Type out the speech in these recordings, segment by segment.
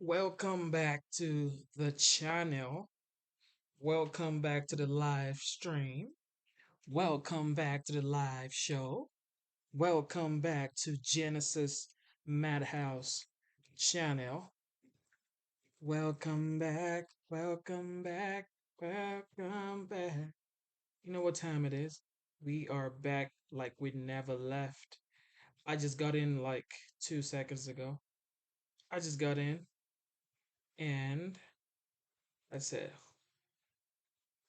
Welcome back to the channel. Welcome back to the live stream. Welcome back to the live show. Welcome back to Genesis Madhouse channel. Welcome back. Welcome back. Welcome back. You know what time it is? We are back like we never left. I just got in like 2 seconds ago. I just got in and I said,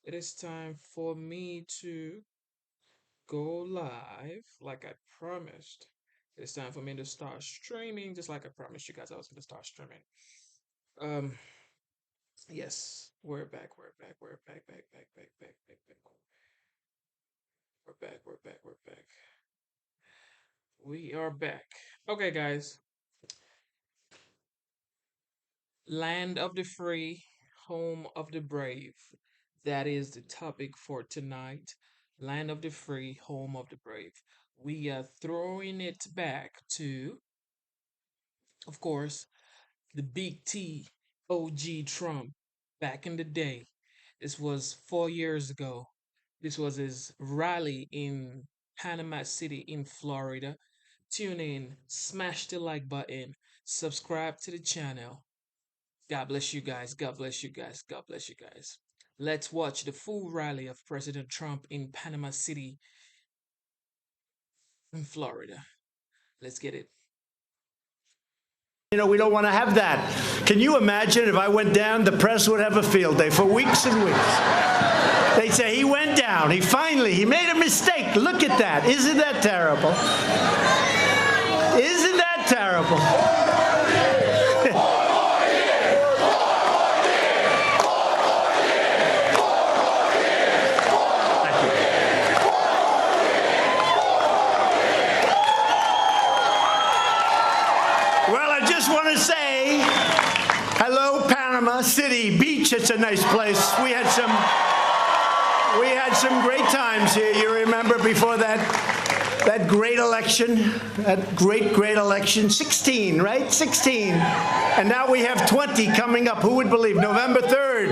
it is time for me to go live like I promised. It's time for me to start streaming just like I promised you guys I was going to start streaming. Um, yes, we're back, back. We're back. We are back. Okay, guys. Land of the free, home of the brave. That is the topic for tonight. Land of the free, home of the brave. We are throwing it back to, of course, the big T, OG Trump, back in the day. This was 4 years ago. This was his rally in Panama City in Florida. Tune in, smash the like button, subscribe to the channel. God bless you guys. God bless you guys. God bless you guys. Let's watch the full rally of President Trump in Panama City in Florida. Let's get it. We don't want to have that. Can you imagine if I went down, the press would have a field day for weeks and weeks. They'd say, he went down. He made a mistake. Look at that. Isn't that terrible? Isn't that terrible? City Beach, it's a nice place. We had some great times here. You remember before that great election, that great election, 16, right? 16. And now we have 20 coming up. Who would believe? November 3rd.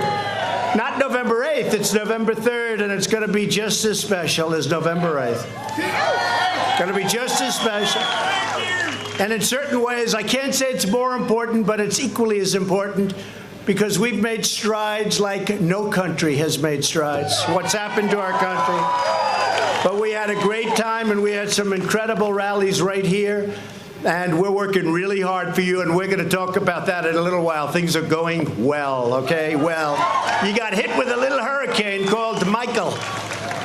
Not November 8th, it's November 3rd, and it's going to be just as special as November 8th. Going to be just as special. And in certain ways, I can't say it's more important, but it's equally as important, because we've made strides like no country has made strides. What's happened to our country? But we had a great time, and we had some incredible rallies right here. And we're working really hard for you, and we're going to talk about that in a little while. Things are going well, okay? Well, you got hit with a little hurricane called Michael.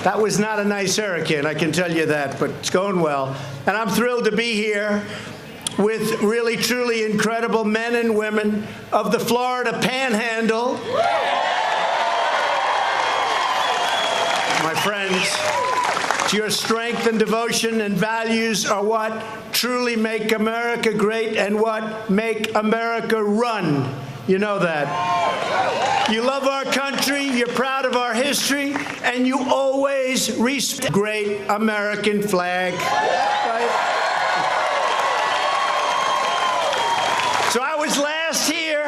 That was not a nice hurricane, I can tell you that, but it's going well. And I'm thrilled to be here with really, truly incredible men and women of the Florida Panhandle. My friends, it's your strength and devotion and values are what truly make America great and what make America run. You know that. You love our country, you're proud of our history, and you always respect the great American flag. Right? So I was last here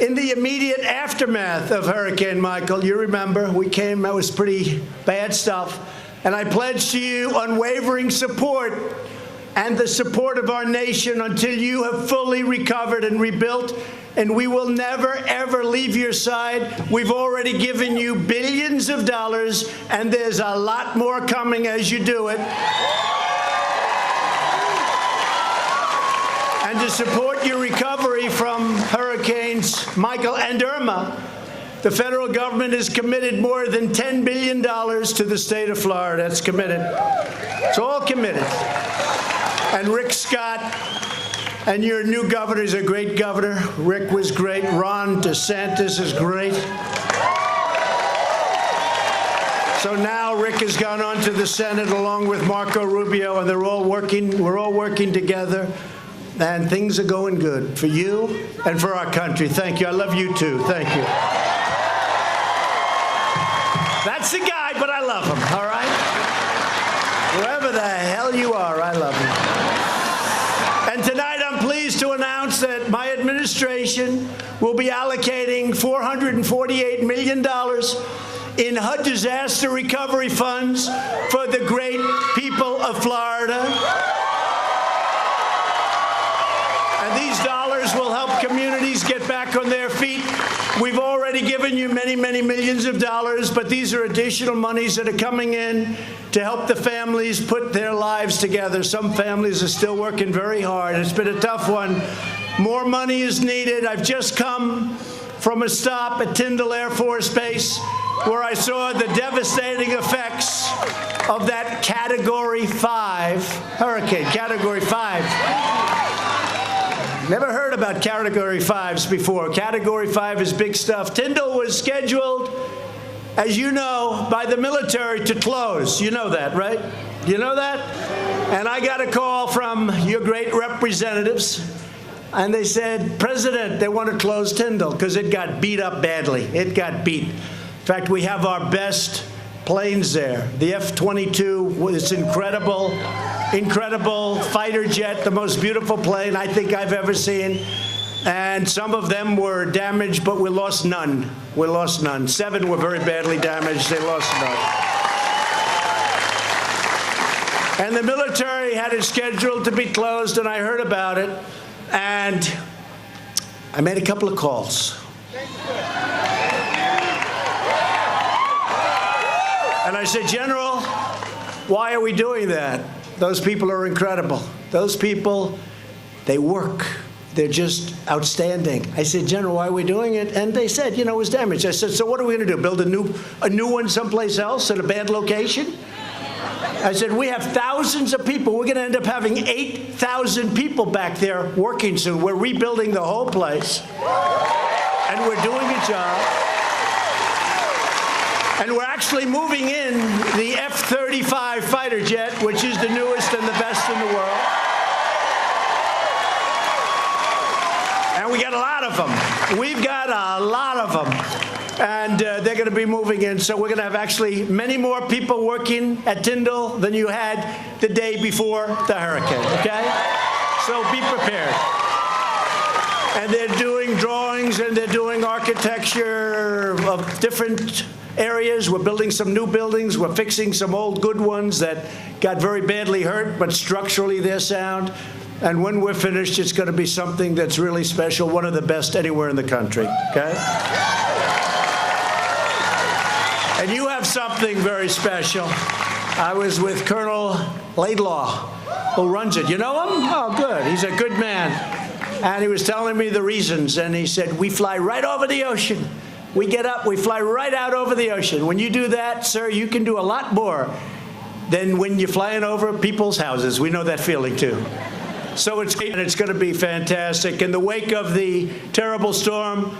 in the immediate aftermath of Hurricane Michael. You remember, we came, that was pretty bad stuff. And I pledged to you unwavering support and the support of our nation until you have fully recovered and rebuilt. And we will never, ever leave your side. We've already given you billions of dollars, and there's a lot more coming as you do it. And to support your recovery from Hurricanes Michael and Irma, the federal government has committed more than $10 billion to the state of Florida. It's committed. It's all committed. And Rick Scott and your new governor is a great governor. Rick was great. Ron DeSantis is great. So now Rick has gone on to the Senate along with Marco Rubio, and we're all working together. And things are going good for you and for our country. Thank you. I love you too. Thank you. That's the guy, but I love him, all right? Whoever the hell you are, I love you. And tonight I'm pleased to announce that my administration will be allocating $448 million in HUD disaster recovery funds for the great people of Florida. And these dollars will help communities get back on their feet. We've already given you many, many millions of dollars, but these are additional monies that are coming in to help the families put their lives together. Some families are still working very hard. It's been a tough one. More money is needed. I've just come from a stop at Tyndall Air Force Base where I saw the devastating effects of that Category 5 hurricane, Category 5. Never heard about Category 5s before. Category 5 is big stuff. Tyndall was scheduled, as you know, by the military to close. You know that, right? You know that? And I got a call from your great representatives, and they said, President, they want to close Tyndall because it got beat up badly. It got beat. In fact, we have our best planes there. The F-22 is incredible, incredible fighter jet, the most beautiful plane I think I've ever seen. And some of them were damaged, but we lost none. We lost none. 7 were very badly damaged. They lost none. And the military had it scheduled to be closed, and I heard about it. And I made a couple of calls. And I said, General, why are we doing that? Those people are incredible. Those people, they work. They're just outstanding. I said, General, why are we doing it? And they said, it was damaged. I said, so what are we going to do? Build a new one someplace else at a bad location? I said, we have thousands of people. We're going to end up having 8,000 people back there working soon. We're rebuilding the whole place. And we're doing a job. And we're actually moving in the F-35 fighter jet, which is the newest and the best in the world. And we got a lot of them. We've got a lot of them. And they're going to be moving in. So we're going to have actually many more people working at Tyndall than you had the day before the hurricane, okay? So be prepared. And they're doing drawings and they're doing architecture of different areas. We're building some new buildings. We're fixing some old good ones that got very badly hurt, but structurally they're sound. And when we're finished, it's going to be something that's really special, one of the best anywhere in the country, okay? And you have something very special. I was with Colonel Laidlaw, who runs it. You know him? Oh, good. He's a good man. And he was telling me the reasons. And he said, we fly right over the ocean. We get up, we fly right out over the ocean. When you do that, sir, you can do a lot more than when you're flying over people's houses. We know that feeling, too. So it's going to be fantastic. In the wake of the terrible storm,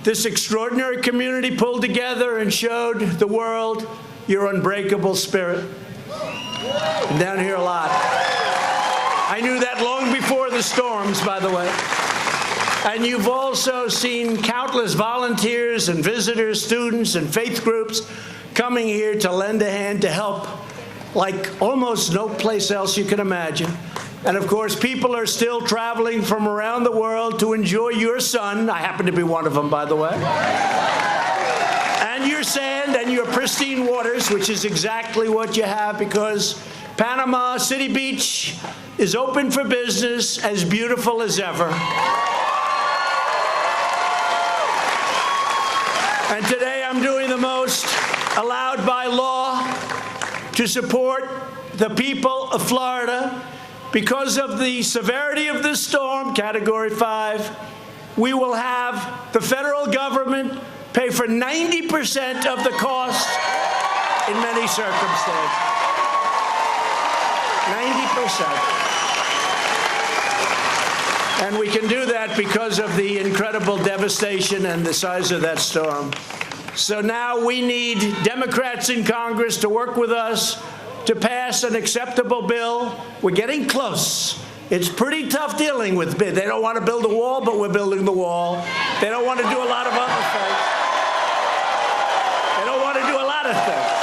this extraordinary community pulled together and showed the world your unbreakable spirit. And down here a lot. I knew that long before the storms, by the way. And you've also seen countless volunteers and visitors, students and faith groups coming here to lend a hand to help like almost no place else you can imagine. And of course, people are still traveling from around the world to enjoy your sun. I happen to be one of them, by the way. And your sand and your pristine waters, which is exactly what you have, because Panama City Beach is open for business, as beautiful as ever. And today I'm doing the most allowed by law to support the people of Florida. Because of the severity of this storm, Category 5, we will have the federal government pay for 90% of the cost in many circumstances. 90%. And we can do that because of the incredible devastation and the size of that storm. So now we need Democrats in Congress to work with us to pass an acceptable bill. We're getting close. It's pretty tough dealing with. They don't want to build a wall, but we're building the wall. They don't want to do a lot of other things. They don't want to do a lot of things.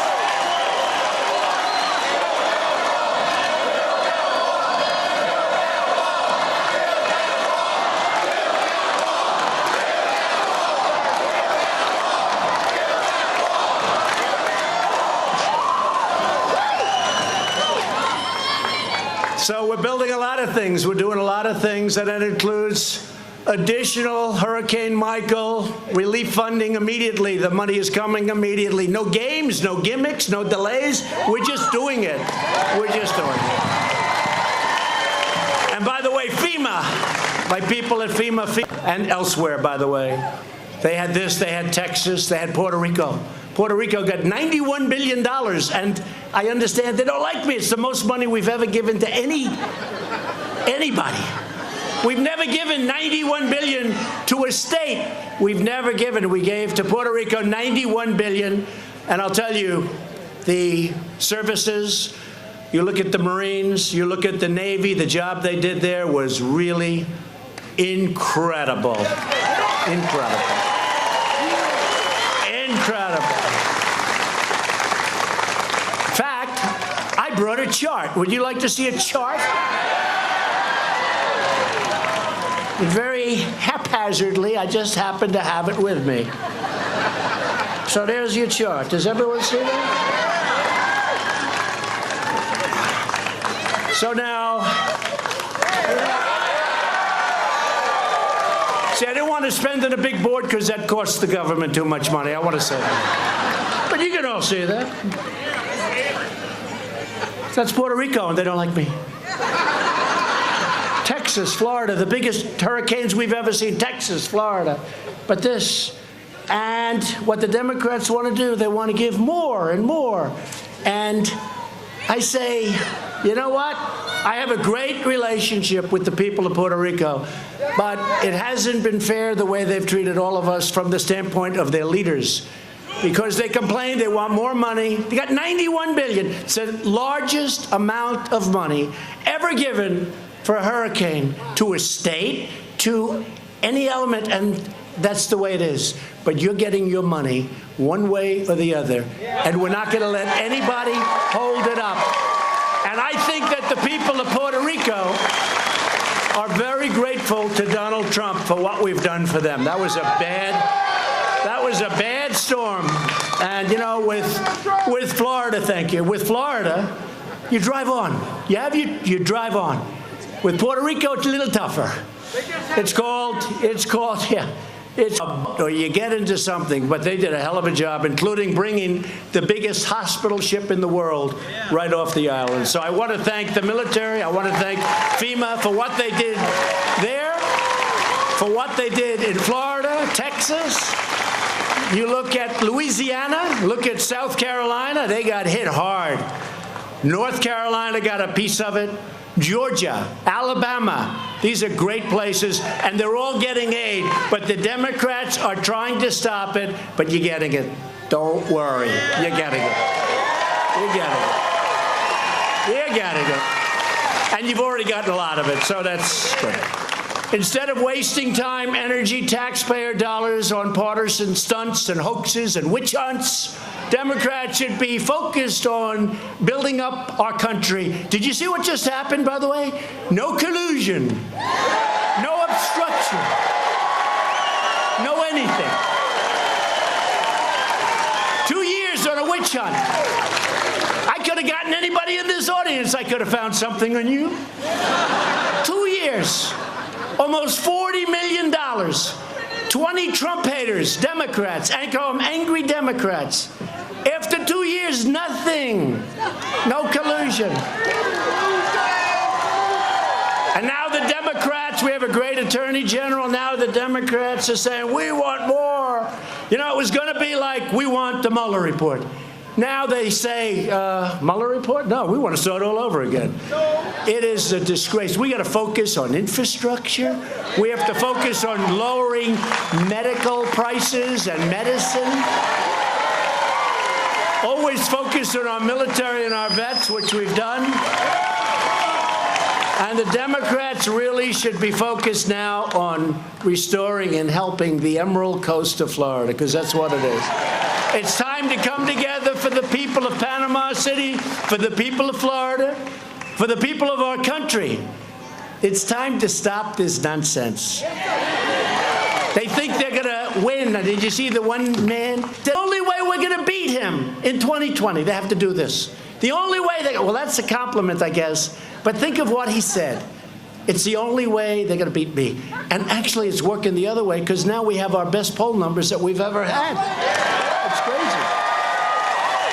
So we're building a lot of things. We're doing a lot of things, and that includes additional Hurricane Michael relief funding immediately. The money is coming immediately. No games, no gimmicks, no delays. We're just doing it. We're just doing it. And by the way, FEMA, my people at FEMA, and elsewhere, by the way, they had this, they had Texas, they had Puerto Rico. Puerto Rico got $91 billion, and I understand they don't like me. It's the most money we've ever given to anybody. We've never given $91 billion to a state. We've never given. We gave to Puerto Rico $91 billion, and I'll tell you, the services, you look at the Marines, you look at the Navy, the job they did there was really incredible. Incredible. Incredible. In fact, I brought a chart. Would you like to see a chart? Very haphazardly, I just happen to have it with me. So there's your chart. Does everyone see that? So now, see, I didn't want to spend on a big board because that costs the government too much money. I want to say that. But you can all see that. That's Puerto Rico, and they don't like me. Texas, Florida, the biggest hurricanes we've ever seen. Texas, Florida. But this, and what the Democrats want to do, they want to give more and more. And I say, you know what? I have a great relationship with the people of Puerto Rico, but it hasn't been fair the way they've treated all of us from the standpoint of their leaders. Because they complain, they want more money. They got $91 billion. It's the largest amount of money ever given for a hurricane to a state, to any element, and that's the way it is. But you're getting your money one way or the other, and we're not going to let anybody hold it up. And I think that the people of Puerto Rico are very grateful to Donald Trump for what we've done for them. That was a bad storm. And, you know, with Florida, thank you. With Florida, you drive on. You drive on. With Puerto Rico, it's a little tougher. It's called, or you get into something, but they did a hell of a job, including bringing the biggest hospital ship in the world right off the island. So I want to thank the military. I want to thank FEMA for what they did there, for what they did in Florida, Texas. You look at Louisiana, look at South Carolina, they got hit hard. North Carolina got a piece of it. Georgia, Alabama, these are great places, and they're all getting aid, but the Democrats are trying to stop it, but you're getting it. Don't worry. You're getting it. You're getting it. You're getting it. And you've already gotten a lot of it, so that's good. Instead of wasting time, energy, taxpayer dollars on partisan stunts and hoaxes and witch hunts, Democrats should be focused on building up our country. Did you see what just happened, by the way? No collusion, no obstruction, no anything. 2 years on a witch hunt. I could have gotten anybody in this audience. I could have found something on you. 2 years. Almost $40 million. 20 Trump haters, Democrats, I call them angry Democrats. After 2 years, nothing. No collusion. And now the Democrats, we have a great attorney general, now the Democrats are saying, we want more. You know, it was going to be like, we want the Mueller report. Now they say, Mueller report? No, we want to start all over again. It is a disgrace. We got to focus on infrastructure. We have to focus on lowering medical prices and medicine. Always focus on our military and our vets, which we've done. And the Democrats really should be focused now on restoring and helping the Emerald Coast of Florida, because that's what it is. It's time to come together for the people of Panama City, for the people of Florida, for the people of our country. It's time to stop this nonsense. They think they're going to win. Did you see the one man? The only way we're going to beat him in 2020, they have to do this. The only way well, that's a compliment, I guess. But think of what he said. It's the only way they're going to beat me. And actually, it's working the other way, because now we have our best poll numbers that we've ever had. It's crazy.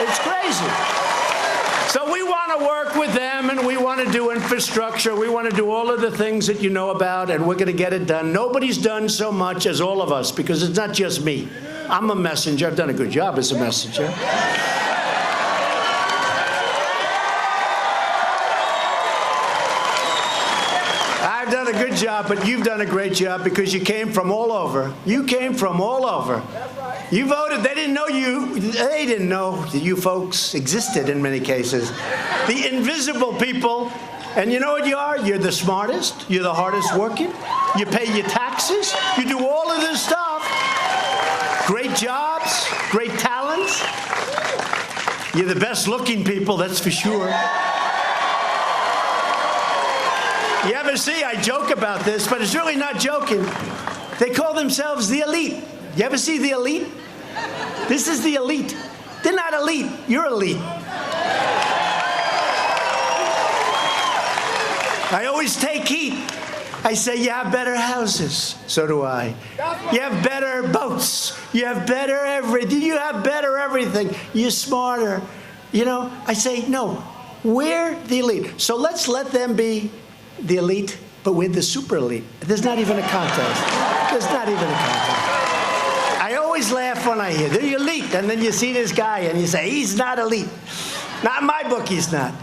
It's crazy. So we want to work with them, and we want to do infrastructure. We want to do all of the things that you know about, and we're going to get it done. Nobody's done so much as all of us, because it's not just me. I'm a messenger. I've done a good job as a messenger. I've done a good job, but you've done a great job, because you came from all over. You came from all over. You voted. They didn't know you. They didn't know that you folks existed in many cases. The invisible people. And you know what you are? You're the smartest. You're the hardest working. You pay your taxes. You do all of this stuff. Great jobs. Great talents. You're the best looking people, that's for sure. You ever see, I joke about this, but it's really not joking. They call themselves the elite. You ever see the elite? This is the elite. They're not elite. You're elite. I always take heat. I say, you have better houses. So do I. You have better boats. You have better everything. You have better everything. You're smarter. You know, I say, no, we're the elite. So let's let them be the elite, but we're the super elite. There's not even a contest. There's not even a contest. I always laugh when I hear, they're elite, and then you see this guy, and you say, he's not elite. Not in my book, he's not.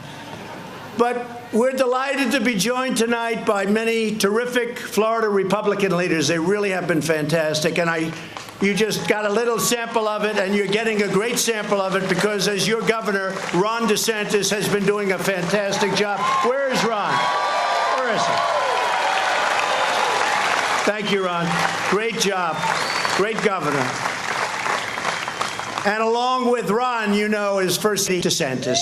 But we're delighted to be joined tonight by many terrific Florida Republican leaders. They really have been fantastic, and you just got a little sample of it, and you're getting a great sample of it, because as your governor, Ron DeSantis, has been doing a fantastic job. Where is Ron? Where is he? Thank you, Ron. Great job. Great governor. And along with Ron, you know, is First Lady DeSantis.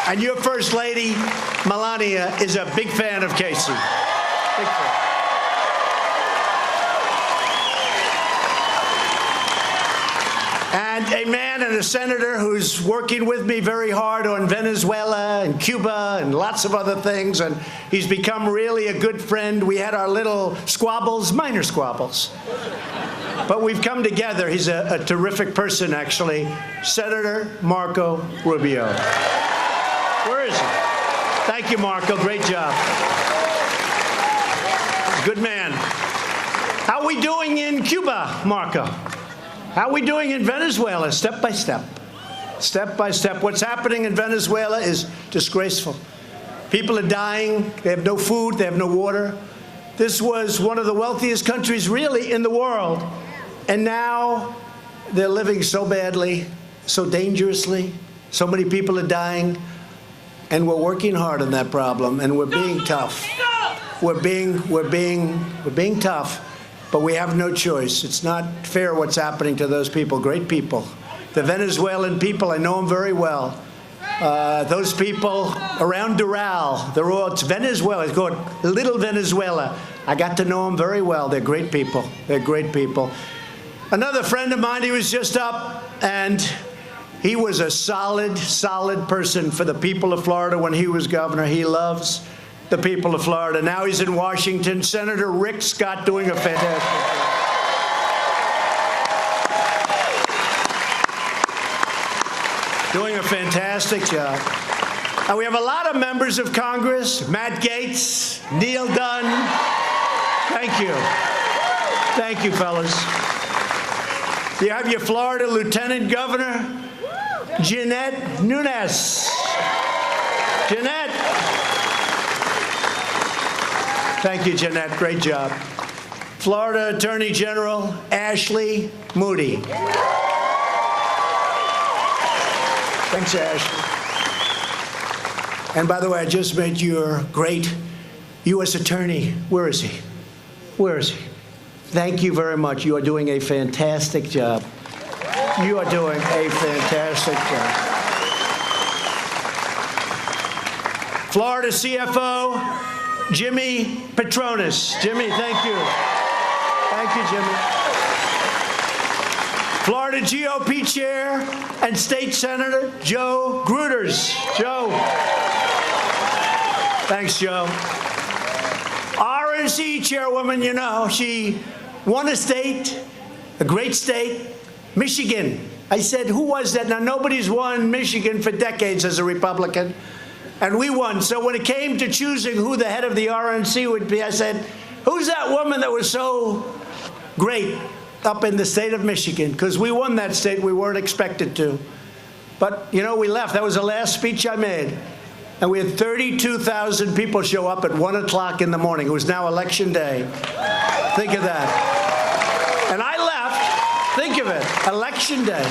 And your First Lady, Melania, is a big fan of Casey. Big fan. And a man and a senator who's working with me very hard on Venezuela and Cuba and lots of other things, and he's become really a good friend. We had our little squabbles, minor squabbles. But we've come together. He's a terrific person, actually. Senator Marco Rubio. Where is he? Thank you, Marco. Great job. Good man. How are we doing in Cuba, Marco? How are we doing in Venezuela? Step by step. Step by step. What's happening in Venezuela is disgraceful. People are dying. They have no food. They have no water. This was one of the wealthiest countries, really, in the world. And now they're living so badly, so dangerously. So many people are dying. And we're working hard on that problem. And we're being tough. We're being tough. But we have no choice. It's not fair what's happening to those people, great people. The Venezuelan people, I know them very well. Those people around Doral, it's Venezuela, it's called Little Venezuela. I got to know them very well. They're great people. They're great people. Another friend of mine, he was just up, and he was a solid person for the people of Florida when he was governor. He loves the people of Florida. Now he's in Washington. Senator Rick Scott doing a fantastic job. Doing a fantastic job. And we have a lot of members of Congress. Matt Gaetz, Neil Dunn. Thank you. Thank you, fellas. You have your Florida Lieutenant Governor, Jeanette Nunes. Jeanette. Thank you, Jeanette. Great job. Florida Attorney General Ashley Moody. Thanks, Ashley. And by the way, I just met your great U.S. Attorney. Where is he? Where is he? Thank you very much. You are doing a fantastic job. You are doing a fantastic job. Florida CFO Jimmy Petronis. Jimmy, thank you. Thank you, Jimmy. Florida GOP Chair and State Senator Joe Gruters. Joe. Thanks, Joe. RNC Chairwoman, you know, she won a state, a great state, Michigan. I said, who was that? Now, nobody's won Michigan for decades as a Republican, and we won. So when it came to choosing who the head of the RNC would be, I said, who's that woman that was so great up in the state of Michigan? Because we won that state. We weren't expected to. But, you know, we left. That was the last speech I made. And we had 32,000 people show up at 1 o'clock in the morning. It was now Election Day. Think of that. And I left. Think of it. Election Day.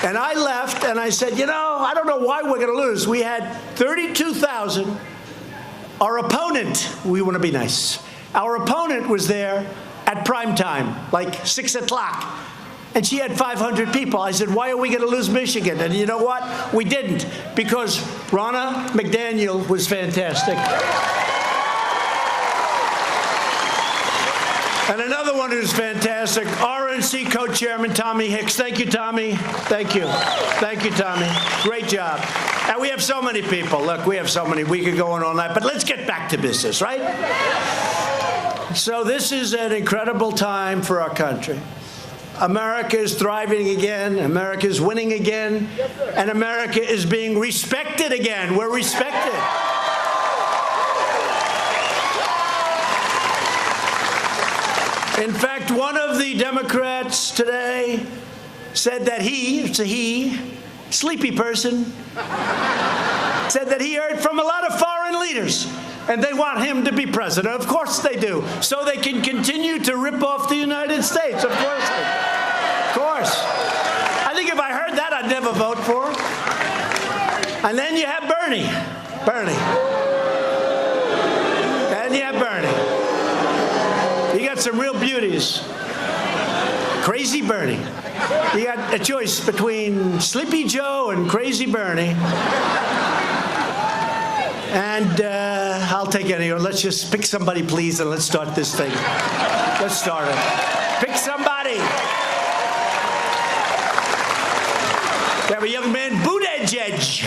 And I left, and I said, you know, I don't know why we're going to lose. We had 32,000. Our opponent, we want to be nice. Our opponent was there at prime time, like 6 o'clock. And she had 500 people. I said, why are we going to lose Michigan? And you know what? We didn't, because Ronna McDaniel was fantastic. And another one who's fantastic, RNC co-chairman Tommy Hicks. Thank you, Tommy. Thank you. Thank you, Tommy. Great job. And we have so many people. Look, we have so many. We could go on all night. But let's get back to business, right? So this is an incredible time for our country. America is thriving again. America is winning again. And America is being respected again. We're respected. In fact, one of the Democrats today said that it's a he, sleepy person, said that he heard from a lot of foreign leaders, and they want him to be president. Of course they do, so they can continue to rip off the United States. Of course they do. Of course. I think if I heard that, I'd never vote for him. And then you have Bernie. And you have Bernie. You got some real beauties. Crazy Bernie. You got a choice between Sleepy Joe and Crazy Bernie. And I'll take any. Let's just pick somebody, please, and let's start this thing. Let's start it. Pick somebody. We have a young man, Boot Edge.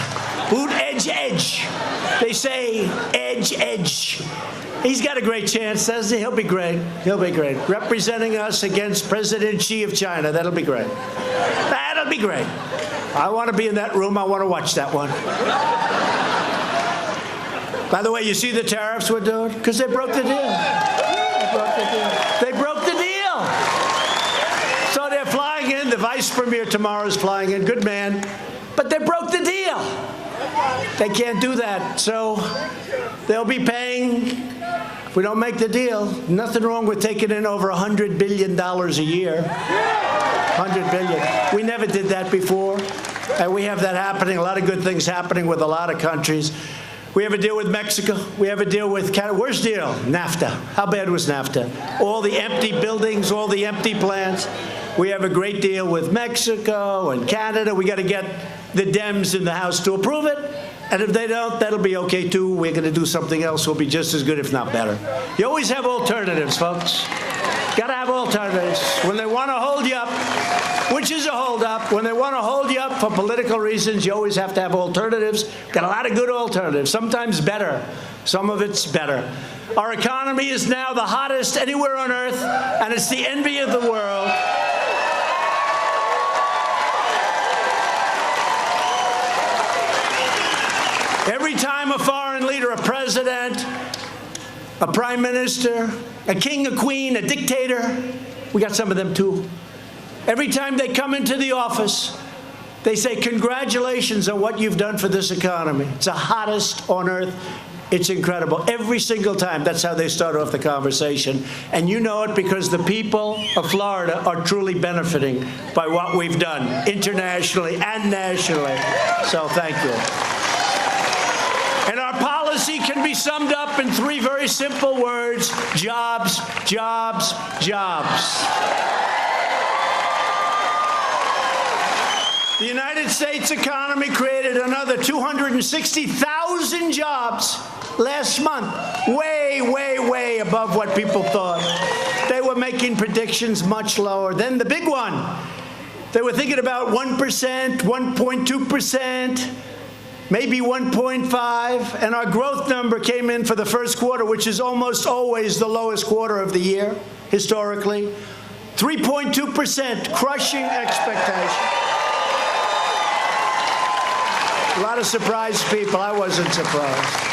They say edge. He's got a great chance, doesn't he? He'll be great. Representing us against President Xi of China. That'll be great. I want to be in that room. I want to watch that one. By the way, you see the tariffs we're doing? Because they broke the deal. They broke the deal. So they're flying in. The vice premier tomorrow is flying in. Good man. But they broke the deal. They can't do that. So they'll be paying, if we don't make the deal, nothing wrong with taking in over $100 billion a year. $100 billion. We never did that before. And we have that happening, a lot of good things happening with a lot of countries. We have a deal with Mexico. We have a deal with Canada. Worst deal? NAFTA. How bad was NAFTA? All the empty buildings, all the empty plants. We have a great deal with Mexico and Canada. We got to get the Dems in the House to approve it. And if they don't, that'll be okay, too. We're going to do something else. We'll be just as good, if not better. You always have alternatives, folks. Got to have alternatives. When they want to hold you up, which is a hold-up, when they want to hold you up for political reasons, you always have to have alternatives. Got a lot of good alternatives, sometimes better. Some of it's better. Our economy is now the hottest anywhere on earth, and it's the envy of the world. Every time a foreign leader, a president, a prime minister, a king, a queen, a dictator, we got some of them too. Every time they come into the office, they say, congratulations on what you've done for this economy. It's the hottest on earth. It's incredible. Every single time, that's how they start off the conversation. And you know it because the people of Florida are truly benefiting by what we've done internationally and nationally. So thank you. And our policy can be summed up in 3 very simple words: jobs, jobs, jobs. The United States economy created another 260,000 jobs last month. Way, way, way above what people thought. They were making predictions much lower. Then the big one, They were thinking about 1%, 1.2%, maybe 1.5%, and our growth number came in for the first quarter, which is almost always the lowest quarter of the year, historically, 3.2%, crushing expectation. A lot of surprised people. I wasn't surprised.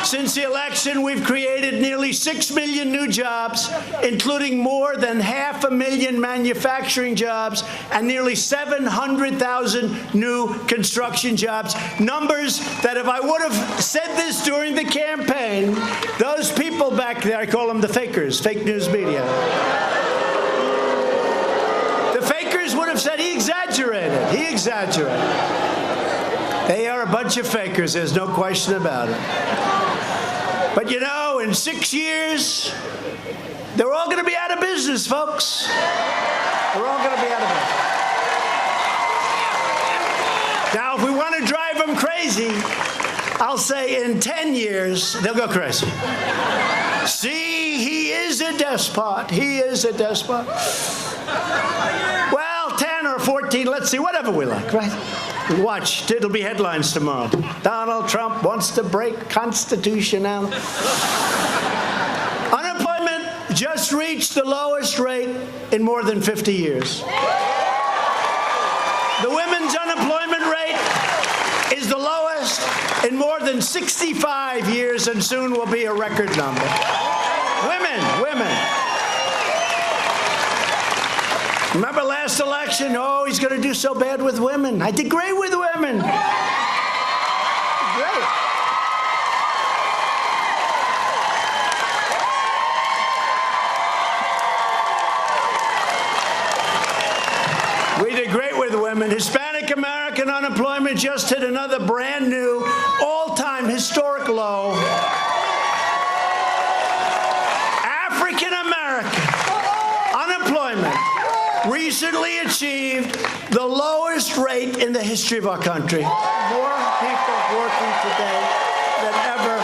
Since the election, we've created nearly 6 million new jobs, including more than 500,000 manufacturing jobs and nearly 700,000 new construction jobs. Numbers that if I would have said this during the campaign, those people back there, I call them the fakers, fake news media. The fakers would have said he exaggerated. He exaggerated. They are a bunch of fakers. There's no question about it. But you know, in 6 years, they're all going to be out of business, folks. They're all going to be out of business. Now, if we want to drive them crazy, I'll say in 10 years, they'll go crazy. See, he is a despot. He is a despot. Well, 10 or 14, let's see, whatever we like, right? Watch, it'll be headlines tomorrow. Donald Trump wants to break constitutionality. Unemployment just reached the lowest rate in more than 50 years. The women's unemployment rate is the lowest in more than 65 years and soon will be a record number. Women. Remember last election? Oh, he's going to do so bad with women. I did great with women. Great. We did great with women. Hispanic American unemployment just hit another brand new, all-time historic low. African American unemployment recently achieved the lowest rate in the history of our country. More people working today than ever.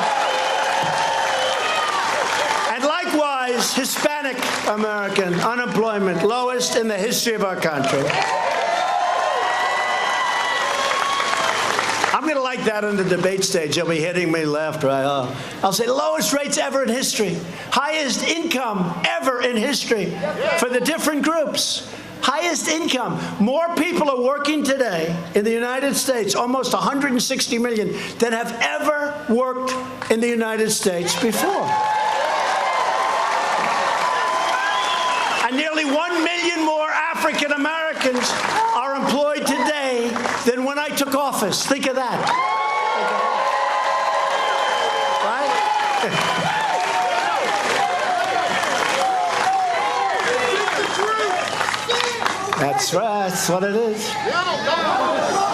And likewise, Hispanic American unemployment, lowest in the history of our country. I'm going to like that on the debate stage. They'll be hitting me left, right? I'll say lowest rates ever in history. Highest income ever in history for the different groups. Highest income. More people are working today in the United States, almost 160 million, than have ever worked in the United States before. And nearly 1 million more African Americans are employed today than when I took office. Think of that. Right? That's right. That's what it is.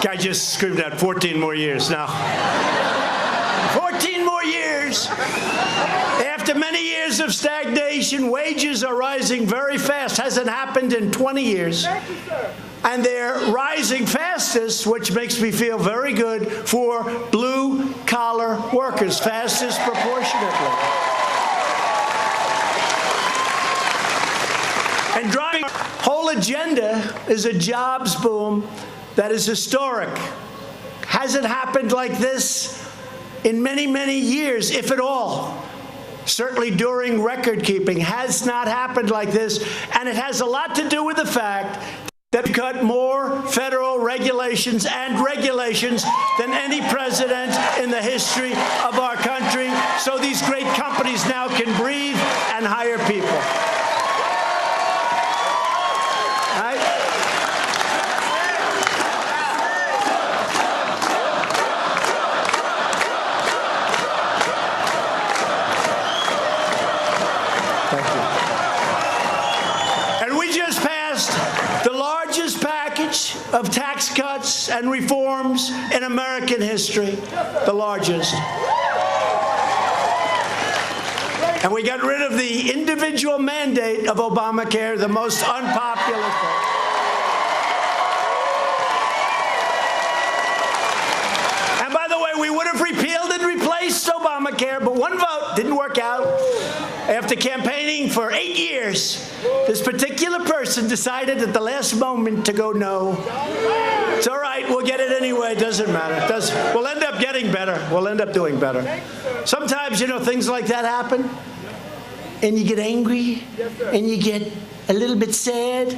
Guy just screamed out 14 more years. Now, 14 more years. After many years of stagnation, wages are rising very fast. Hasn't happened in 20 years. And they're rising fastest, which makes me feel very good, for blue-collar workers, fastest proportionately. And driving our whole agenda is a jobs boom that is historic. Hasn't happened like this in many, many years, if at all. Certainly during record keeping, has not happened like this. And it has a lot to do with the fact that we cut more federal regulations and regulations than any president in the history of our country. So these great companies now can breathe and hire people. Of tax cuts and reforms in American history, the largest. And we got rid of the individual mandate of Obamacare, the most unpopular thing. And by the way, we would have repealed and replaced Obamacare, but one vote didn't work out. After campaigning for 8 years, this particular person decided at the last moment to go no. It's all right, we'll get it anyway, doesn't matter. We'll end up getting better. We'll end up doing better. Sometimes, things like that happen, and you get angry, and you get a little bit sad,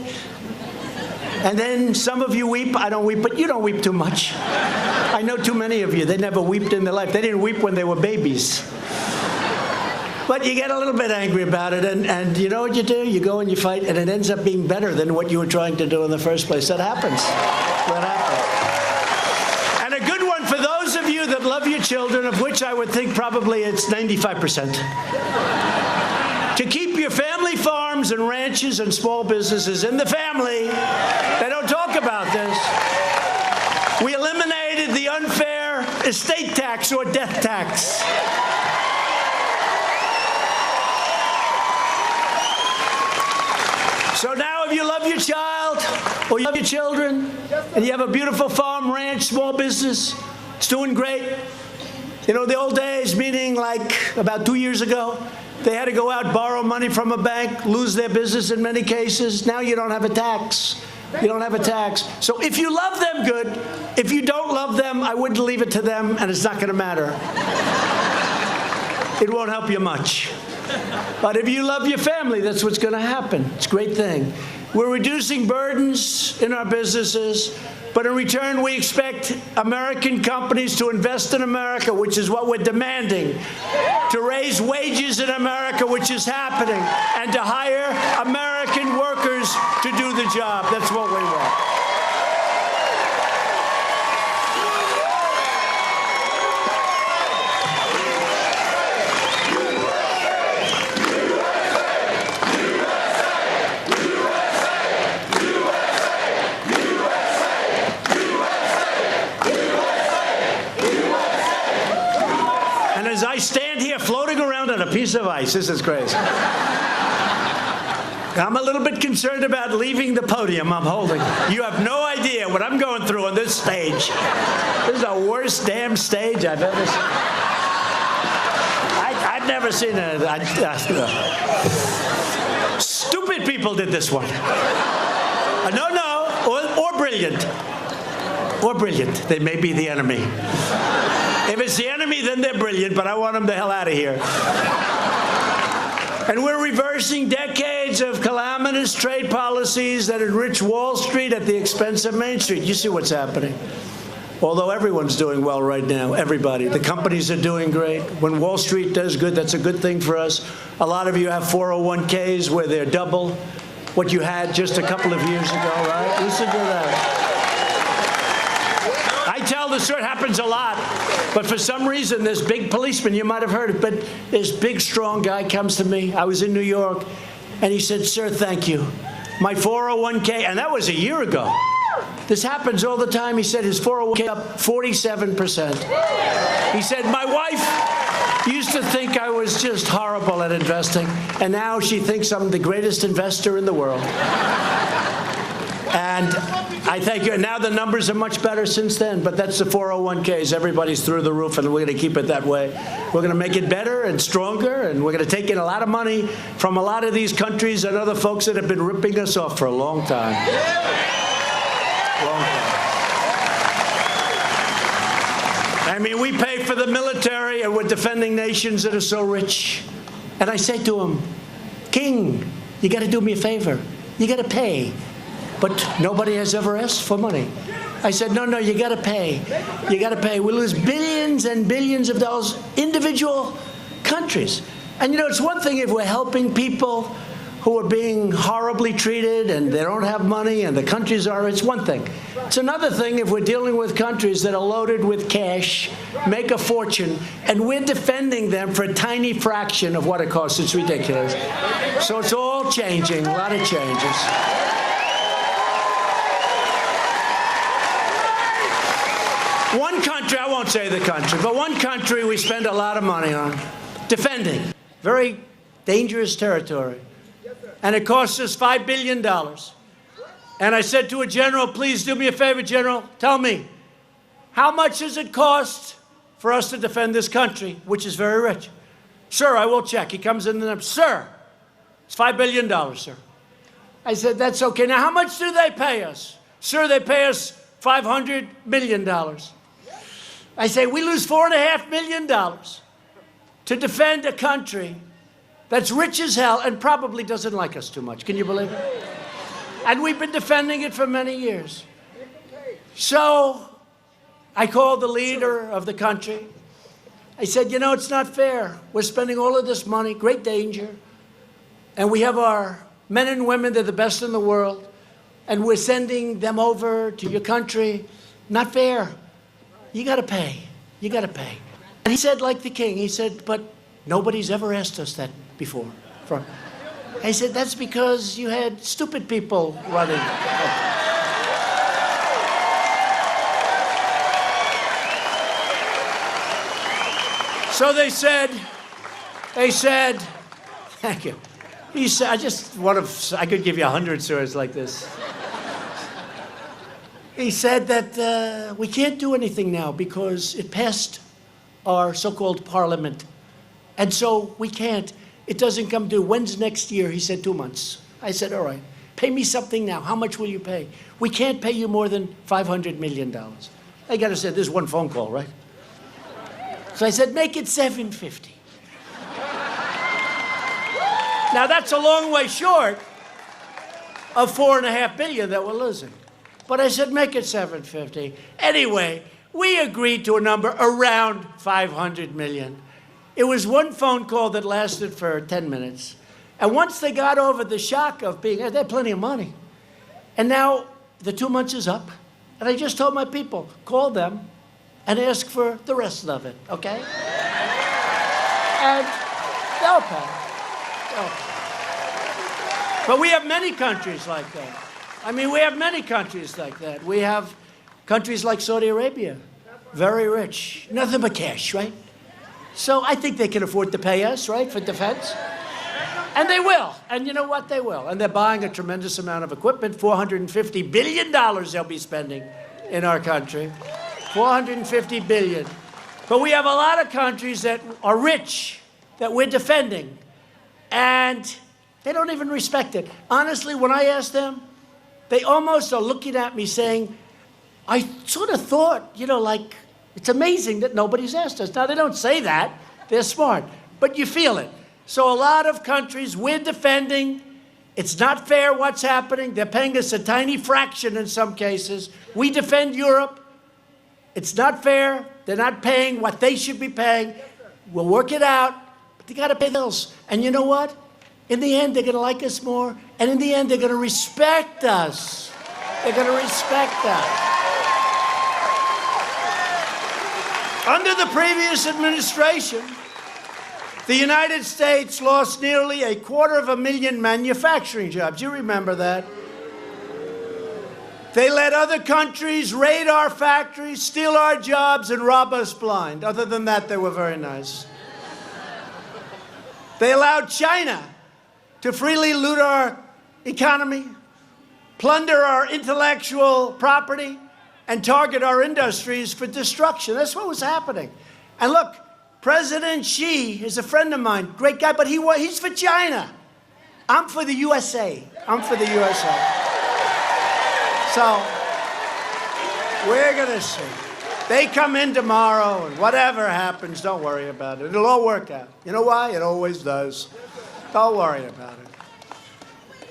and then some of you weep. I don't weep, but you don't weep too much. I know too many of you. They never wept in their life. They didn't weep when they were babies. But you get a little bit angry about it, and you know what you do? You go and you fight, and it ends up being better than what you were trying to do in the first place. That happens. That happens. And a good one for those of you that love your children, of which I would think probably it's 95%. To keep your family farms and ranches and small businesses in the family. They don't talk about this. We eliminated the unfair estate tax or death tax. So now if you love your child or you love your children and you have a beautiful farm, ranch, small business, it's doing great. The old days, meaning like about 2 years ago, they had to go out, borrow money from a bank, lose their business in many cases. Now you don't have a tax. You don't have a tax. So if you love them, good. If you don't love them, I wouldn't leave it to them, and it's not going to matter. It won't help you much. But if you love your family, that's what's going to happen. It's a great thing. We're reducing burdens in our businesses, but in return, we expect American companies to invest in America, which is what we're demanding, to raise wages in America, which is happening, and to hire American workers to do the job. That's what we want. As I stand here floating around on a piece of ice, this is crazy. I'm a little bit concerned about leaving the podium I'm holding. You have no idea what I'm going through on this stage. This is the worst damn stage I've ever seen. I've never seen it. Stupid people did this one. Or brilliant. Or brilliant. They may be the enemy. If it's the enemy, then they're brilliant, but I want them the hell out of here. And we're reversing decades of calamitous trade policies that enrich Wall Street at the expense of Main Street. You see what's happening. Although everyone's doing well right now, everybody. The companies are doing great. When Wall Street does good, that's a good thing for us. A lot of you have 401ks where they're double what you had just a couple of years ago, right? Listen to that. I tell the story, it happens a lot, but for some reason, this big policeman, you might have heard it, but this big, strong guy comes to me. I was in New York, and he said, "Sir, thank you. My 401k," and that was a year ago. This happens all the time. He said his 401k up 47%. He said, "My wife used to think I was just horrible at investing, and now she thinks I'm the greatest investor in the world." And I thank you. And now the numbers are much better since then, but that's the 401ks. Everybody's through the roof, and we're going to keep it that way. We're going to make it better and stronger, and we're going to take in a lot of money from a lot of these countries and other folks that have been ripping us off for a long time. Long time. I mean, we pay for the military, and we're defending nations that are so rich. And I say to him, "King, you got to do me a favor. You got to pay." But nobody has ever asked for money. I said, no, you got to pay. You got to pay. We lose billions and billions of dollars, individual countries. And it's one thing if we're helping people who are being horribly treated and they don't have money and the countries are, it's one thing. It's another thing if we're dealing with countries that are loaded with cash, make a fortune, and we're defending them for a tiny fraction of what it costs. It's ridiculous. So it's all changing, a lot of changes. One country, I won't say the country, but one country we spend a lot of money on defending. Very dangerous territory. And it costs us $5 billion. And I said to a general, "Please do me a favor, General. Tell me, how much does it cost for us to defend this country, which is very rich?" Sir, I will check. He comes in the number. Sir, it's $5 billion, sir. I said, that's okay. Now, how much do they pay us? Sir, they pay us $500 million. I say, we lose $4.5 million to defend a country that's rich as hell and probably doesn't like us too much. Can you believe it? And we've been defending it for many years. So I called the leader of the country. I said, you know, it's not fair. We're spending all of this money, great danger, and we have our men and women, they're the best in the world, and we're sending them over to your country. Not fair. You got to pay. You got to pay. And he said, like the king, he said, but nobody's ever asked us that before. I said, that's because you had stupid people running. So they said, thank you. He said, I could give you 100 stories like this. He said that we can't do anything now because it passed our so-called parliament. And so we can't. It doesn't come due. When's next year? He said 2 months. I said, all right, pay me something now. How much will you pay? We can't pay you more than $500 million. I got to say, this is one phone call, right? So I said, make it $750. Now, that's a long way short of $4.5 billion that we're losing. But I said, make it $750. Anyway, we agreed to a number around $500 million. It was one phone call that lasted for 10 minutes. And once they got over the shock of being, they had plenty of money. And now the 2 months is up. And I just told my people, call them and ask for the rest of it, okay? And they'll pay. But we have many countries like that. I mean, we have many countries like that. We have countries like Saudi Arabia, very rich, nothing but cash, right? So I think they can afford to pay us, right, for defense. And they will. And you know what? They will. And they're buying a tremendous amount of equipment, $450 billion they'll be spending in our country. $450 billion. But we have a lot of countries that are rich, that we're defending. And they don't even respect it. Honestly, when I ask them, they almost are looking at me saying, I sort of thought, you know, like, it's amazing that nobody's asked us. Now, they don't say that. They're smart. But you feel it. So a lot of countries we're defending. It's not fair what's happening. They're paying us a tiny fraction in some cases. We defend Europe. It's not fair. They're not paying what they should be paying. We'll work it out. But they got to pay bills. And you know what? In the end, they're going to like us more. And in the end, they're going to respect us. They're going to respect us. Under the previous administration, the United States lost nearly 250,000 manufacturing jobs. You remember that. They let other countries raid our factories, steal our jobs, and rob us blind. Other than that, they were very nice. They allowed China to freely loot our economy, plunder our intellectual property, and target our industries for destruction. That's what was happening. And look, President Xi is a friend of mine, great guy, but he's for China. I'm for the USA. I'm for the USA. So, we're going to see. They come in tomorrow, and whatever happens, don't worry about it. It'll all work out. You know why? It always does. Don't worry about it.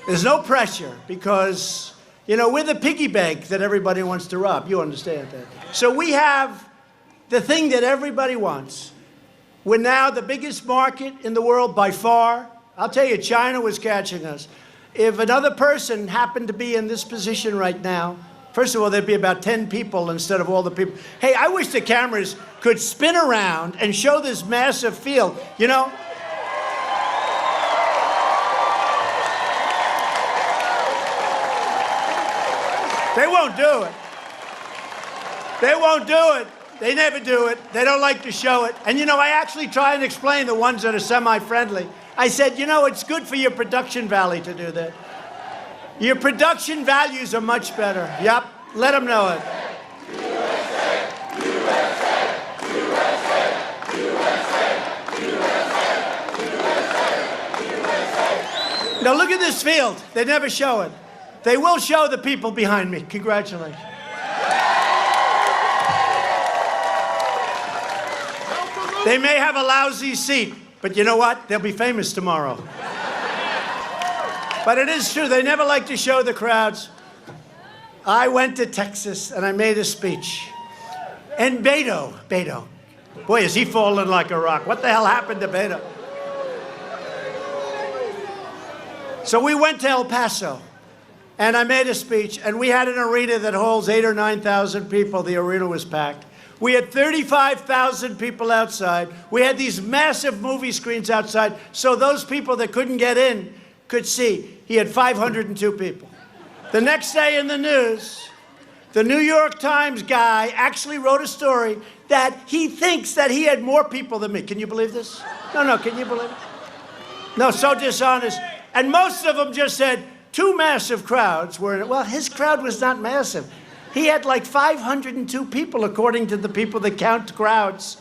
There's no pressure because, you know, we're the piggy bank that everybody wants to rob. You understand that. So we have the thing that everybody wants. We're now the biggest market in the world by far. I'll tell you, China was catching us. If another person happened to be in this position right now, first of all, there'd be about 10 people instead of all the people. Hey, I wish the cameras could spin around and show this massive field, you know? They won't do it. They won't do it. They never do it. They don't like to show it. And, you know, I actually try and explain the ones that are semi-friendly. I said, you know, it's good for your production value to do that. Your production values are much better. Yep, let them know it. USA, USA, USA, USA, USA. Now look at this field. They never show it. They will show the people behind me. Congratulations. They may have a lousy seat, but you know what? They'll be famous tomorrow. But it is true. They never like to show the crowds. I went to Texas, and I made a speech. And Beto, boy, is he falling like a rock. What the hell happened to Beto? So we went to El Paso, and I made a speech, and we had an arena that holds 8,000 or 9,000 people. The arena was packed. We had 35,000 people outside. We had these massive movie screens outside, so those people that couldn't get in could see. He had 502 people. The next day in the news, the New York Times guy actually wrote a story that he thinks that he had more people than me. Can you believe this? No, can you believe it? No, so dishonest. And most of them just said two massive crowds were in it. Well, his crowd was not massive. He had like 502 people, according to the people that count crowds.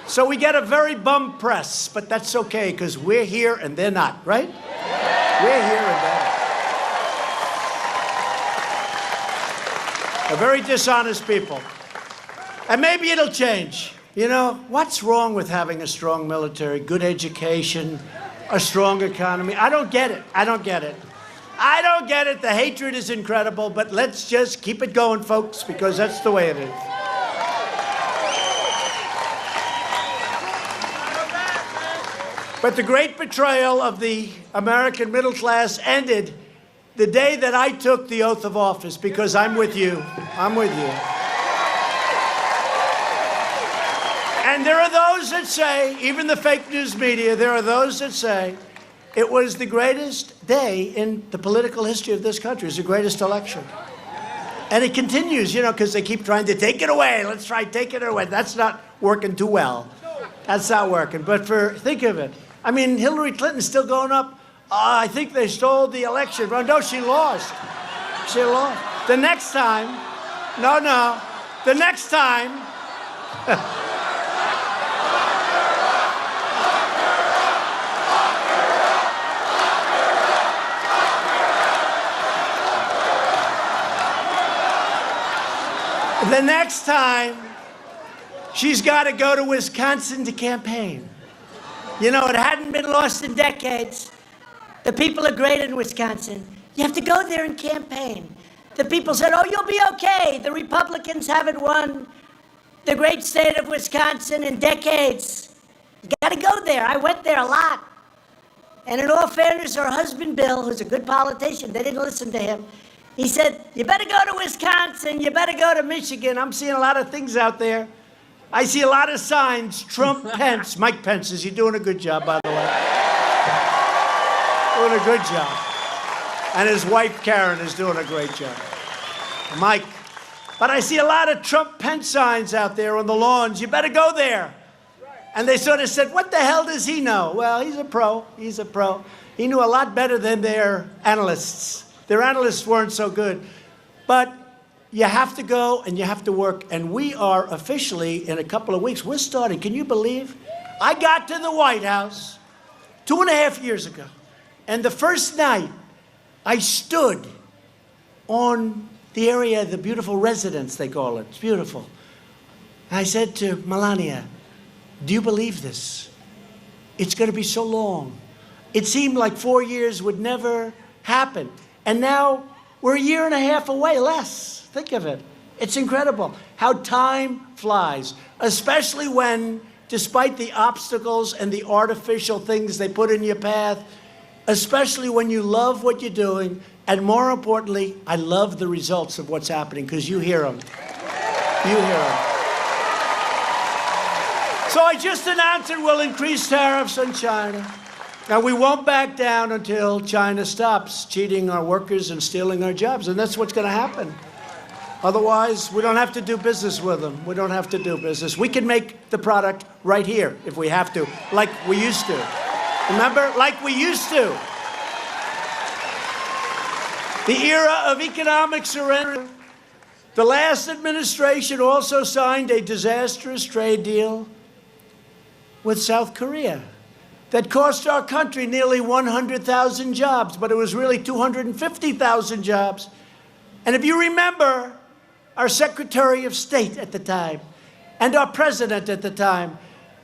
So we get a very bum press, but that's okay, because we're here and they're not, right? We're here and they're not. They're very dishonest people. And maybe it'll change. You know, what's wrong with having a strong military, good education, a strong economy? I don't get it. I don't get it. The hatred is incredible, but let's just keep it going, folks, because that's the way it is. But the great betrayal of the American middle class ended the day that I took the oath of office, because I'm with you. I'm with you. And there are those that say, even the fake news media, there are those that say, it was the greatest day in the political history of this country. It was the greatest election. And it continues, you know, because they keep trying to take it away. Let's try take it away. That's not working too well. That's not working. But think of it. I mean, Hillary Clinton's still going up. I think they stole the election. No, she lost. She lost. The next time, the next time, the next time, she's got to go to Wisconsin to campaign. You know, it hadn't been lost in decades. The people are great in Wisconsin. You have to go there and campaign. The people said, oh, you'll be okay. The Republicans haven't won the great state of Wisconsin in decades. You got to go there. I went there a lot. And in all fairness, her husband, Bill, who's a good politician, they didn't listen to him. He said, you better go to Wisconsin, you better go to Michigan. I'm seeing a lot of things out there. I see a lot of signs. Trump, Pence. Mike Pence, is he doing a good job, by the way? Doing a good job. And his wife, Karen, is doing a great job. Mike. But I see a lot of Trump, Pence signs out there on the lawns. You better go there. And they sort of said, what the hell does he know? Well, he's a pro. He's a pro. He knew a lot better than their analysts. Their analysts weren't so good. But you have to go and you have to work. And we are officially, in a couple of weeks, we're starting. Can you believe? I got to the White House 2.5 years ago. And the first night, I stood on the area, the beautiful residence, they call it. It's beautiful. And I said to Melania, do you believe this? It's going to be so long. It seemed like 4 years would never happen. And now we're 1.5 years away, less. Think of it. It's incredible how time flies, especially when, despite the obstacles and the artificial things they put in your path, especially when you love what you're doing, and more importantly, I love the results of what's happening, because you hear them. You hear them. So I just announced that we'll increase tariffs on China. Now, we won't back down until China stops cheating our workers and stealing our jobs, and that's what's going to happen. Otherwise, we don't have to do business with them. We don't have to do business. We can make the product right here if we have to, like we used to. Remember? Like we used to. The era of economic surrender. The last administration also signed a disastrous trade deal with South Korea. that cost our country nearly 100,000 jobs, but it was really 250,000 jobs. And if you remember, our Secretary of State at the time and our President at the time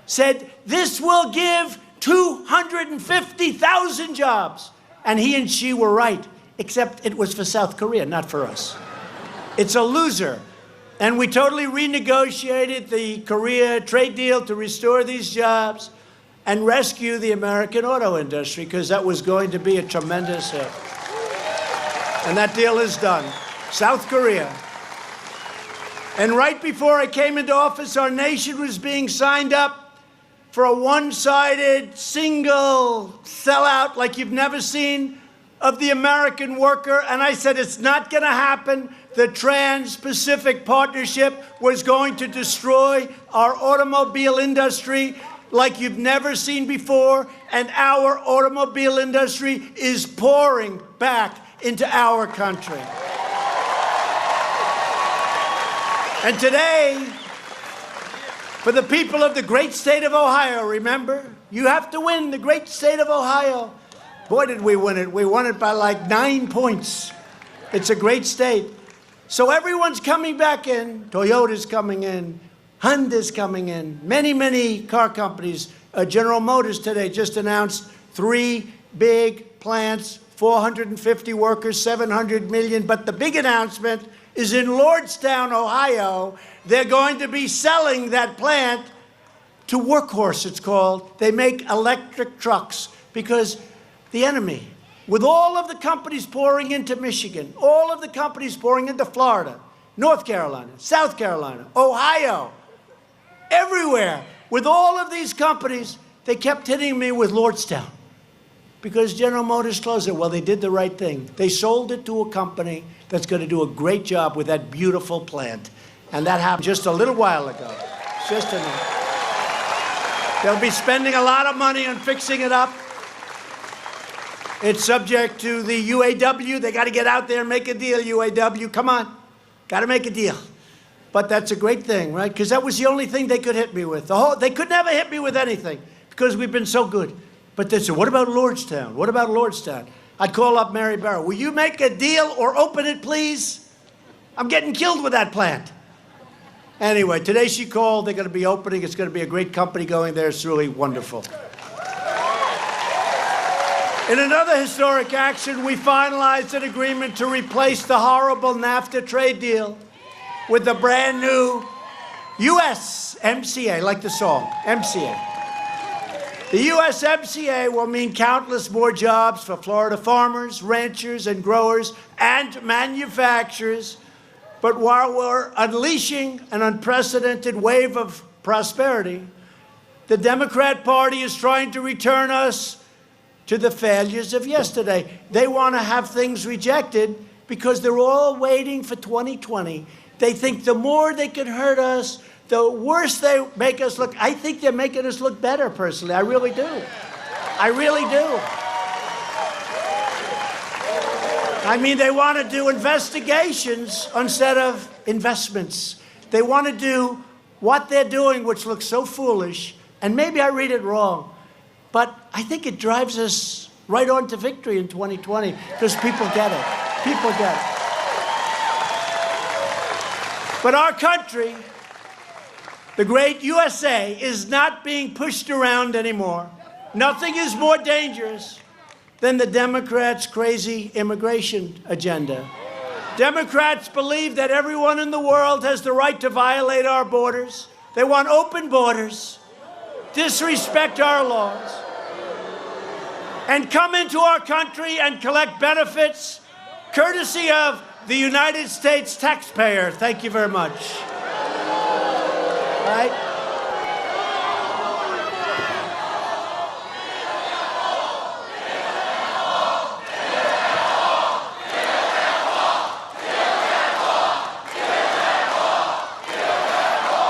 said, this will give 250,000 jobs. And he and she were right, except it was for South Korea, not for us. It's a loser. And we totally renegotiated the Korea trade deal to restore these jobs and rescue the American auto industry, because that was going to be a tremendous hit. And that deal is done. South Korea. And right before I came into office, our nation was being signed up for a one-sided, single sellout like you've never seen of the American worker. And I said, it's not going to happen. The Trans-Pacific Partnership was going to destroy our automobile industry like you've never seen before. And our automobile industry is pouring back into our country. And today, for the people of the great state of Ohio, remember, you have to win the great state of Ohio. Boy, did we win it. We won it by like 9 points. It's a great state. So everyone's coming back in. Toyota's coming in. Honda's coming in. Many, many car companies. General Motors today just announced 3 big plants, 450 workers, 700 million. But the big announcement is in Lordstown, Ohio. They're going to be selling that plant to Workhorse, it's called. They make electric trucks because the enemy, with all of the companies pouring into Michigan, all of the companies pouring into Florida, North Carolina, South Carolina, Ohio, everywhere, with all of these companies, they kept hitting me with Lordstown because General Motors closed it. Well, they did the right thing. They sold it to a company that's going to do a great job with that beautiful plant. And that happened just a little while ago. Just a minute. They'll be spending a lot of money on fixing it up. It's subject to the UAW. They got to get out there and make a deal, UAW. Come on. Got to make a deal. But that's a great thing, right? Because that was the only thing they could hit me with. They could never hit me with anything because we've been so good. But they said, what about Lordstown? What about Lordstown? I'd call up Mary Barrow. Will you make a deal or open it, please? I'm getting killed with that plant. Anyway, today she called. They're going to be opening. It's going to be a great company going there. It's really wonderful. In another historic action, we finalized an agreement to replace the horrible NAFTA trade deal with the brand new USMCA, like the song, MCA. The USMCA will mean countless more jobs for Florida farmers, ranchers, and growers, and manufacturers. But while we're unleashing an unprecedented wave of prosperity, the Democrat Party is trying to return us to the failures of yesterday. They want to have things rejected because they're all waiting for 2020. They think the more they can hurt us, the worse they make us look. I think they're making us look better, personally. I really do. I really do. I mean, they want to do investigations instead of investments. They want to do what they're doing, which looks so foolish, and maybe I read it wrong, but I think it drives us right on to victory in 2020 because people get it. People get it. But our country, the great USA, is not being pushed around anymore. Nothing is more dangerous than the Democrats' crazy immigration agenda. Democrats believe that everyone in the world has the right to violate our borders. They want open borders, disrespect our laws, and come into our country and collect benefits courtesy of the United States taxpayer. Thank you very much. Right?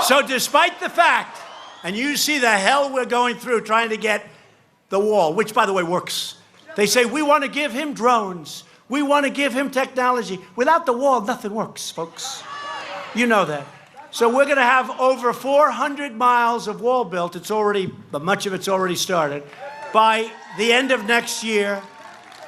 So despite the fact, and you see the hell we're going through trying to get the wall, which, by the way, works. They say, we want to give him drones. We want to give him technology. Without the wall, nothing works, folks. You know that. So we're going to have over 400 miles of wall built. It's already, but much of it's already started. by the end of next year,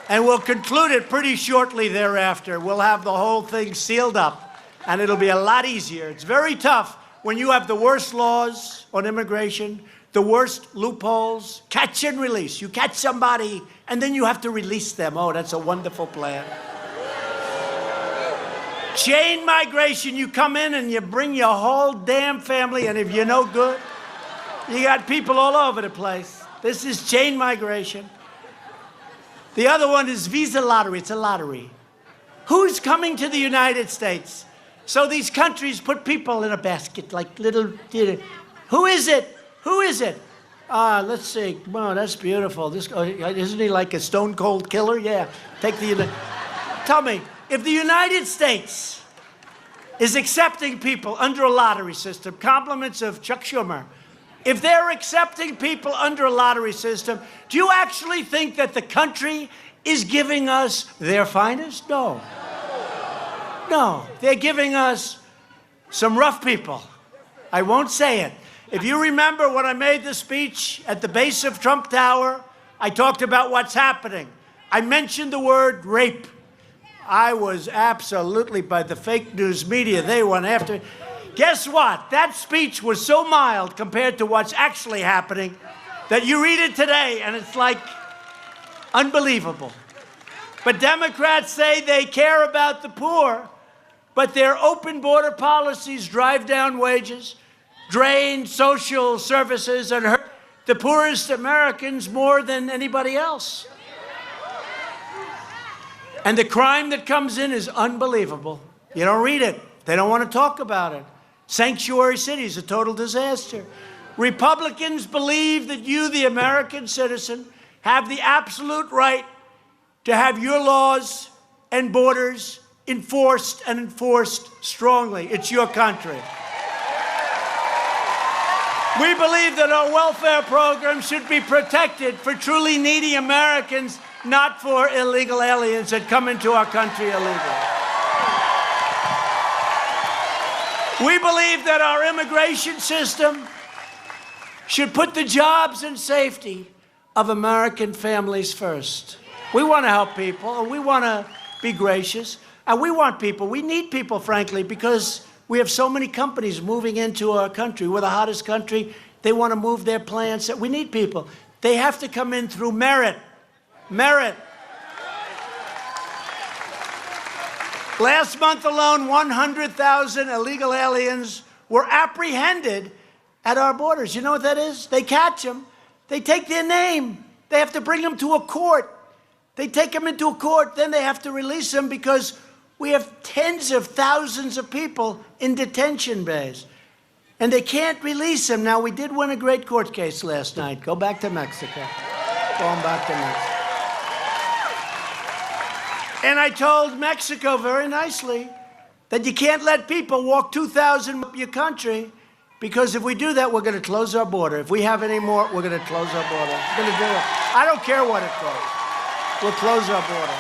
and we'll conclude it pretty shortly thereafter. We'll have the whole thing sealed up, and it'll be a lot easier. It's very tough when you have the worst laws on immigration, the worst loopholes, catch and release. You catch somebody, and then you have to release them. Oh, that's a wonderful plan. Chain migration, you come in and you bring your whole damn family, and if you're no good, you got people all over the place. This is chain migration. The other one is visa lottery. It's a lottery. Who's coming to the United States? So these countries put people in a basket like little. Who is it? Who is it? Let's see. Oh, that's beautiful. Isn't he like a stone cold killer? Yeah. Tell me, if the United States is accepting people under a lottery system, compliments of Chuck Schumer, if they're accepting people under a lottery system, do you actually think that the country is giving us their finest? No. No, they're giving us some rough people. I won't say it. If you remember when I made the speech at the base of Trump Tower, I talked about what's happening. I mentioned the word rape. I was absolutely, by the fake news media, they went after it. Guess what? That speech was so mild compared to what's actually happening that you read it today and it's like unbelievable. But Democrats say they care about the poor, but their open border policies drive down wages, drain social services, and hurt the poorest Americans more than anybody else. And the crime that comes in is unbelievable. You don't read it. They don't want to talk about it. Sanctuary cities, a total disaster. Republicans believe that you, the American citizen, have the absolute right to have your laws and borders enforced and enforced strongly. It's your country. We believe that our welfare program should be protected for truly needy Americans, not for illegal aliens that come into our country illegally. We believe that our immigration system should put the jobs and safety of American families first. We want to help people, and we want to be gracious, and we want people. We need people, frankly, because we have so many companies moving into our country. We're the hottest country. They want to move their plants. We need people. They have to come in through merit. Merit. Last month alone, 100,000 illegal aliens were apprehended at our borders. You know what that is? They catch them. They take their name. They have to bring them to a court. They take them into a court. Then they have to release them because we have tens of thousands of people in detention bays. And they can't release them. Now, we did win a great court case last night. Go back to Mexico. Going back to Mexico. And I told Mexico very nicely that you can't let people walk 2,000 up your country, because if we do that, we're going to close our border. If we have any more, we're going to close our border. We're going to do it. I don't care what it costs. We'll close our border.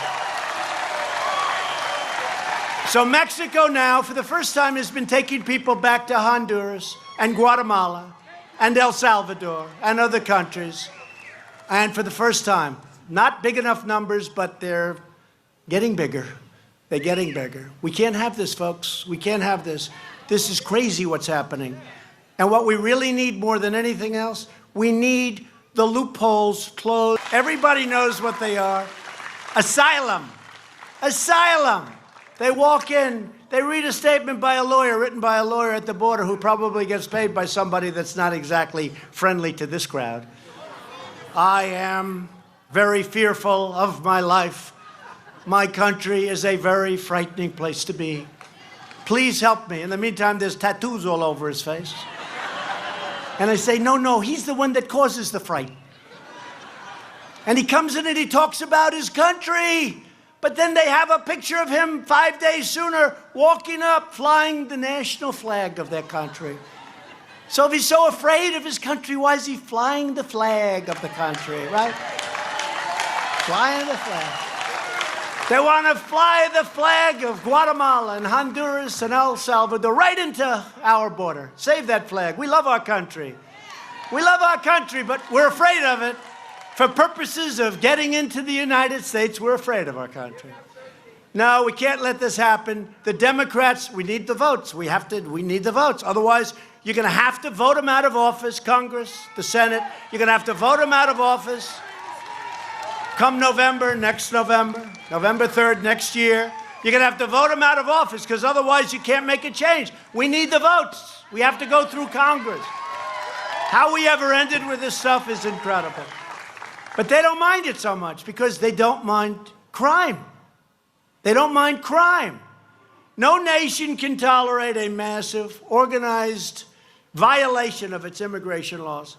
So Mexico now, for the first time, has been taking people back to Honduras and Guatemala and El Salvador and other countries. And for the first time, not big enough numbers, but they're getting bigger. They're getting bigger. We can't have this, folks. We can't have this. This is crazy what's happening. And what we really need more than anything else, we need the loopholes closed. Everybody knows what they are. Asylum. Asylum. They walk in, they read a statement by a lawyer, written by a lawyer at the border who probably gets paid by somebody that's not exactly friendly to this crowd. I am very fearful of my life. My country is a very frightening place to be. Please help me. In the meantime, there's tattoos all over his face. And I say, no, he's the one that causes the fright. And he comes in and he talks about his country. But then they have a picture of him 5 days sooner walking up, flying the national flag of their country. So if he's so afraid of his country, why is he flying the flag of the country, right? Flying the flag. They want to fly the flag of Guatemala and Honduras and El Salvador right into our border. Save that flag. We love our country. We love our country, but we're afraid of it. For purposes of getting into the United States, we're afraid of our country. No, we can't let this happen. The Democrats, we need the votes. We need the votes. Otherwise, you're going to have to vote them out of office, Congress, the Senate. You're going to have to vote them out of office come November, next November, November 3rd, next year. You're going to have to vote them out of office because otherwise you can't make a change. We need the votes. We have to go through Congress. How we ever ended with this stuff is incredible. But they don't mind it so much because they don't mind crime. They don't mind crime. No nation can tolerate a massive, organized violation of its immigration laws.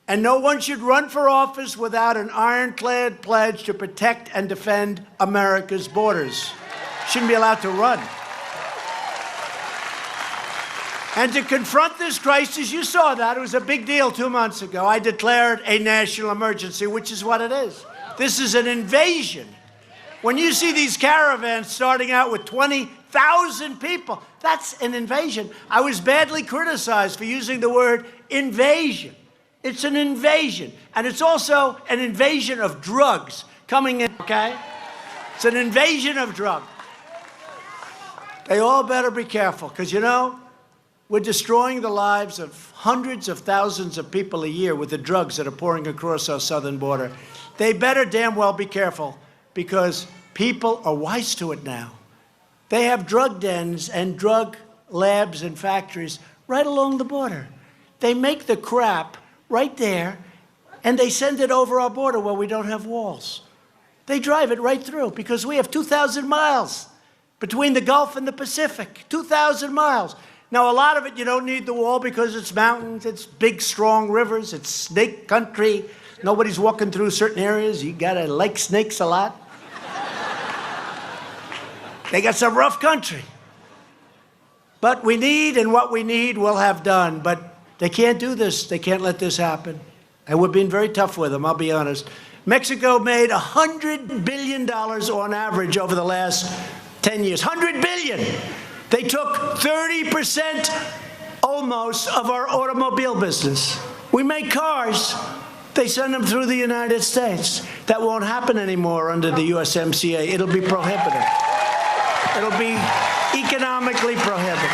And no one should run for office without an ironclad pledge to protect and defend America's borders. Shouldn't be allowed to run. And to confront this crisis, you saw that. It was a big deal 2 months ago. I declared a national emergency, which is what it is. This is an invasion. When you see these caravans starting out with 20,000 people, that's an invasion. I was badly criticized for using the word invasion. It's an invasion. And it's also an invasion of drugs coming in, okay? It's an invasion of drugs. They all better be careful, because, you know, we're destroying the lives of hundreds of thousands of people a year with the drugs that are pouring across our southern border. They better damn well be careful, because people are wise to it now. They have drug dens and drug labs and factories right along the border. They make the crap right there, and they send it over our border where we don't have walls. They drive it right through, because we have 2,000 miles between the Gulf and the Pacific, 2,000 miles. Now, a lot of it, you don't need the wall because it's mountains, it's big, strong rivers, it's snake country. Nobody's walking through certain areas. You got to like snakes a lot. They got some rough country. But we need, and what we need we'll have done. But they can't do this. They can't let this happen. And we're being very tough with them, I'll be honest. Mexico made $100 billion on average over the last 10 years. $100 billion. They took 30% almost of our automobile business. We make cars. They send them through the United States. That won't happen anymore under the USMCA. It'll be prohibited. It'll be economically prohibited.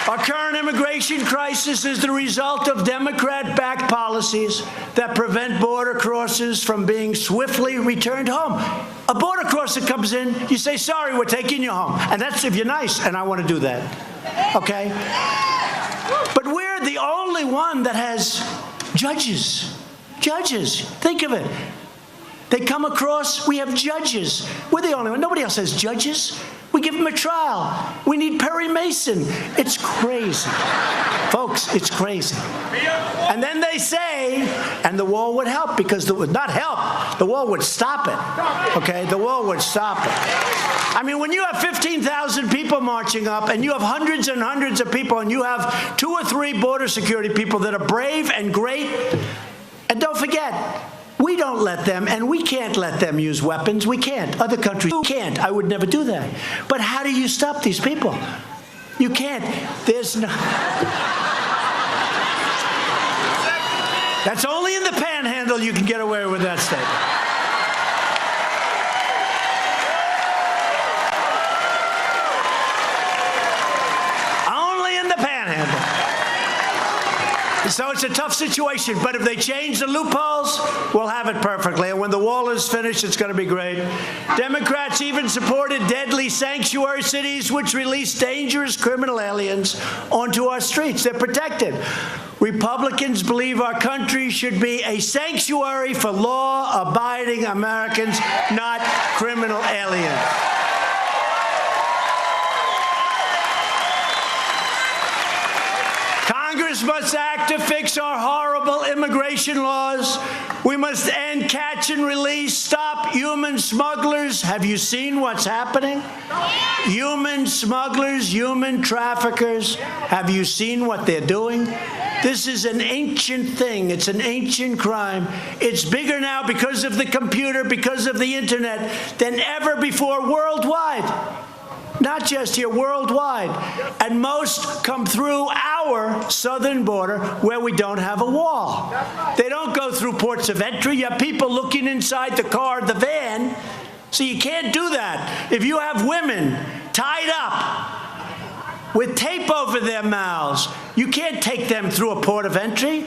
Our current immigration crisis is the result of Democrat-backed policies that prevent border crossers from being swiftly returned home. A border crosser comes in, you say, sorry, we're taking you home. And that's if you're nice, and I want to do that. Okay? But we're the only one that has judges. Judges. Think of it. They come across, we have judges. We're the only one. Nobody else has judges. We give them a trial. We need Perry Mason. It's crazy. Folks, it's crazy. And then they say, and the wall would help, because it would not help. The wall would stop it. Okay? The wall would stop it. I mean, when you have 15,000 people marching up, and you have hundreds and hundreds of people, and you have 2 or 3 border security people that are brave and great, and don't forget, we don't let them, and we can't let them use weapons. We can't. Other countries can't. I would never do that. But how do you stop these people? You can't. There's no... That's only in the panhandle you can get away with that statement. Only in the panhandle. So it's a tough situation, but if they change the loopholes, we'll have it perfectly. And when the wall is finished, it's going to be great. Democrats even supported deadly sanctuary cities, which release dangerous criminal aliens onto our streets. They're protected. Republicans believe our country should be a sanctuary for law-abiding Americans, not criminal aliens. Congress must act to fix our horrible immigration laws. We must end catch and release, stop human smugglers. Have you seen what's happening? Human smugglers, human traffickers. Have you seen what they're doing? This is an ancient thing. It's an ancient crime. It's bigger now because of the computer, because of the internet, than ever before worldwide. Not just here, worldwide. And most come through our southern border where we don't have a wall. They don't go through ports of entry. You have people looking inside the car, the van. So you can't do that. If you have women tied up with tape over their mouths, you can't take them through a port of entry.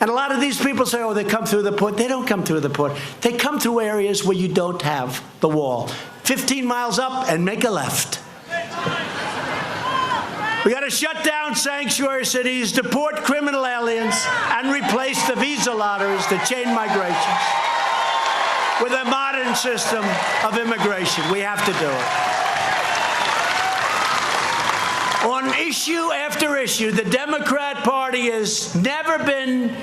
And a lot of these people say, oh, they come through the port. They don't come through the port. They come through areas where you don't have the wall. 15 miles up and make a left. We got to shut down sanctuary cities, deport criminal aliens, and replace the visa lotteries, the chain migration, with a modern system of immigration. We have to do it. On issue after issue, the Democrat Party has never been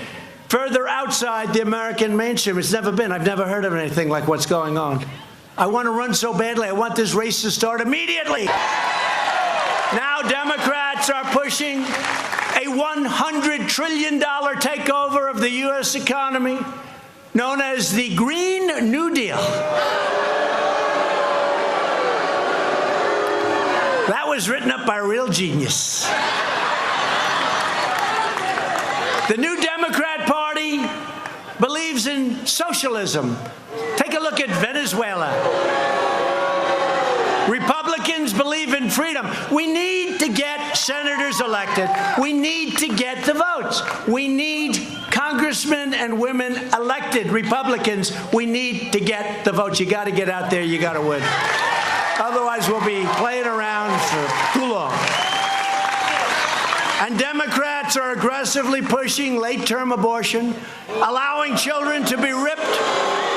further outside the American mainstream. It's never been. I've never heard of anything like what's going on. I want to run so badly. I want this race to start immediately. Now Democrats are pushing a $100 trillion takeover of the U.S. economy, known as the Green New Deal. That was written up by a real genius. The new Democrat Party believes in socialism. Take a look at Venezuela. Republicans believe in freedom. We need to get senators elected. We need to get the votes. We need congressmen and women elected. Republicans, we need to get the votes. You got to get out there. You got to win. Otherwise, we'll be playing around for too long. And Democrats are aggressively pushing late-term abortion, allowing children to be ripped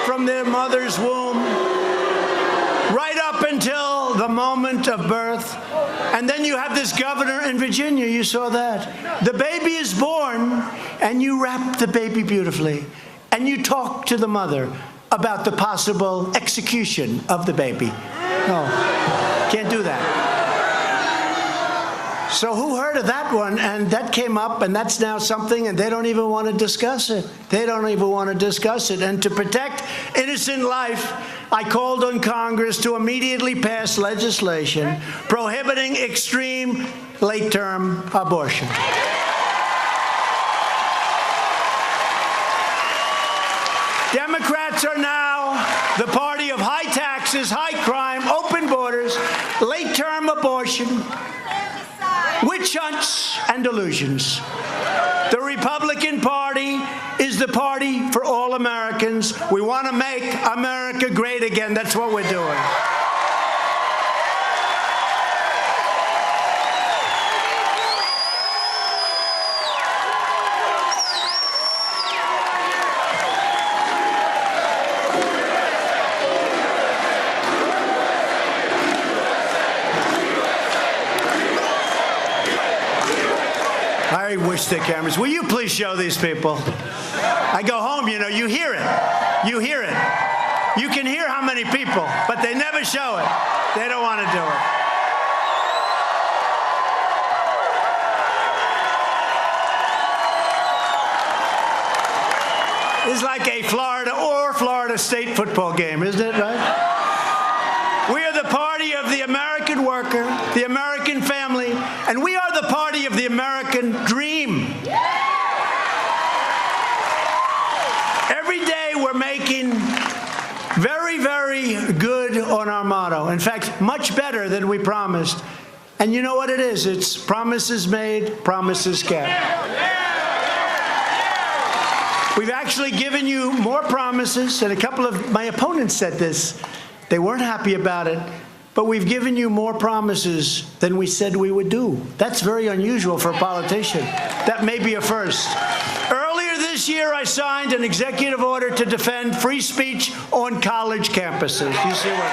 from their mother's womb right up until the moment of birth. And then you have this governor in Virginia, you saw that. The baby is born, and you wrap the baby beautifully, and you talk to the mother about the possible execution of the baby. No, can't do that. So who heard of that one? And that came up, and that's now something, and they don't even want to discuss it. They don't even want to discuss it. And to protect innocent life, I called on Congress to immediately pass legislation prohibiting extreme late-term abortion. Democrats are now the party of high taxes, high crime, open borders, late-term abortion, witch hunts, and delusions. The Republican Party is the party for all Americans. We want to make America great again. That's what we're doing. I wish the cameras. Will you please show these people? I go home, you know, you hear it. You hear it. You can hear how many people, but they never show it. They don't want to do it. It's like a Florida State football game, isn't it, right? We are the party of the American worker, the American family, and we are the party of the American dream. Every day we're making very, very good on our motto. In fact, much better than we promised. And you know what it is? It's promises made, promises kept. We've actually given you more promises, and a couple of my opponents said this. They weren't happy about it, but we've given you more promises than we said we would do. That's very unusual for a politician. That may be a first. Earlier this year, I signed an executive order to defend free speech on college campuses. You see what?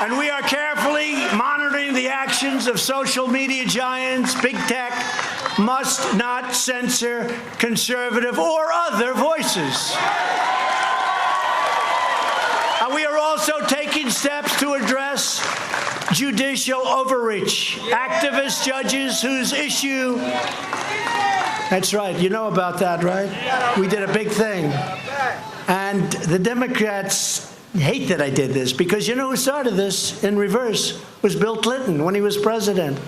And we are carefully monitoring the actions of social media giants. Big tech must not censor conservative or other voices. We are also taking steps to address judicial overreach. Activist judges whose issue... That's right. You know about that, right? We did a big thing. And the Democrats hate that I did this, because you know who started this in reverse was Bill Clinton when he was president.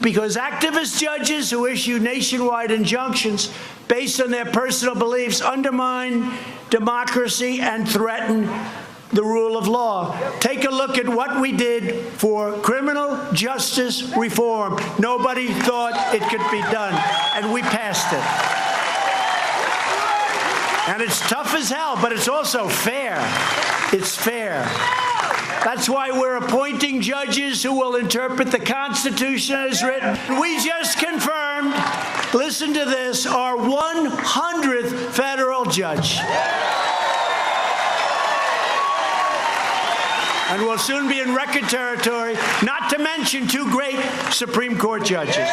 because activist judges who issue nationwide injunctions based on their personal beliefs undermine democracy and threaten the rule of law. Take a look at what we did for criminal justice reform. Nobody thought it could be done, and we passed it. And it's tough as hell, but it's also fair. It's fair. That's why we're appointing judges who will interpret the Constitution as written. We just confirmed, listen to this, our 100th federal judge. And we'll soon be in record territory, not to mention 2 great Supreme Court judges.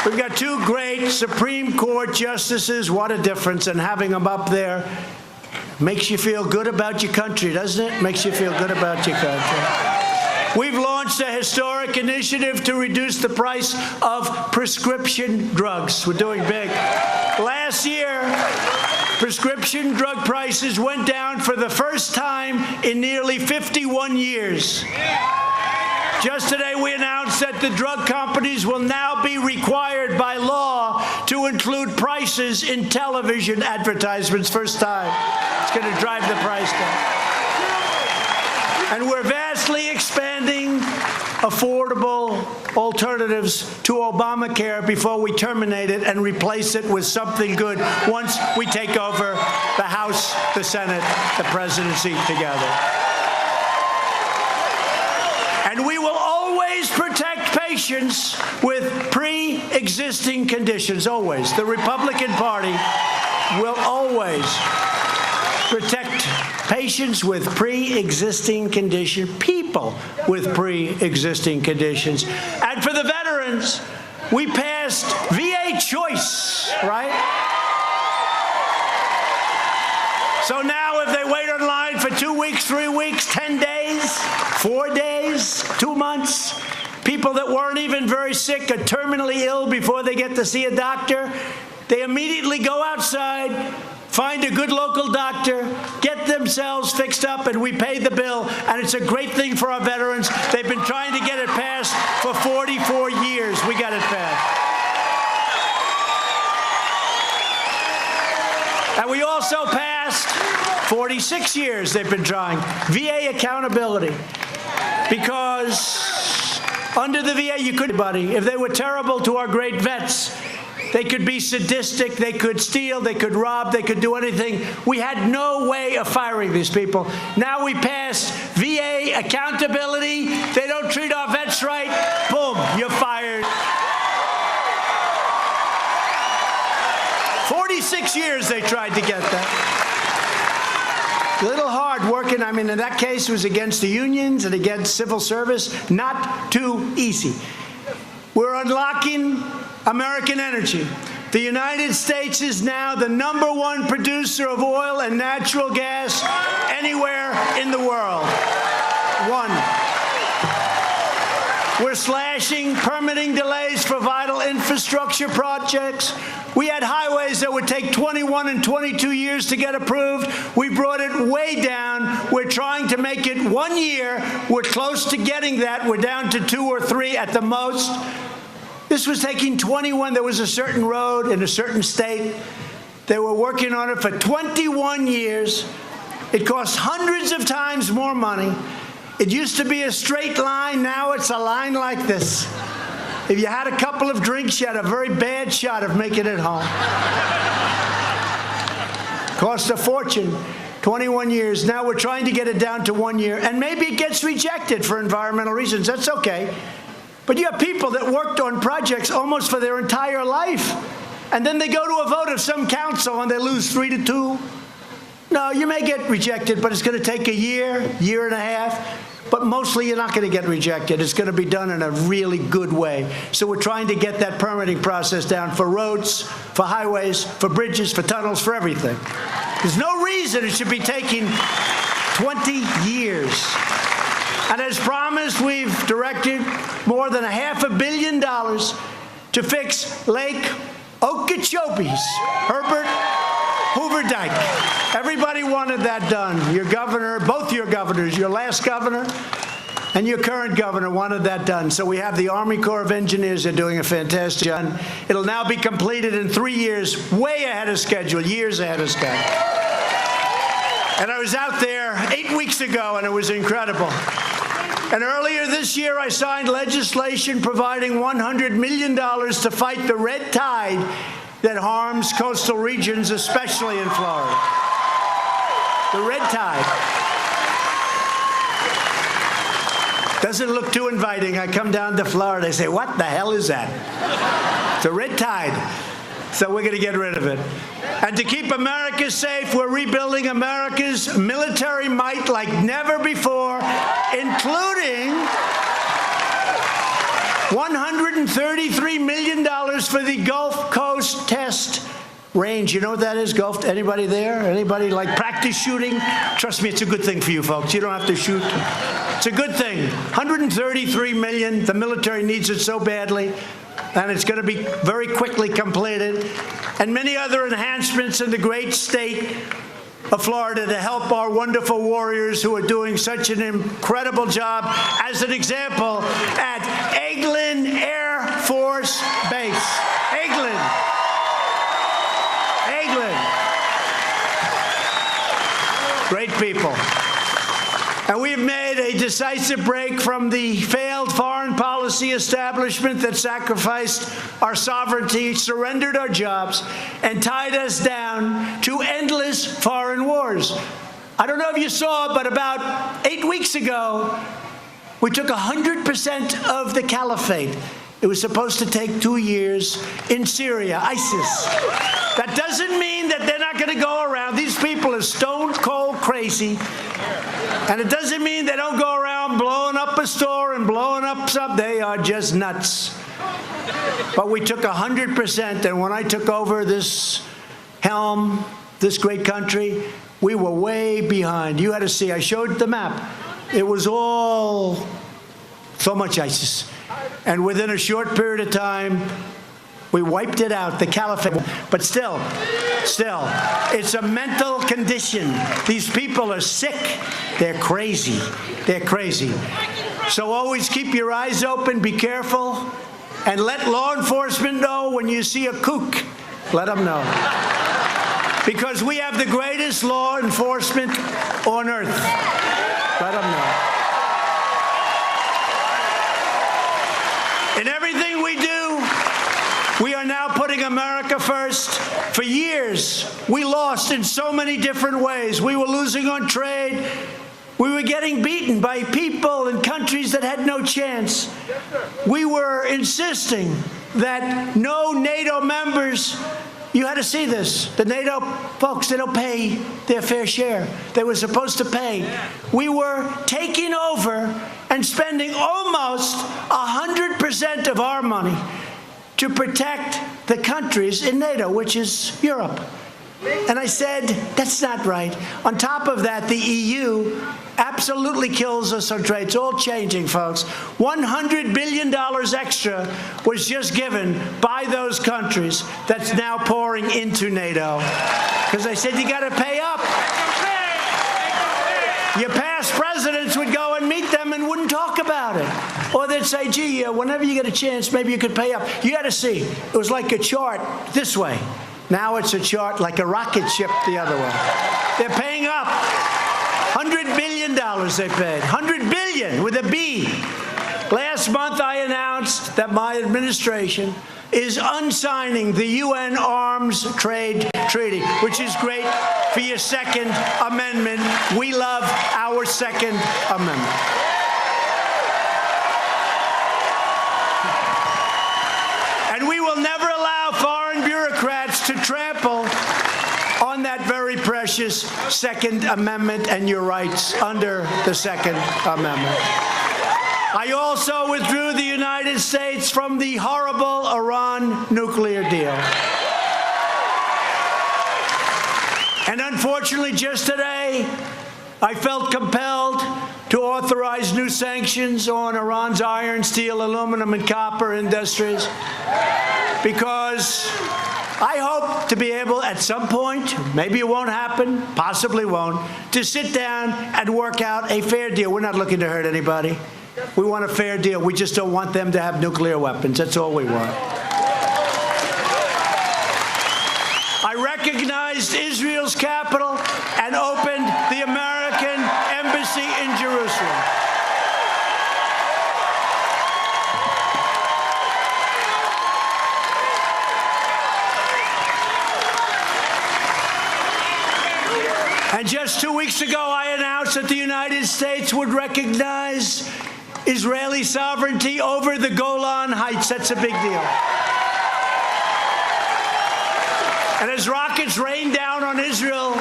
We've got 2 great Supreme Court justices. What a difference. And having them up there makes you feel good about your country, doesn't it? Makes you feel good about your country. We've launched a historic initiative to reduce the price of prescription drugs. We're doing big. Last year, prescription drug prices went down for the first time in nearly 51 years. Just today, we announced that the drug companies will now be required by law to include prices in television advertisements. First time. It's going to drive the price down. And we're vastly expanding affordable alternatives to Obamacare before we terminate it and replace it with something good once we take over the House, the Senate, the presidency together. And we will always protect patients with pre-existing conditions, always. The Republican Party will always protect patients with pre-existing conditions, people with pre-existing conditions. And for the veterans, we passed VA choice, right? So now if they wait online for 2 weeks, 3 weeks, 10 days, 4 days, 2 months, people that weren't even very sick are terminally ill before they get to see a doctor, they immediately go outside, find a good local doctor, get themselves fixed up, and we pay the bill. And it's a great thing for our veterans. They've been trying to get it passed for 44 years. We got it passed. And we also passed, 46 years they've been trying, VA accountability. Because under the VA, you couldn't, buddy. If they were terrible to our great vets, they could be sadistic, they could steal, they could rob, they could do anything. We had no way of firing these people. Now we passed VA accountability. They don't treat our vets right. Boom, you're fired. 46 years they tried to get that. A little hard working. I mean, in that case, it was against the unions and against civil service. Not too easy. We're unlocking American energy. The United States is now the #1 producer of oil and natural gas anywhere in the world. 1. We're slashing permitting delays for vital infrastructure projects. We had highways that would take 21 and 22 years to get approved. We brought it way down. We're trying to make it 1 year. We're close to getting that. We're down to 2 or 3 at the most. This was taking 21. There was a certain road in a certain state. They were working on it for 21 years. It cost hundreds of times more money. It used to be a straight line. Now it's a line like this. If you had a couple of drinks, you had a very bad shot of making it home. Cost a fortune. 21 years. Now we're trying to get it down to 1 year. And maybe it gets rejected for environmental reasons. That's okay. But you have people that worked on projects almost for their entire life. And then they go to a vote of some council and they lose 3-2. No, you may get rejected, but it's going to take a year, year and a half. But mostly you're not going to get rejected. It's going to be done in a really good way. So we're trying to get that permitting process down for roads, for highways, for bridges, for tunnels, for everything. There's no reason it should be taking 20 years. And as promised, we've directed more than $500 million to fix Lake Okeechobee's Herbert Hoover Dike. Everybody wanted that done. Your governor, both your governors, your last governor And your current governor wanted that done. So we have the Army Corps of Engineers. They're doing a fantastic job. It'll now be completed in 3 years, way ahead of schedule, years ahead of schedule. And I was out there 8 weeks ago, and it was incredible. And earlier this year, I signed legislation providing $100 million to fight the red tide that harms coastal regions, especially in Florida. The red tide. Doesn't look too inviting. I come down to Florida, I say, what the hell is that? It's a red tide. So we're going to get rid of it. And to keep America safe, we're rebuilding America's military might like never before, including $133 million for the Gulf Coast Test Range. You know what that is, Gulf? Anybody there? Anybody like practice shooting? Trust me, it's a good thing for you folks. You don't have to shoot. It's a good thing. $133 million. The military needs it so badly. And it's going to be very quickly completed. And many other enhancements in the great state of Florida to help our wonderful warriors who are doing such an incredible job. As an example, at Eglin Air Force Base. Eglin. Great people. And we've made a decisive break from the failed foreign policy establishment that sacrificed our sovereignty, surrendered our jobs, and tied us down to endless foreign wars. I don't know if you saw, but about 8 weeks ago, we took 100% of the caliphate. It was supposed to take 2 years in Syria, ISIS. That doesn't mean that they're not going to go around. These people are stone cold crazy. And it doesn't mean they don't go around blowing up a store and blowing up something. They are just nuts. But we took 100%. And when I took over this helm, this great country, we were way behind. You had to see. I showed the map. It was all so much ISIS. And within a short period of time, we wiped it out, the caliphate. But still, it's a mental condition. These people are sick. They're crazy. They're crazy. So always keep your eyes open, be careful, and let law enforcement know when you see a kook. Let them know. Because we have the greatest law enforcement on earth. Let them know. In everything we do, we are now putting America first. For years, we lost in so many different ways. We were losing on trade. We were getting beaten by people in countries that had no chance. We were insisting that no NATO members, you had to see this, the NATO folks, they don't pay their fair share. They were supposed to pay. We were taking over and spending almost 100% of our money to protect the countries in NATO, which is Europe. And I said, that's not right. On top of that, the EU absolutely kills us on trade. It's all changing, folks. $100 billion extra was just given by those countries that's now pouring into NATO. Because I said, you got to pay up. Your past presidents would go and meet them and wouldn't talk about it. Or they'd say, gee, whenever you get a chance, maybe you could pay up. You got to see, it was like a chart this way. Now it's a chart like a rocket ship the other way. They're paying up. $100 billion they paid. $100 billion with a B. Last month I announced that my administration is unsigning the UN Arms Trade Treaty, which is great for your Second Amendment. We love our Second Amendment. And we will never allow foreign bureaucrats to trample on that very precious Second Amendment and your rights under the Second Amendment. I also withdrew the United States from the horrible Iran nuclear deal. And unfortunately, just today, I felt compelled to authorize new sanctions on Iran's iron, steel, aluminum, and copper industries because I hope to be able at some point, maybe it won't happen, possibly won't, to sit down and work out a fair deal. We're not looking to hurt anybody. We want a fair deal. We just don't want them to have nuclear weapons. That's all we want. I recognized Israel's capital and opened the American embassy in Jerusalem. And just 2 weeks ago, I announced that the United States would recognize Israeli sovereignty over the Golan Heights. That's a big deal. And as rockets rained down on Israel,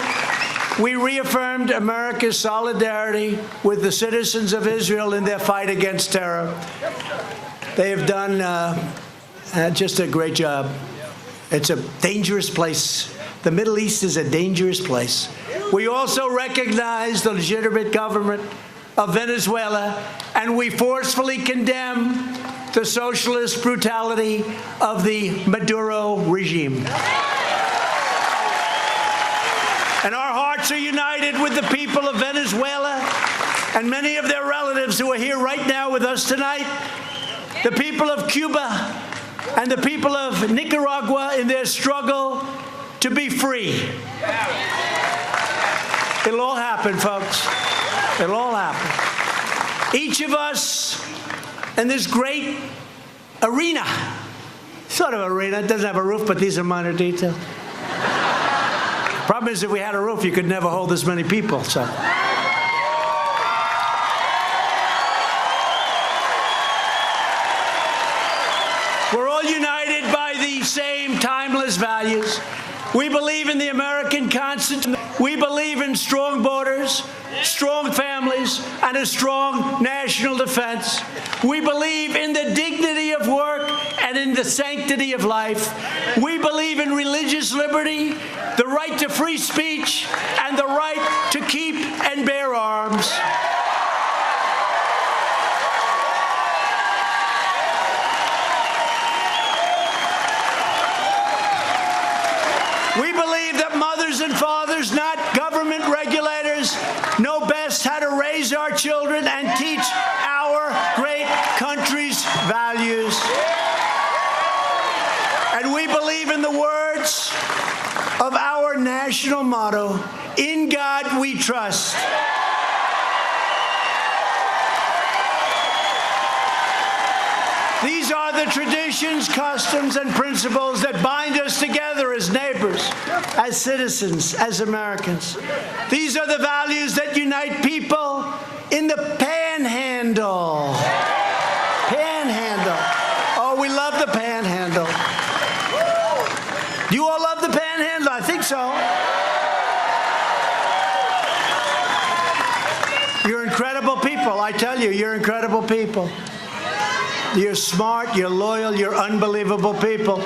we reaffirmed America's solidarity with the citizens of Israel in their fight against terror. They have done just a great job. It's a dangerous place. The Middle East is a dangerous place. We also recognize the legitimate government of Venezuela, and we forcefully condemn the socialist brutality of the Maduro regime. And our hearts are united with the people of Venezuela and many of their relatives who are here right now with us tonight, the people of Cuba and the people of Nicaragua in their struggle to be free. It'll all happen, folks. It'll all happen. Each of us in this great arena, sort of arena, it doesn't have a roof, but these are minor details. Problem is, if we had a roof, you could never hold this many people, so. We're all united by the same timeless values. We believe in the American Constitution. We believe in strong borders, strong families, and a strong national defense. We believe in the dignity of work and in the sanctity of life. We believe in religious liberty, the right to free speech, and the right to keep and bear arms. We believe that mothers and fathers, not government regulators, know best how to raise our children and teach our great country's values. And we believe in the words of our national motto, "In God we trust." These are the traditions, customs, and principles that bind us together as neighbors, as citizens, as Americans. These are the values that unite people in the Panhandle. Panhandle. Oh, we love the Panhandle. You all love the Panhandle? I think so. You're incredible people. I tell you, you're incredible people. You're smart, you're loyal, you're unbelievable people.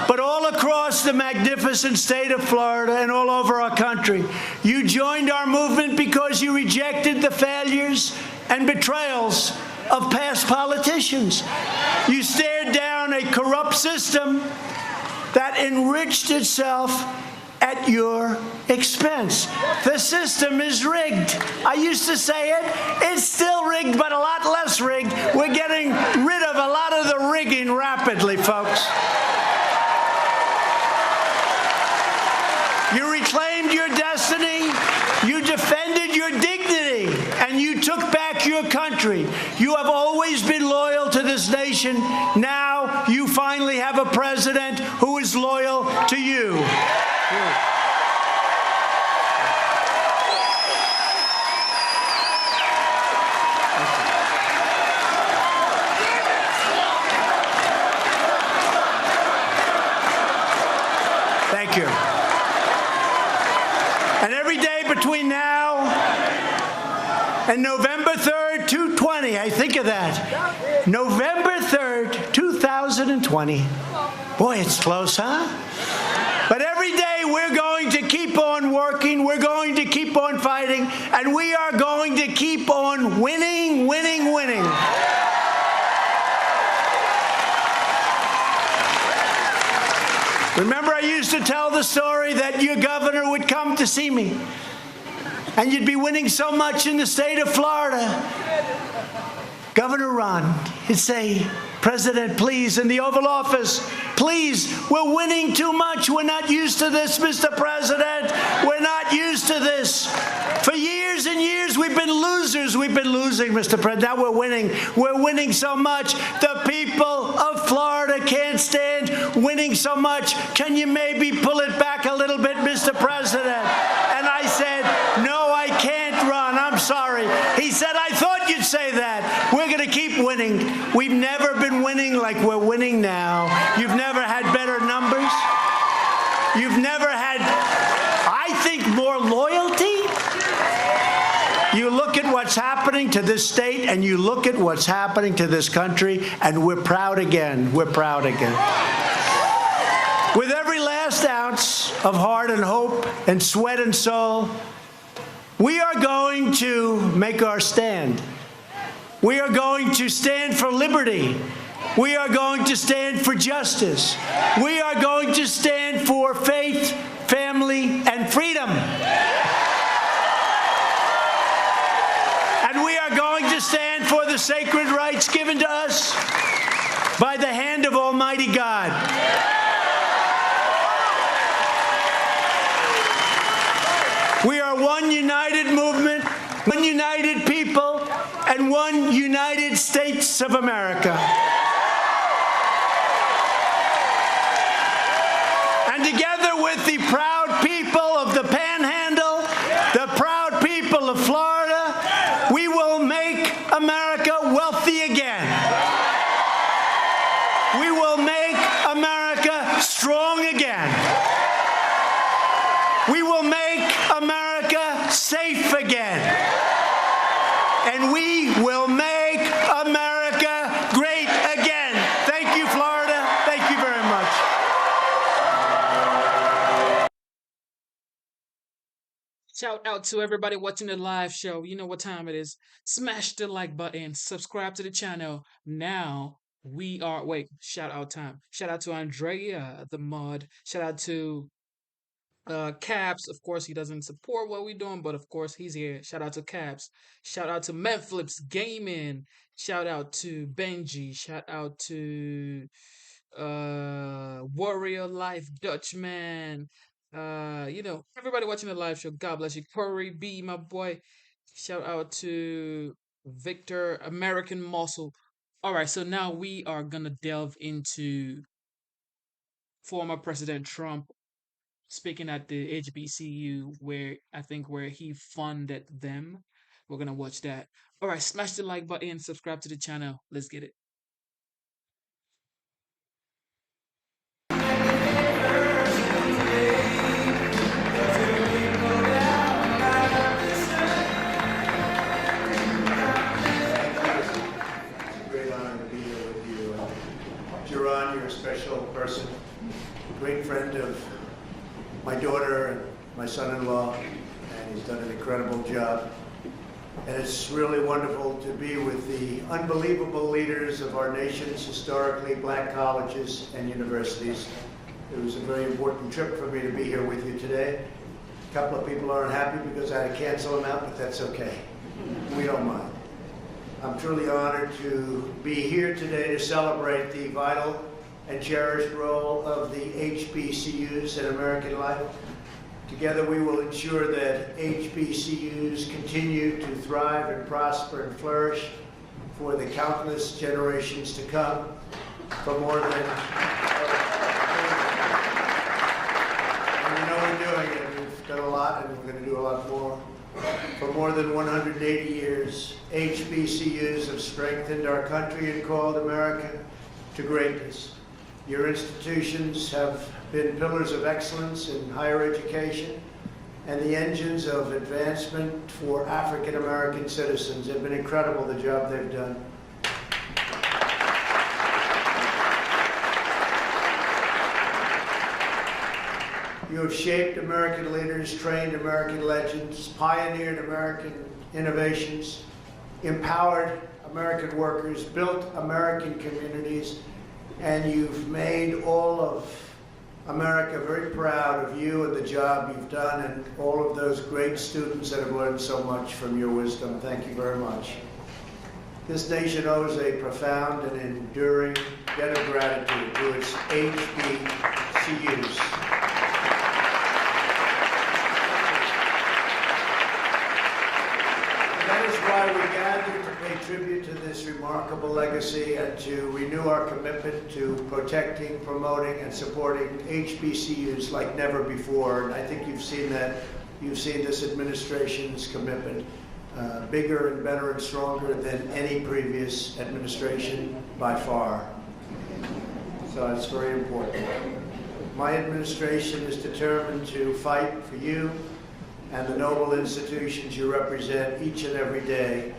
But all across the magnificent state of Florida and all over our country, you joined our movement because you rejected the failures and betrayals of past politicians. You stared down a corrupt system that enriched itself at your expense. The system is rigged. I used to say it. It's still rigged, but a lot less rigged. We're getting rid of a lot of the rigging rapidly, folks. You reclaimed your destiny. You defended your dignity, and you took back your country. You have always been loyal to this nation. Now you finally have a president who is loyal to you. Thank you. And every day between now and November 3rd, 2020, I think of that. November 3rd, 2020. Boy, it's close, huh? But every day we're going to keep on working, we're going to keep on fighting, and we are going to keep on winning, winning, winning. Remember, I used to tell the story that your governor would come to see me, and you'd be winning so much in the state of Florida Governor Ron, he'd say, President, please, in the Oval Office, please, we're winning too much. We're not used to this, Mr. President. We're not used to this. For years and years, we've been losers. We've been losing, Mr. President. Now we're winning. We're winning so much. The people of Florida can't stand winning so much. Can you maybe pull it back a little bit, Mr. President? And I said, no, I can't, Ron. I'm sorry. He said, I thought you'd say that. We're going to keep winning. We've never been winning like we're winning now. You've never had better numbers. You've never had, I think, more loyalty. You look at what's happening to this state and you look at what's happening to this country, and we're proud again. We're proud again. With every last ounce of heart and hope and sweat and soul, we are going to make our stand. We are going to stand for liberty. We are going to stand for justice. We are going to stand for faith, family, and freedom. And we are going to stand for the sacred rights given to us by the hand of Almighty God. We are one united movement, one united people, and one United States of America. And together with the proud people of the Panhandle, the proud people of Florida, we will make America wealthy again. We will make America strong again. We will make America safe again. And we will make America great again. Thank you, Florida. Thank you very much. Shout out to everybody watching the live show. You know what time it is. Smash the like button. Subscribe to the channel. Now we are, shout out time. Shout out to Andrea, the mod. Shout out to Caps. Of course, he doesn't support what we're doing, but of course, he's here. Shout out to Caps. Shout out to Memphlips Gaming. Shout out to Benji. Shout out to Warrior Life Dutchman. Everybody watching the live show, God bless you. Corey B, my boy. Shout out to Victor, American Muscle. All right, so now we are gonna delve into former President Trump speaking at the HBCU, where he funded them. We're gonna watch that. All right, smash the like button, subscribe to the channel. Let's get it. You're a special person, a great friend of my daughter and my son-in-law, and he's done an incredible job. And it's really wonderful to be with the unbelievable leaders of our nation's historically black colleges and universities. It was a very important trip for me to be here with you today. A couple of people aren't happy because I had to cancel them out, but that's okay. We don't mind. I'm truly honored to be here today to celebrate the vital and cherished role of the HBCUs in American life. Together we will ensure that HBCUs continue to thrive and prosper and flourish for the countless generations to come. For more than, and we know we're doing it, we've done a lot and we're going to do a lot more. For more than 180 years, HBCUs have strengthened our country and called America to greatness. Your institutions have been pillars of excellence in higher education and the engines of advancement for African American citizens. They've been incredible, the job they've done. You have shaped American leaders, trained American legends, pioneered American innovations, empowered American workers, built American communities, and you've made all of America very proud of you and the job you've done and all of those great students that have learned so much from your wisdom. Thank you very much. This nation owes a profound and enduring debt of gratitude to its HBCUs. That is why we gather to pay tribute to this remarkable legacy and to renew our commitment to protecting, promoting, and supporting HBCUs like never before. And I think you've seen that. You've seen this administration's commitment, bigger and better and stronger than any previous administration by far. So it's very important. My administration is determined to fight for you and the noble institutions you represent each and every day.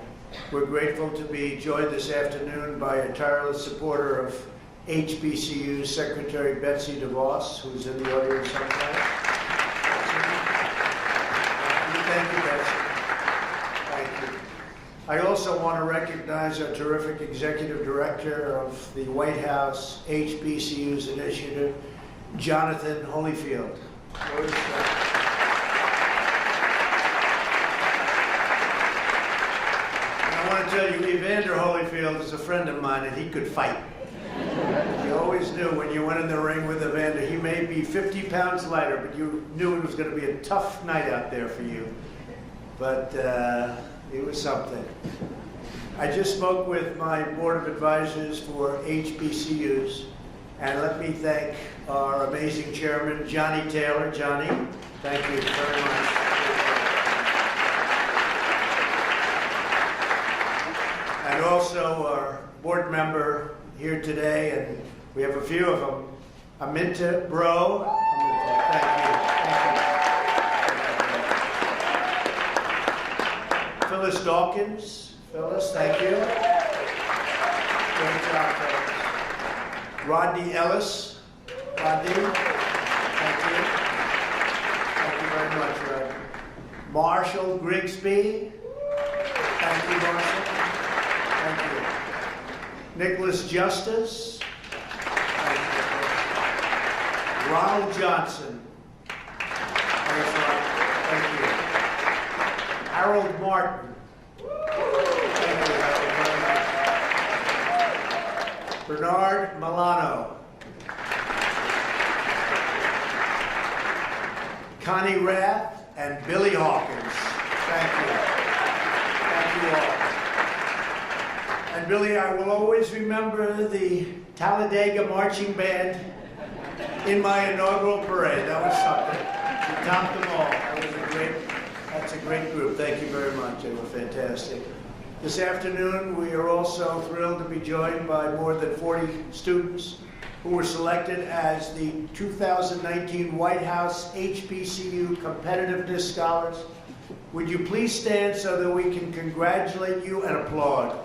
We're grateful to be joined this afternoon by a tireless supporter of HBCU, Secretary Betsy DeVos, who's in the audience somewhere. Thank you, Betsy. Thank you. I also want to recognize our terrific Executive Director of the White House HBCUs Initiative, Jonathan Holyfield. I want to tell you, Evander Holyfield is a friend of mine, and he could fight. You always knew when you went in the ring with Evander, he may be 50 pounds lighter, but you knew it was going to be a tough night out there for you. But it was something. I just spoke with my board of advisors for HBCUs, and let me thank our amazing chairman, Johnny Taylor. Johnny, thank you very much. And also our board member here today, and we have a few of them, Aminta Bro. Aminta, thank you. Phyllis Dawkins. Phyllis, thank you. Great job, Phyllis. Rodney Ellis. Rodney, thank you. Thank you very much, Rodney. Marshall Grigsby. Thank you, Marshall. Thank you. Nicholas Justice. Thank you. Ronald Johnson. Thanks, Ronald. Thank you. Harold Martin. Thank you, Harold Martin. Bernard Milano. Connie Rath and Billy Hawkins. Thank you. Thank you all. And Billy, I will always remember the Talladega Marching Band in my inaugural parade. That was something. You topped them all. That's a great group. Thank you very much. They were fantastic. This afternoon, we are also thrilled to be joined by more than 40 students who were selected as the 2019 White House HBCU Competitiveness Scholars. Would you please stand so that we can congratulate you and applaud?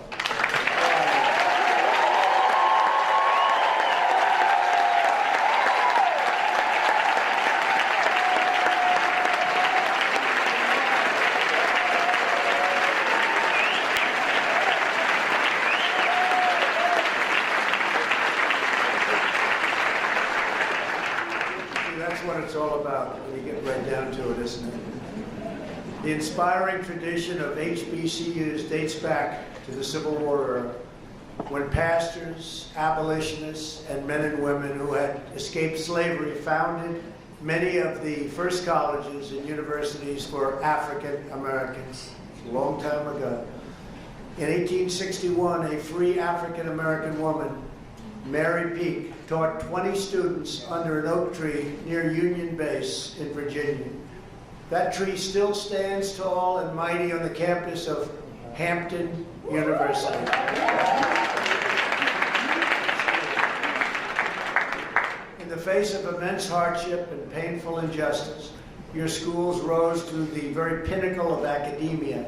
It's all about when you get right down to it, isn't it? The inspiring tradition of HBCUs dates back to the Civil War era, when pastors, abolitionists, and men and women who had escaped slavery founded many of the first colleges and universities for African Americans. It's a long time ago. In 1861, a free African American woman, Mary Peak, taught 20 students under an oak tree near Union Base in Virginia. That tree still stands tall and mighty on the campus of Hampton University. In the face of immense hardship and painful injustice, your schools rose to the very pinnacle of academia,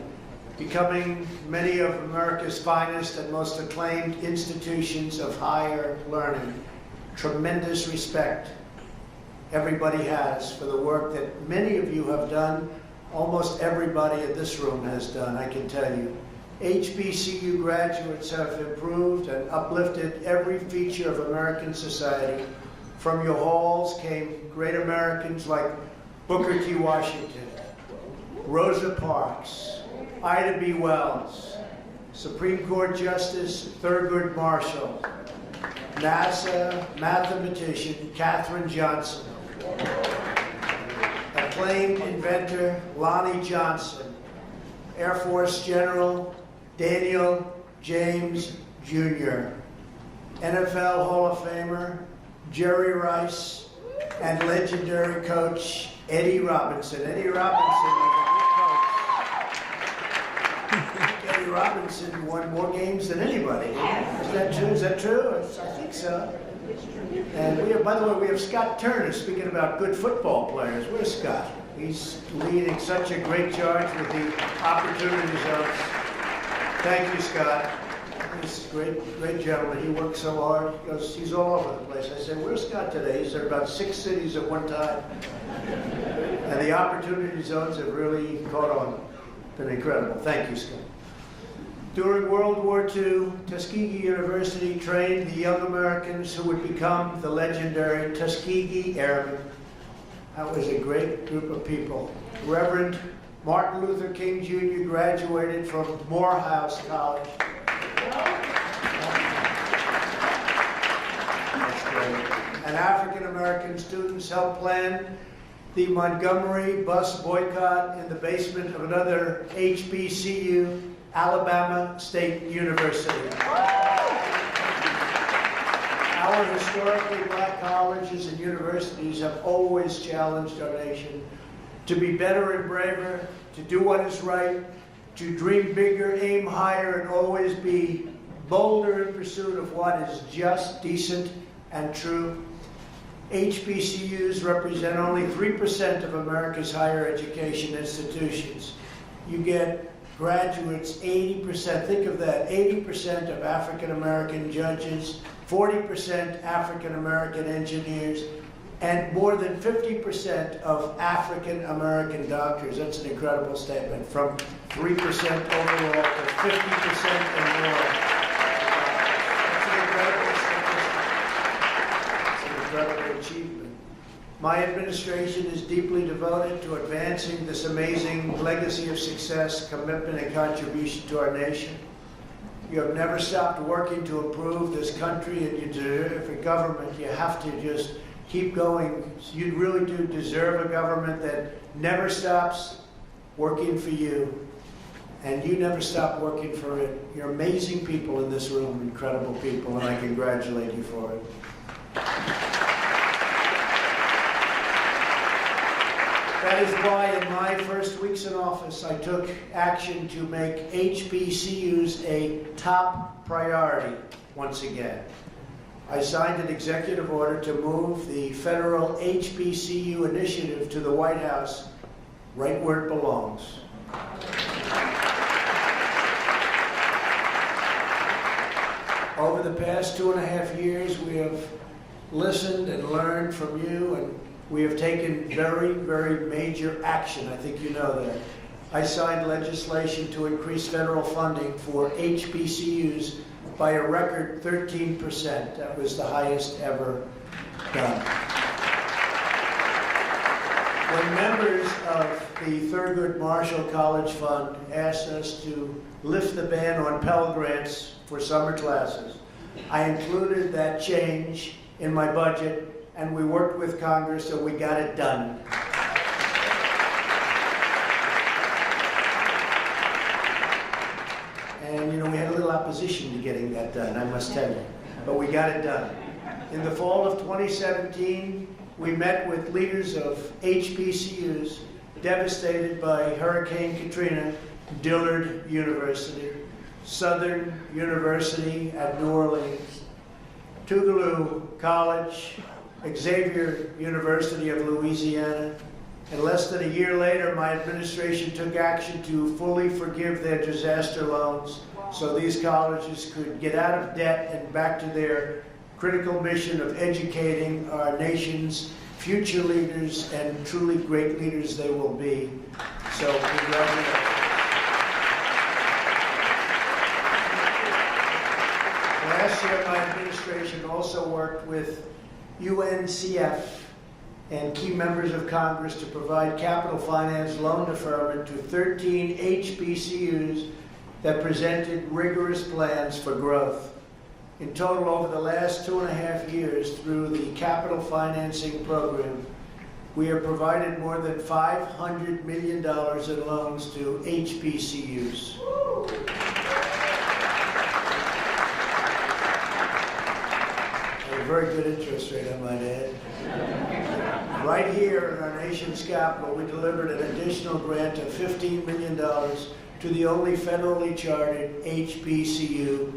becoming many of America's finest and most acclaimed institutions of higher learning. Tremendous respect everybody has for the work that many of you have done, almost everybody in this room has done, I can tell you. HBCU graduates have improved and uplifted every feature of American society. From your halls came great Americans like Booker T. Washington, Rosa Parks, Ida B. Wells, Supreme Court Justice Thurgood Marshall, NASA mathematician Katherine Johnson, acclaimed inventor Lonnie Johnson, Air Force General Daniel James Jr., NFL Hall of Famer Jerry Rice, and legendary coach Eddie Robinson. Eddie Robinson was a good coach. Eddie Robinson won more games than anybody. Is that true? Is that true? I think so. And we have, by the way, we have Scott Turner speaking about good football players. Where's Scott? He's leading such a great charge with the opportunity zones. Thank you, Scott. He's a great gentleman. He works so hard. He's all over the place. I said, where's Scott today? He's at about 6 cities at one time. And the opportunity zones have really caught on. Been incredible. Thank you, Scott. During World War II, Tuskegee University trained the young Americans who would become the legendary Tuskegee Airmen. That was a great group of people. Reverend Martin Luther King Jr. graduated from Morehouse College. That's great. And African-American students helped plan the Montgomery bus boycott in the basement of another HBCU, Alabama State University. Our historically black colleges and universities have always challenged our nation to be better and braver, to do what is right, to dream bigger, aim higher, and always be bolder in pursuit of what is just, decent, and true. HBCUs represent only 3% of America's higher education institutions. You get graduates, 80%, think of that, 80% of African American judges, 40% African American engineers, and more than 50% of African American doctors. That's an incredible statement, from 3% overall to 50% and more. That's an incredible statistic. It's an incredible achievement. My administration is deeply devoted to advancing this amazing legacy of success, commitment, and contribution to our nation. You have never stopped working to improve this country, and you deserve a government. You have to just keep going. You really do deserve a government that never stops working for you, and you never stop working for it. You're amazing people in this room, incredible people, and I congratulate you for it. That is why in my first weeks in office, I took action to make HBCUs a top priority once again. I signed an executive order to move the federal HBCU initiative to the White House, right where it belongs. Over the past 2.5 years, we have listened and learned from you, and we have taken very, very major action. I think you know that. I signed legislation to increase federal funding for HBCUs by a record 13%. That was the highest ever done. When members of the Thurgood Marshall College Fund asked us to lift the ban on Pell Grants for summer classes, I included that change in my budget, and we worked with Congress and we got it done. And you know, we had a little opposition to getting that done, I must tell you, but we got it done. In the fall of 2017, we met with leaders of HBCUs devastated by Hurricane Katrina, Dillard University, Southern University at New Orleans, Tougaloo College, Xavier University of Louisiana, and less than a year later, my administration took action to fully forgive their disaster loans so these colleges could get out of debt and back to their critical mission of educating our nation's future leaders, and truly great leaders they will be. So congratulations. Last year, my administration also worked with UNCF and key members of Congress to provide capital finance loan deferment to 13 HBCUs that presented rigorous plans for growth. In total, over the last 2.5 years, through the capital financing program, we have provided more than $500 million in loans to HBCUs. A very good interest rate, I might add. Right here in our nation's capital, we delivered an additional grant of $15 million to the only federally chartered HBCU,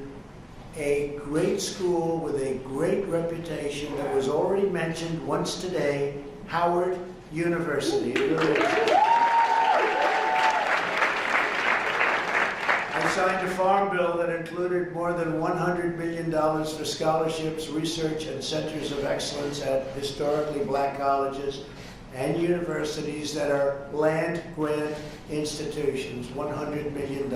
a great school with a great reputation that was already mentioned once today, Howard University. I signed a farm bill that included more than $100 million for scholarships, research, and centers of excellence at historically black colleges and universities that are land-grant institutions, $100 million.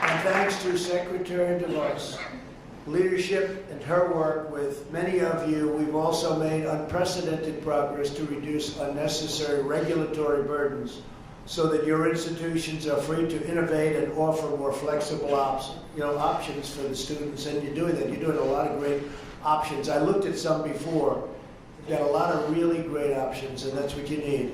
And thanks to Secretary DeVos' leadership and her work with many of you, we've also made unprecedented progress to reduce unnecessary regulatory burdens so that your institutions are free to innovate and offer more flexible options for the students. And you're doing that. You're doing a lot of great options. I looked at some before. You've got a lot of really great options, and that's what you need.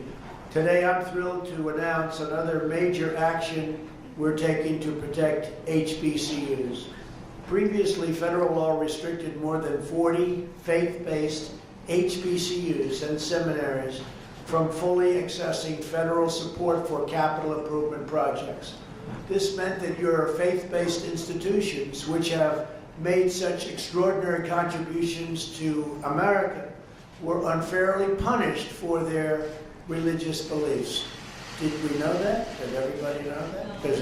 Today, I'm thrilled to announce another major action we're taking to protect HBCUs. Previously, federal law restricted more than 40 faith-based HBCUs and seminaries from fully accessing federal support for capital improvement projects. This meant that your faith-based institutions, which have made such extraordinary contributions to America, were unfairly punished for their religious beliefs. Did we know that? Did everybody know that? Because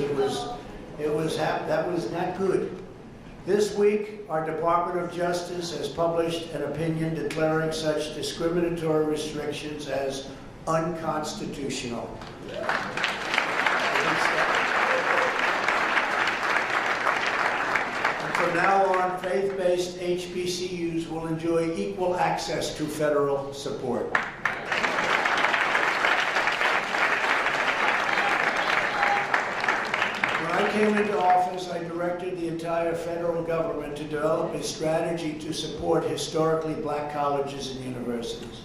that was not good. This week, our Department of Justice has published an opinion declaring such discriminatory restrictions as unconstitutional. From now on, faith-based HBCUs will enjoy equal access to federal support. When I came into office, I directed the entire federal government to develop a strategy to support historically black colleges and universities.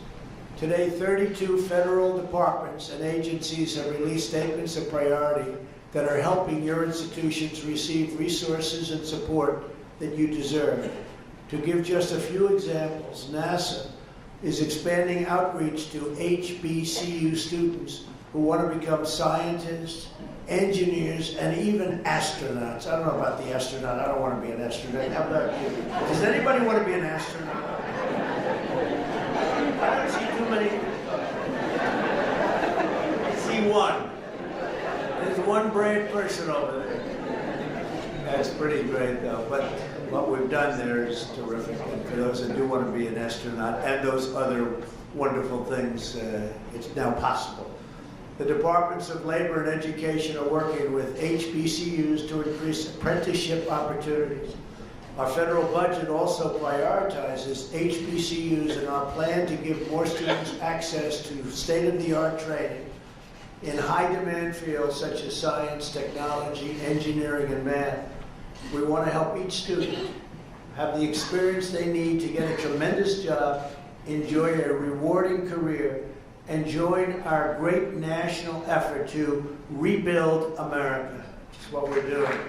Today, 32 federal departments and agencies have released statements of priority that are helping your institutions receive resources and support that you deserve. To give just a few examples, NASA is expanding outreach to HBCU students who want to become scientists, engineers, and even astronauts. I don't know about the astronaut. I don't want to be an astronaut. How about you? Does anybody want to be an astronaut? I don't see too many. I see one. There's one brave person over there. That's pretty great, though. But what we've done there is terrific. And for those that do want to be an astronaut and those other wonderful things, it's now possible. The Departments of Labor and Education are working with HBCUs to increase apprenticeship opportunities. Our federal budget also prioritizes HBCUs in our plan to give more students access to state-of-the-art training in high-demand fields such as science, technology, engineering, and math. We want to help each student have the experience they need to get a tremendous job, enjoy a rewarding career, and join our great national effort to rebuild America. That's what we're doing.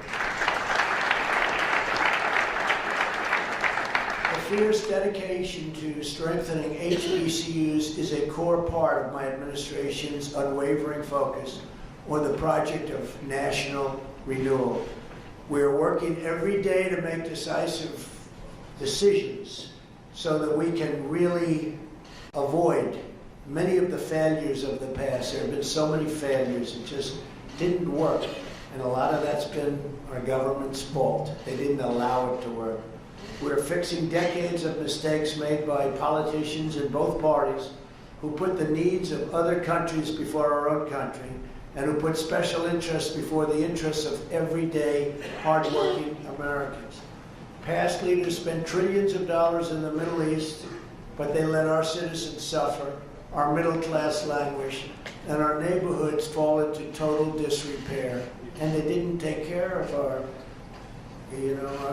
The fierce dedication to strengthening HBCUs is a core part of my administration's unwavering focus on the project of national renewal. We are working every day to make decisive decisions so that we can really avoid many of the failures of the past. There have been so many failures. It just didn't work. And a lot of that's been our government's fault. They didn't allow it to work. We're fixing decades of mistakes made by politicians in both parties who put the needs of other countries before our own country and who put special interests before the interests of everyday, hardworking Americans. Past leaders spent trillions of dollars in the Middle East, but they let our citizens suffer. our middle class languish, and our neighborhoods fall into total disrepair. And they didn't take care of our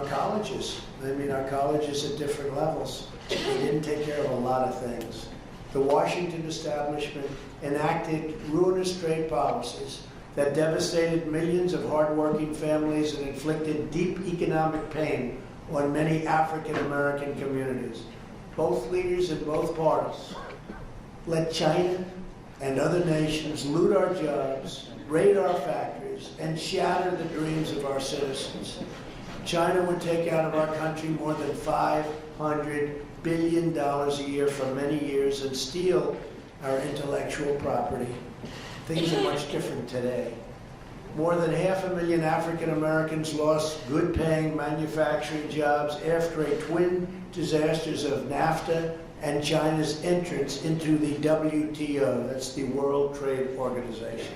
colleges. I mean, our colleges at different levels. They didn't take care of a lot of things. The Washington establishment enacted ruinous trade policies that devastated millions of hardworking families and inflicted deep economic pain on many African American communities. Both leaders in both parties let China and other nations loot our jobs, raid our factories, and shatter the dreams of our citizens. China would take out of our country more than $500 billion a year for many years and steal our intellectual property. Things are much different today. More than 500,000 African Americans lost good-paying manufacturing jobs after a twin disasters of NAFTA and China's entrance into the WTO, that's the World Trade Organization.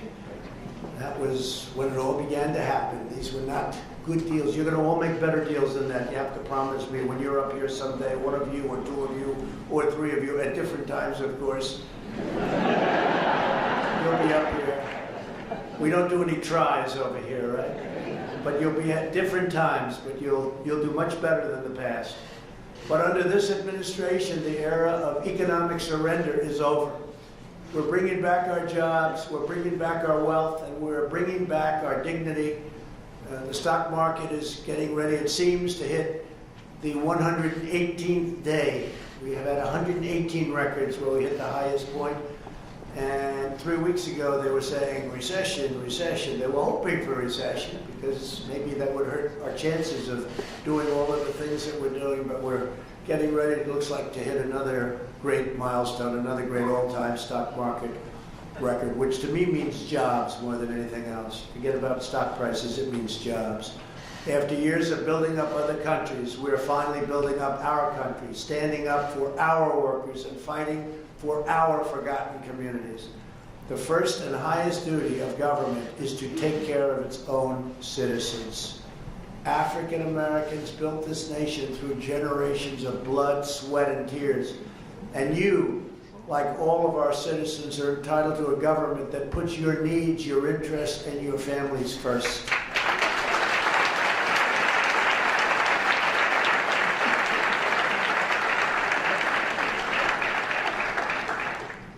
That was when it all began to happen. These were not good deals. You're going to all make better deals than that. You have to promise me when you're up here someday, one of you or two of you or three of you at different times, of course. You'll be up here. We don't do any tries over here, right? But you'll be at different times, but you'll do much better than the past. But under this administration, the era of economic surrender is over. We're bringing back our jobs, we're bringing back our wealth, and we're bringing back our dignity. The stock market is getting ready, it seems, to hit the 118th day. We have had 118 records where we hit the highest point. And 3 weeks ago, they were saying recession, recession. They were hoping for recession because maybe that would hurt our chances of doing all of the things that we're doing, but we're getting ready, it looks like, to hit another great milestone, another great all-time stock market record, which to me means jobs more than anything else. Forget about stock prices, it means jobs. After years of building up other countries, we're finally building up our country, standing up for our workers and fighting for our forgotten communities. The first and highest duty of government is to take care of its own citizens. African Americans built this nation through generations of blood, sweat, and tears. And you, like all of our citizens, are entitled to a government that puts your needs, your interests, and your families first.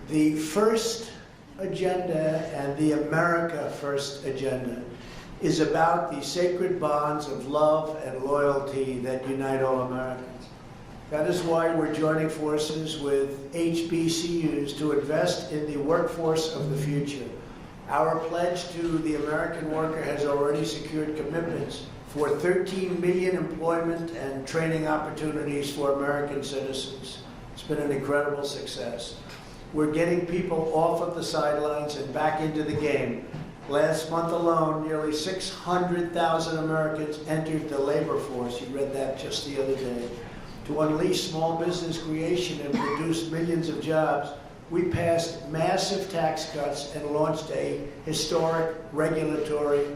The first agenda and the America First agenda is about the sacred bonds of love and loyalty that unite all Americans. That is why we're joining forces with HBCUs to invest in the workforce of the future. Our pledge to the American worker has already secured commitments for 13 million employment and training opportunities for American citizens. It's been an incredible success. We're getting people off of the sidelines and back into the game. Last month alone, nearly 600,000 Americans entered the labor force. You read that just the other day. To unleash small business creation and produce millions of jobs, we passed massive tax cuts and launched a historic regulatory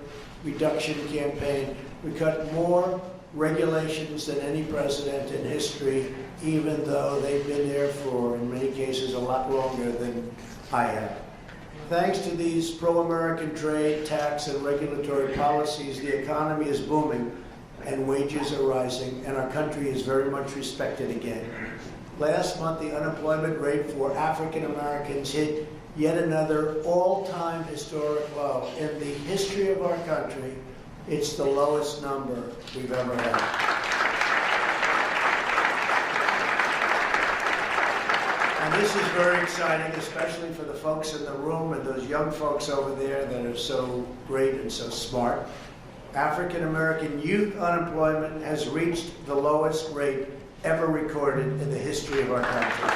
reduction campaign. We cut more regulations than any president in history, even though they've been there for, in many cases, a lot longer than I have. Thanks to these pro-American trade, tax, and regulatory policies, the economy is booming and wages are rising, and our country is very much respected again. Last month, the unemployment rate for African Americans hit yet another all-time historic low. In the history of our country, it's the lowest number we've ever had. And this is very exciting, especially for the folks in the room and those young folks over there that are so great and so smart. African American youth unemployment has reached the lowest rate ever recorded in the history of our country.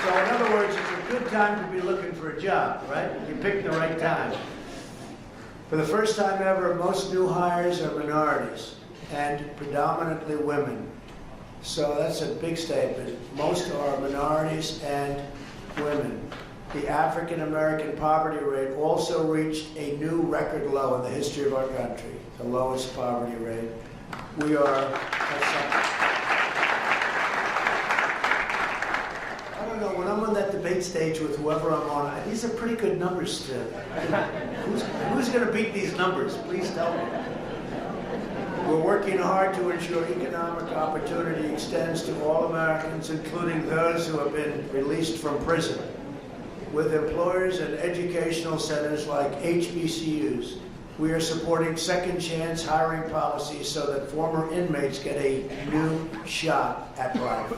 So in other words, it's a good time to be looking for a job, right? You picked the right time. For the first time ever, most new hires are minorities and predominantly women. So that's a big statement. Most are minorities and women. The African American poverty rate also reached a new record low in the history of our country, the lowest poverty rate. We are, don't know, when I'm on that debate stage with whoever I'm on, these are pretty good numbers still. Who's going to beat these numbers? Please tell me. We're working hard to ensure economic opportunity extends to all Americans, including those who have been released from prison. With employers and educational centers like HBCUs, we are supporting second chance hiring policies so that former inmates get a new shot at life.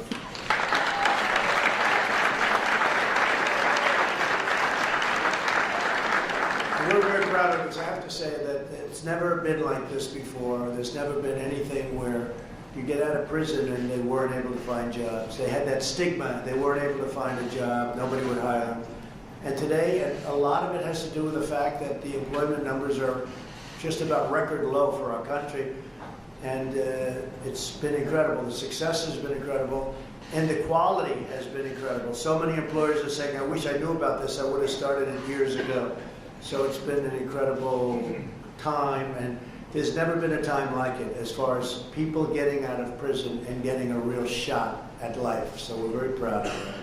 We're very proud of this. I have to say that it's never been like this before. There's never been anything where you get out of prison and they weren't able to find jobs. They had that stigma. They weren't able to find a job. Nobody would hire them. And today, a lot of it has to do with the fact that the employment numbers are just about record low for our country. And it's been incredible. The success has been incredible. And the quality has been incredible. So many employers are saying, I wish I knew about this. I would have started it years ago. So it's been an incredible time, and there's never been a time like it as far as people getting out of prison and getting a real shot at life. So we're very proud of that.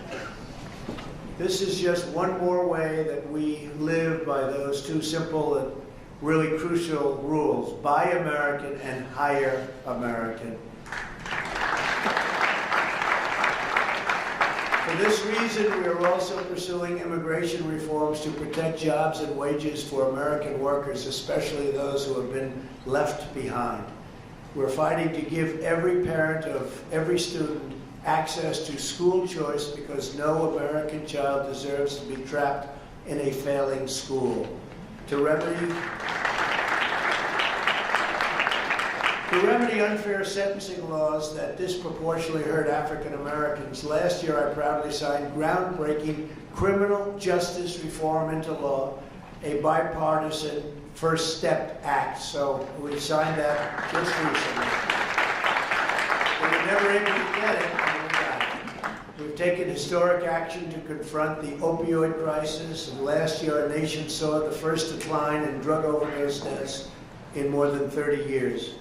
This is just one more way that we live by those two simple and really crucial rules: buy American and hire American. For this reason, we are also pursuing immigration reforms to protect jobs and wages for American workers, especially those who have been left behind. We're fighting to give every parent of every student access to school choice because no American child deserves to be trapped in a failing school. To remedy unfair sentencing laws that disproportionately hurt African Americans, last year I proudly signed groundbreaking Criminal Justice Reform into law, a bipartisan First Step Act. So we signed that just recently. We were never able to get it, and we got it. We've taken historic action to confront the opioid crisis, and last year our nation saw the first decline in drug overdose deaths in more than 30 years.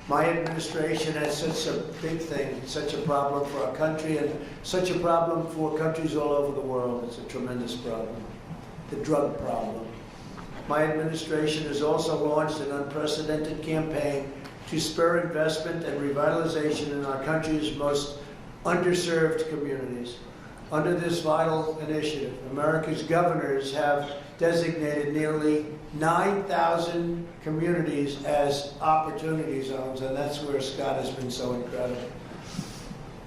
My administration has such a big thing, such a problem for our country, and such a problem for countries all over the world. It's a tremendous problem, the drug problem. My administration has also launched an unprecedented campaign to spur investment and revitalization in our country's most underserved communities. Under this vital initiative, America's governors have designated nearly 9,000 communities as opportunity zones, and that's where Scott has been so incredible.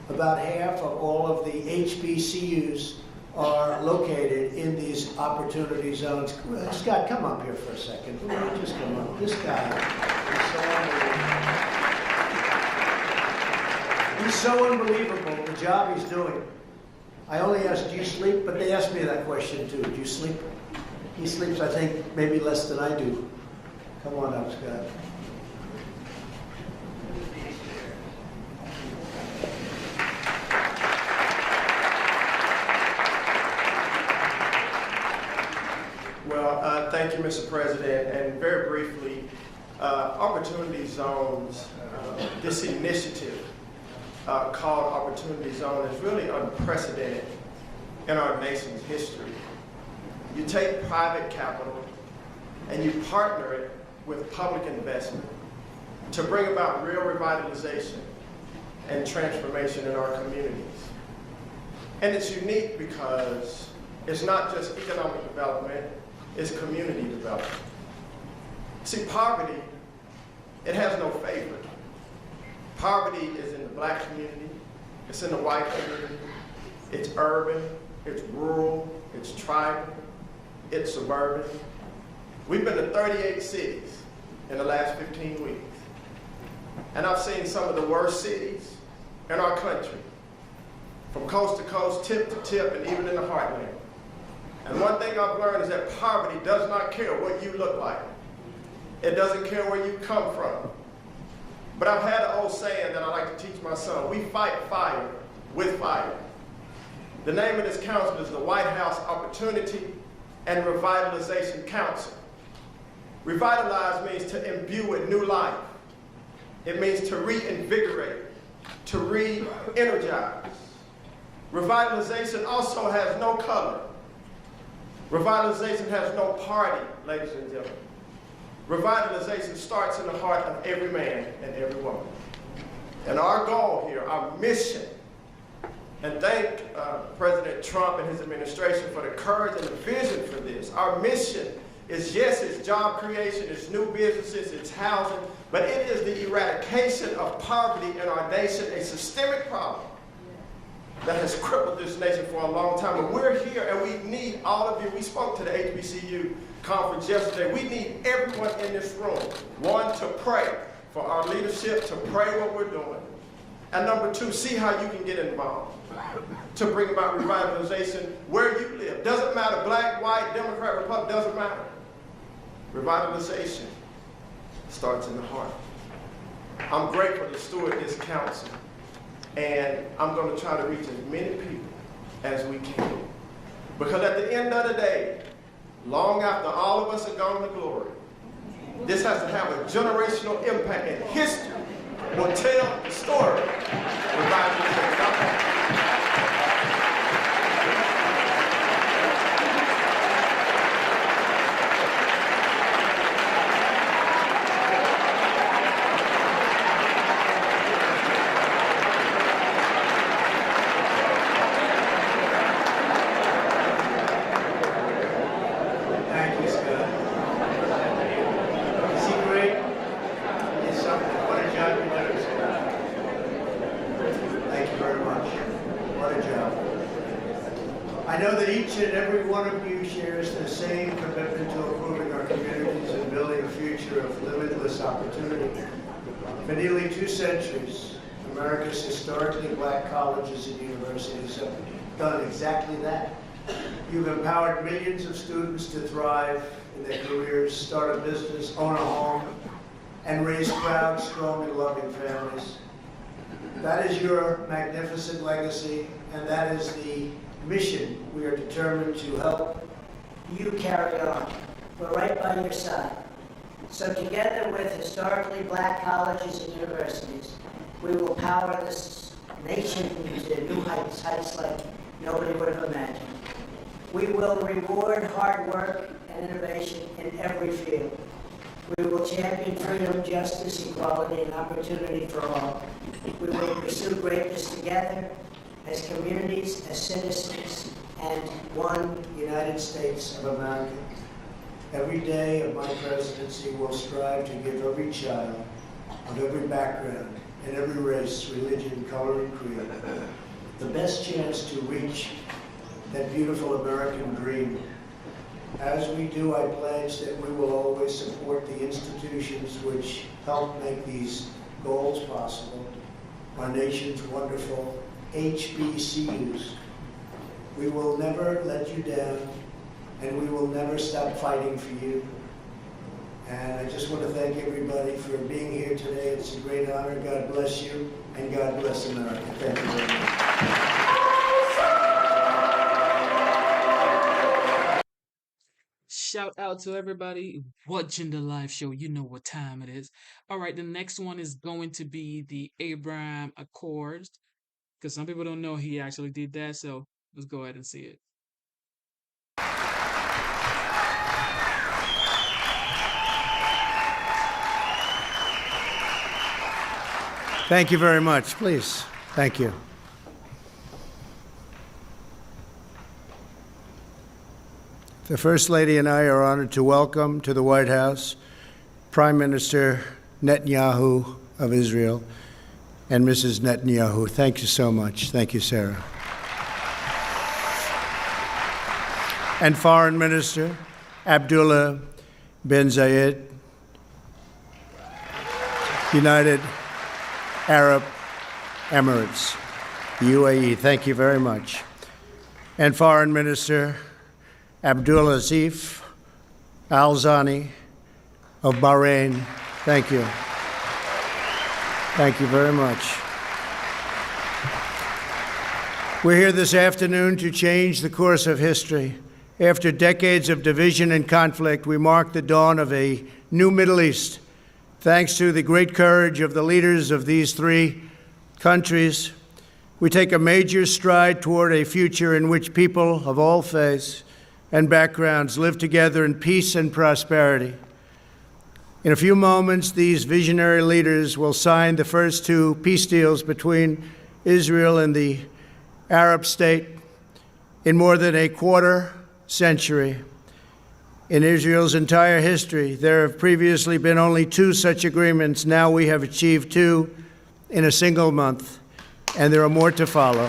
About half of all of the HBCUs are located in these opportunity zones. Scott, come up here for a second. Just come up. This guy is so unbelievable, the job he's doing. I only asked, do you sleep? But they asked me that question too. Do you sleep? He sleeps, I think, maybe less than I do. Come on up, Scott. Well, thank you, Mr. President. And very briefly, Opportunity Zones, this initiative called Opportunity Zone is really unprecedented in our nation's history. You take private capital and you partner it with public investment to bring about real revitalization and transformation in our communities. And it's unique because it's not just economic development, it's community development. See, poverty, it has no favor. Poverty is in the Black community, it's in the white community, it's urban, it's rural, it's tribal, it's suburban. We've been to 38 cities in the last 15 weeks. And I've seen some of the worst cities in our country, from coast to coast, tip to tip, and even in the heartland. And one thing I've learned is that poverty does not care what you look like. It doesn't care where you come from. But I've had an old saying that I like to teach my son: we fight fire with fire. The name of this council is the White House Opportunity and Revitalization Council. Revitalize means to imbue with new life. It means to reinvigorate, to re-energize. Revitalization also has no color. Revitalization has no party, ladies and gentlemen. Revitalization starts in the heart of every man and every woman. And our goal here, our mission, and thank President Trump and his administration for the courage and the vision for this. Our mission is, yes, it's job creation, it's new businesses, it's housing, but it is the eradication of poverty in our nation, a systemic problem that has crippled this nation for a long time. But we're here and we need all of you. We spoke to the HBCU conference yesterday. We need everyone in this room, one, to pray for our leadership, to pray what we're doing. And number two, see how you can get involved to bring about revitalization where you live. Doesn't matter, black, white, Democrat, Republican, doesn't matter. Revitalization starts in the heart. I'm grateful to steward this council, and I'm going to try to reach as many people as we can. Because at the end of the day, long after all of us are gone to glory, this has to have a generational impact, and history will tell the story of revitalization. I know that each and every one of you shares the same commitment to improving our communities and building a future of limitless opportunity. For nearly 2 centuries, America's historically black colleges and universities have done exactly that. You've empowered millions of students to thrive in their careers, start a business, own a home, and raise proud, strong, and loving families. That is your magnificent legacy, and that is the mission we are determined to help you carry on. We're right by your side. So together with historically black colleges and universities, we will power this nation to new heights like nobody would have imagined. We will reward hard work and innovation in every field. We will champion freedom, justice, equality, and opportunity for all. We will pursue greatness together as communities, as citizens, and one United States of America. Every day of my presidency will strive to give every child of every background and every race, religion, color, and creed the best chance to reach that beautiful American dream. As we do, I pledge that we will always support the institutions which help make these goals possible. Our nation's wonderful HBCUs. We will never let you down, and we will never stop fighting for you. And I just want to thank everybody for being here today. It's a great honor. God bless you, and God bless America. Thank you very much. Shout out to everybody watching the live show. You know what time it is. All right, the next one is going to be the Abraham Accords, because some people don't know he actually did that. So let's go ahead and see it. Thank you very much. Please. Thank you. The First Lady and I are honored to welcome to the White House Prime Minister Netanyahu of Israel and Mrs. Netanyahu. Thank you so much. Thank you, Sarah. And Foreign Minister Abdullah bin Zayed, United Arab Emirates, UAE. Thank you very much. And Foreign Minister Abdulaziz Al-Zani of Bahrain. Thank you. Thank you very much. We're here this afternoon to change the course of history. After decades of division and conflict, we mark the dawn of a new Middle East. Thanks to the great courage of the leaders of these 3 countries, we take a major stride toward a future in which people of all faiths and backgrounds live together in peace and prosperity. In a few moments, these visionary leaders will sign the first two peace deals between Israel and the Arab state in more than a quarter century. In Israel's entire history, there have previously been only two such agreements. Now we have achieved two in a single month, and there are more to follow.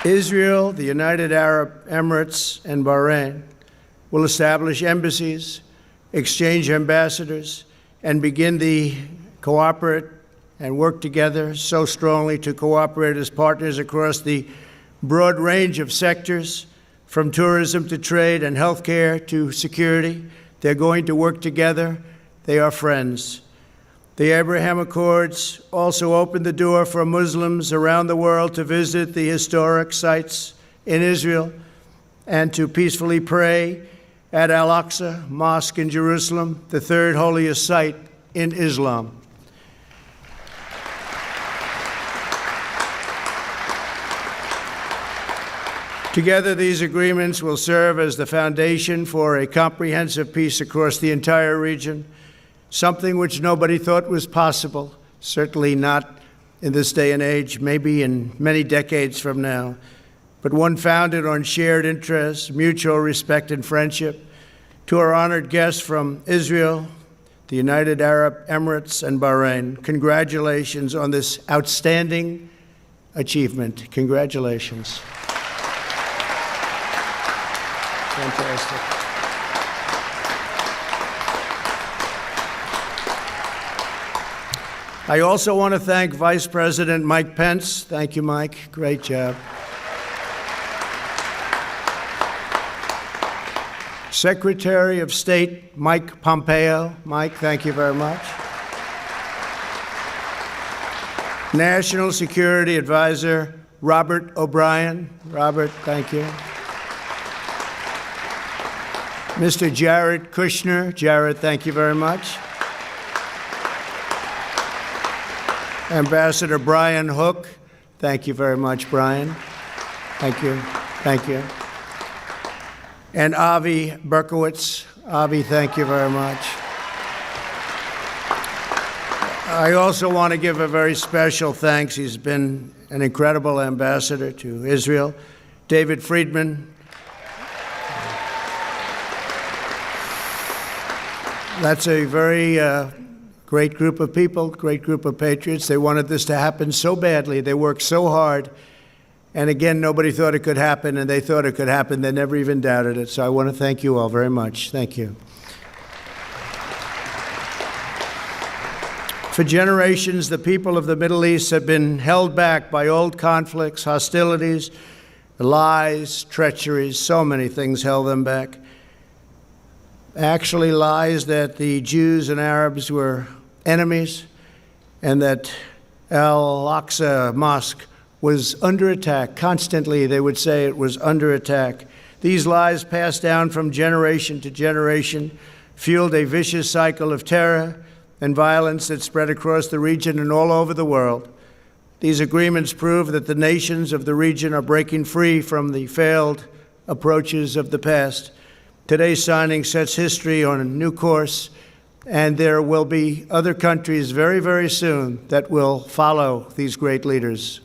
Israel, the United Arab Emirates, and Bahrain will establish embassies, exchange ambassadors, and begin the cooperate and work together so strongly to cooperate as partners across the broad range of sectors, from tourism to trade and healthcare to security. They're going to work together. They are friends. The Abraham Accords also opened the door for Muslims around the world to visit the historic sites in Israel and to peacefully pray at Al-Aqsa Mosque in Jerusalem, the third holiest site in Islam. Together, these agreements will serve as the foundation for a comprehensive peace across the entire region, something which nobody thought was possible, certainly not in this day and age, maybe in many decades from now, but one founded on shared interests, mutual respect, and friendship. To our honored guests from Israel, the United Arab Emirates, and Bahrain, congratulations on this outstanding achievement. Congratulations. Fantastic. I also want to thank Vice President Mike Pence. Thank you, Mike. Great job. Secretary of State Mike Pompeo. Mike, thank you very much. National Security Advisor Robert O'Brien. Robert, thank you. Mr. Jared Kushner. Jared, thank you very much. Ambassador Brian Hook. Thank you very much, Brian. Thank you. Thank you. And Avi Berkowitz. Avi, thank you very much. I also want to give a very special thanks. He's been an incredible ambassador to Israel. David Friedman. That's a very great group of people, great group of patriots. They wanted this to happen so badly. They worked so hard. And again, nobody thought it could happen, and they thought it could happen. They never even doubted it. So I want to thank you all very much. Thank you. For generations, the people of the Middle East have been held back by old conflicts, hostilities, lies, treacheries. So many things held them back. Actually, lies that the Jews and Arabs were enemies and that Al-Aqsa Mosque was under attack. Constantly, they would say it was under attack. These lies, passed down from generation to generation, fueled a vicious cycle of terror and violence that spread across the region and all over the world. These agreements prove that the nations of the region are breaking free from the failed approaches of the past. Today's signing sets history on a new course, and there will be other countries very, very soon that will follow these great leaders.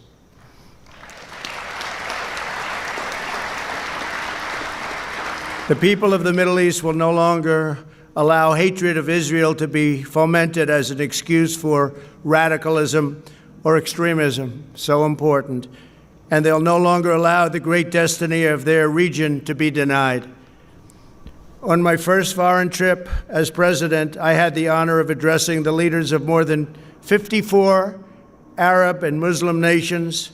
The people of the Middle East will no longer allow hatred of Israel to be fomented as an excuse for radicalism or extremism, so important. And they'll no longer allow the great destiny of their region to be denied. On my first foreign trip as president, I had the honor of addressing the leaders of more than 54 Arab and Muslim nations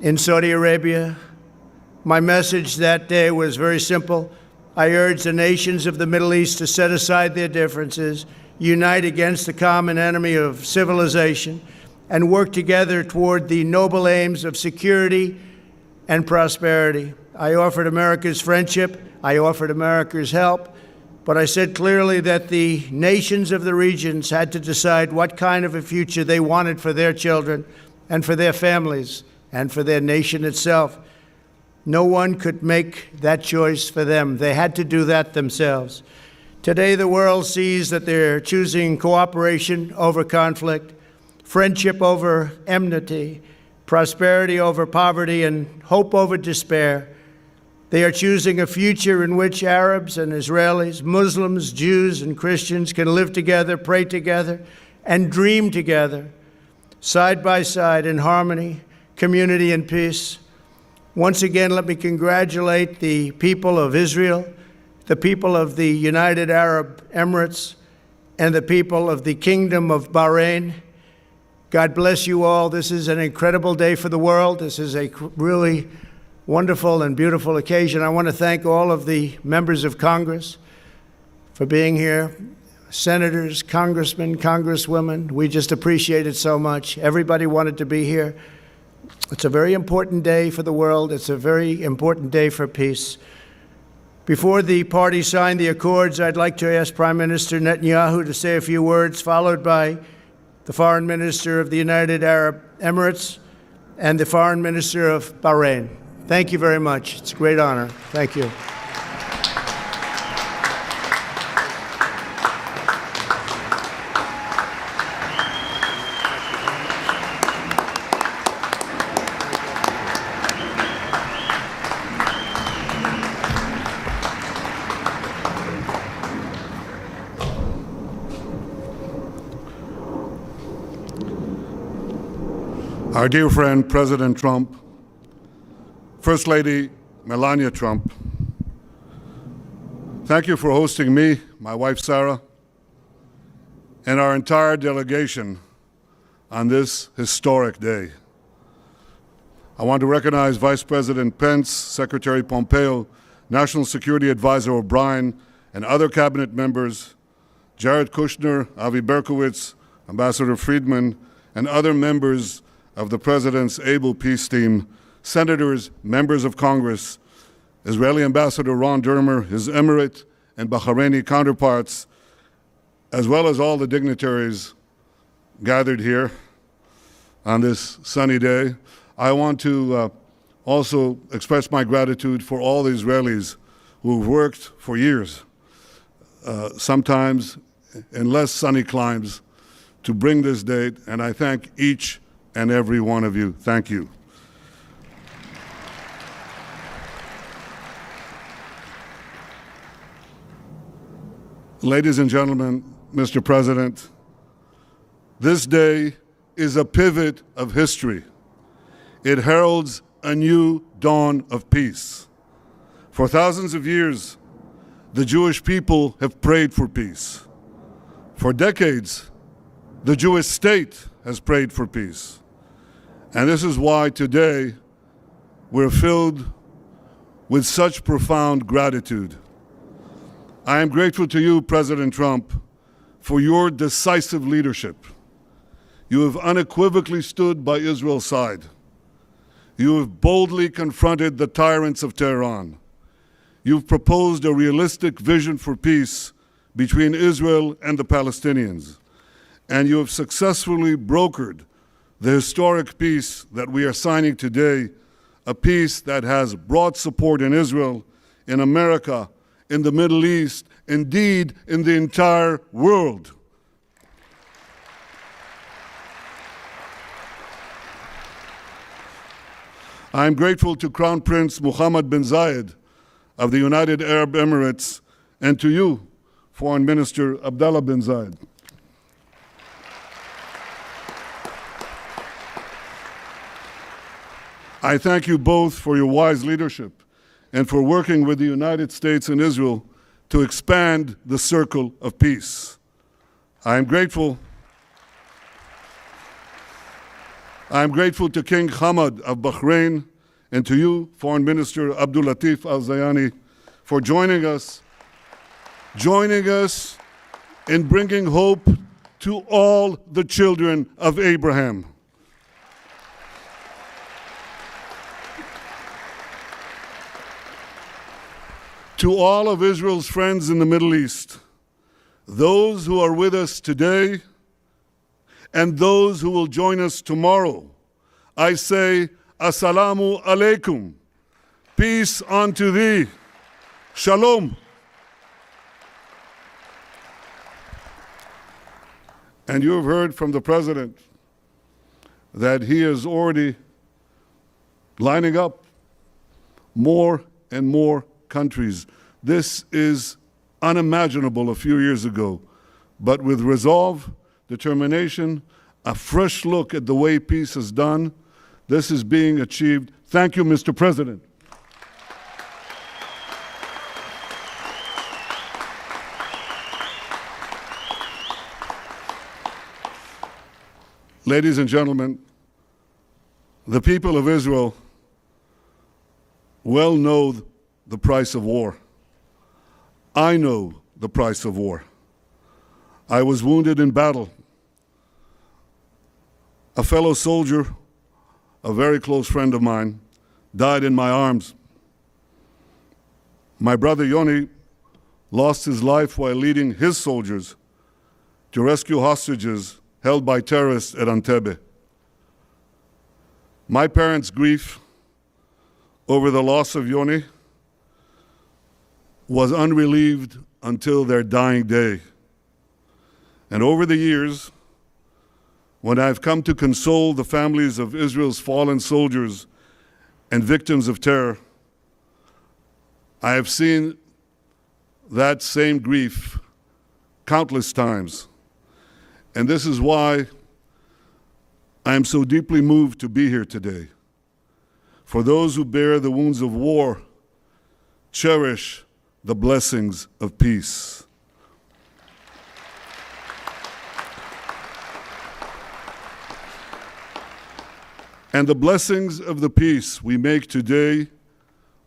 in Saudi Arabia. My message that day was very simple. I urge the nations of the Middle East to set aside their differences, unite against the common enemy of civilization, and work together toward the noble aims of security and prosperity. I offered America's friendship. I offered America's help. But I said clearly that the nations of the regions had to decide what kind of a future they wanted for their children and for their families and for their nation itself. No one could make that choice for them. They had to do that themselves. Today, the world sees that they're choosing cooperation over conflict, friendship over enmity, prosperity over poverty, and hope over despair. They are choosing a future in which Arabs and Israelis, Muslims, Jews, and Christians can live together, pray together, and dream together, side by side in harmony, community, and peace. Once again, let me congratulate the people of Israel, the people of the United Arab Emirates, and the people of the Kingdom of Bahrain. God bless you all. This is an incredible day for the world. This is a really wonderful and beautiful occasion. I want to thank all of the members of Congress for being here, senators, congressmen, congresswomen. We just appreciate it so much. Everybody wanted to be here. It's a very important day for the world. It's a very important day for peace. Before the parties sign the accords, I'd like to ask Prime Minister Netanyahu to say a few words, followed by the Foreign Minister of the United Arab Emirates and the Foreign Minister of Bahrain. Thank you very much. It's a great honor. Thank you. Our dear friend, President Trump, First Lady Melania Trump, thank you for hosting me, my wife Sarah, and our entire delegation on this historic day. I want to recognize Vice President Pence, Secretary Pompeo, National Security Advisor O'Brien, and other cabinet members, Jared Kushner, Avi Berkowitz, Ambassador Friedman, and other members of the President's able peace team, senators, members of Congress, Israeli Ambassador Ron Dermer, his Emirate and Bahraini counterparts, as well as all the dignitaries gathered here on this sunny day. I want to also express my gratitude for all the Israelis who've worked for years, sometimes in less sunny climes, to bring this date, and I thank each and every one of you. Thank you. Ladies and gentlemen, Mr. President, this day is a pivot of history. It heralds a new dawn of peace. For thousands of years, the Jewish people have prayed for peace. For decades, the Jewish state has prayed for peace. And this is why today we're filled with such profound gratitude. I am grateful to you, President Trump, for your decisive leadership. You have unequivocally stood by Israel's side. You have boldly confronted the tyrants of Tehran. You've proposed a realistic vision for peace between Israel and the Palestinians. And you have successfully brokered the historic peace that we are signing today, a peace that has broad support in Israel, in America, in the Middle East, indeed in the entire world. I am grateful to Crown Prince Mohammed bin Zayed of the United Arab Emirates and to you, Foreign Minister Abdullah bin Zayed. I thank you both for your wise leadership and for working with the United States and Israel to expand the circle of peace. I am grateful to King Hamad of Bahrain and to you, Foreign Minister Abdul Latif Al-Zayani, for joining us in bringing hope to all the children of Abraham. To all of Israel's friends in the Middle East, those who are with us today and those who will join us tomorrow, I say, Assalamu alaikum. Peace unto thee. Shalom. And you have heard from the President that he is already lining up more and more countries. This is unimaginable a few years ago, but with resolve, determination, a fresh look at the way peace is done, this is being achieved. Thank you, Mr. President. Ladies and gentlemen, the people of Israel well know the price of war. I know the price of war. I was wounded in battle. A fellow soldier, a very close friend of mine, died in my arms. My brother Yoni lost his life while leading his soldiers to rescue hostages held by terrorists at Entebbe. My parents' grief over the loss of Yoni was unrelieved until their dying day. And over the years, when I've come to console the families of Israel's fallen soldiers and victims of terror, I have seen that same grief countless times. And this is why I am so deeply moved to be here today. For those who bear the wounds of war, cherish the blessings of peace. And the blessings of the peace we make today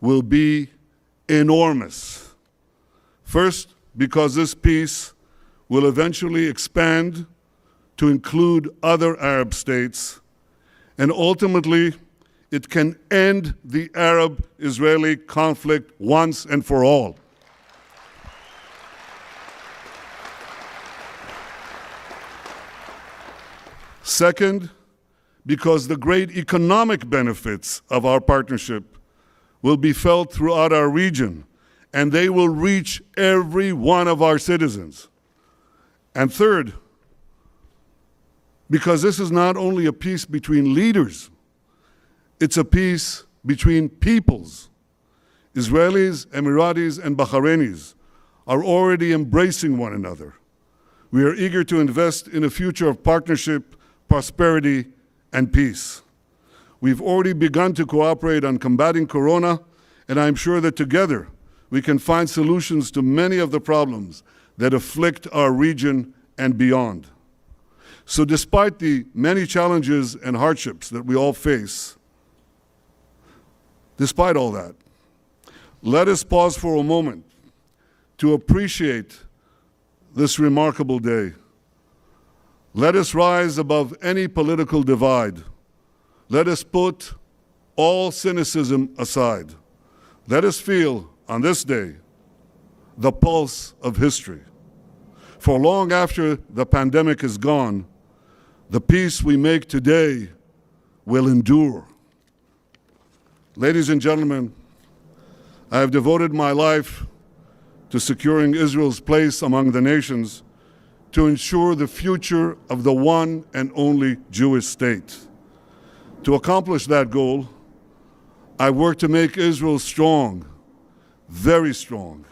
will be enormous. First, because this peace will eventually expand to include other Arab states, and ultimately, it can end the Arab-Israeli conflict once and for all. Second, because the great economic benefits of our partnership will be felt throughout our region, and they will reach every one of our citizens. And third, because this is not only a peace between leaders, it's a peace between peoples. Israelis, Emiratis, and Bahrainis are already embracing one another. We are eager to invest in a future of partnership, prosperity, and peace. We've already begun to cooperate on combating Corona, and I'm sure that together we can find solutions to many of the problems that afflict our region and beyond. So despite the many challenges and hardships that we all face, despite all that, let us pause for a moment to appreciate this remarkable day. Let us rise above any political divide. Let us put all cynicism aside. Let us feel, on this day, the pulse of history. For long after the pandemic is gone, the peace we make today will endure. Ladies and gentlemen, I have devoted my life to securing Israel's place among the nations to ensure the future of the one and only Jewish state. To accomplish that goal, I work to make Israel strong, very strong.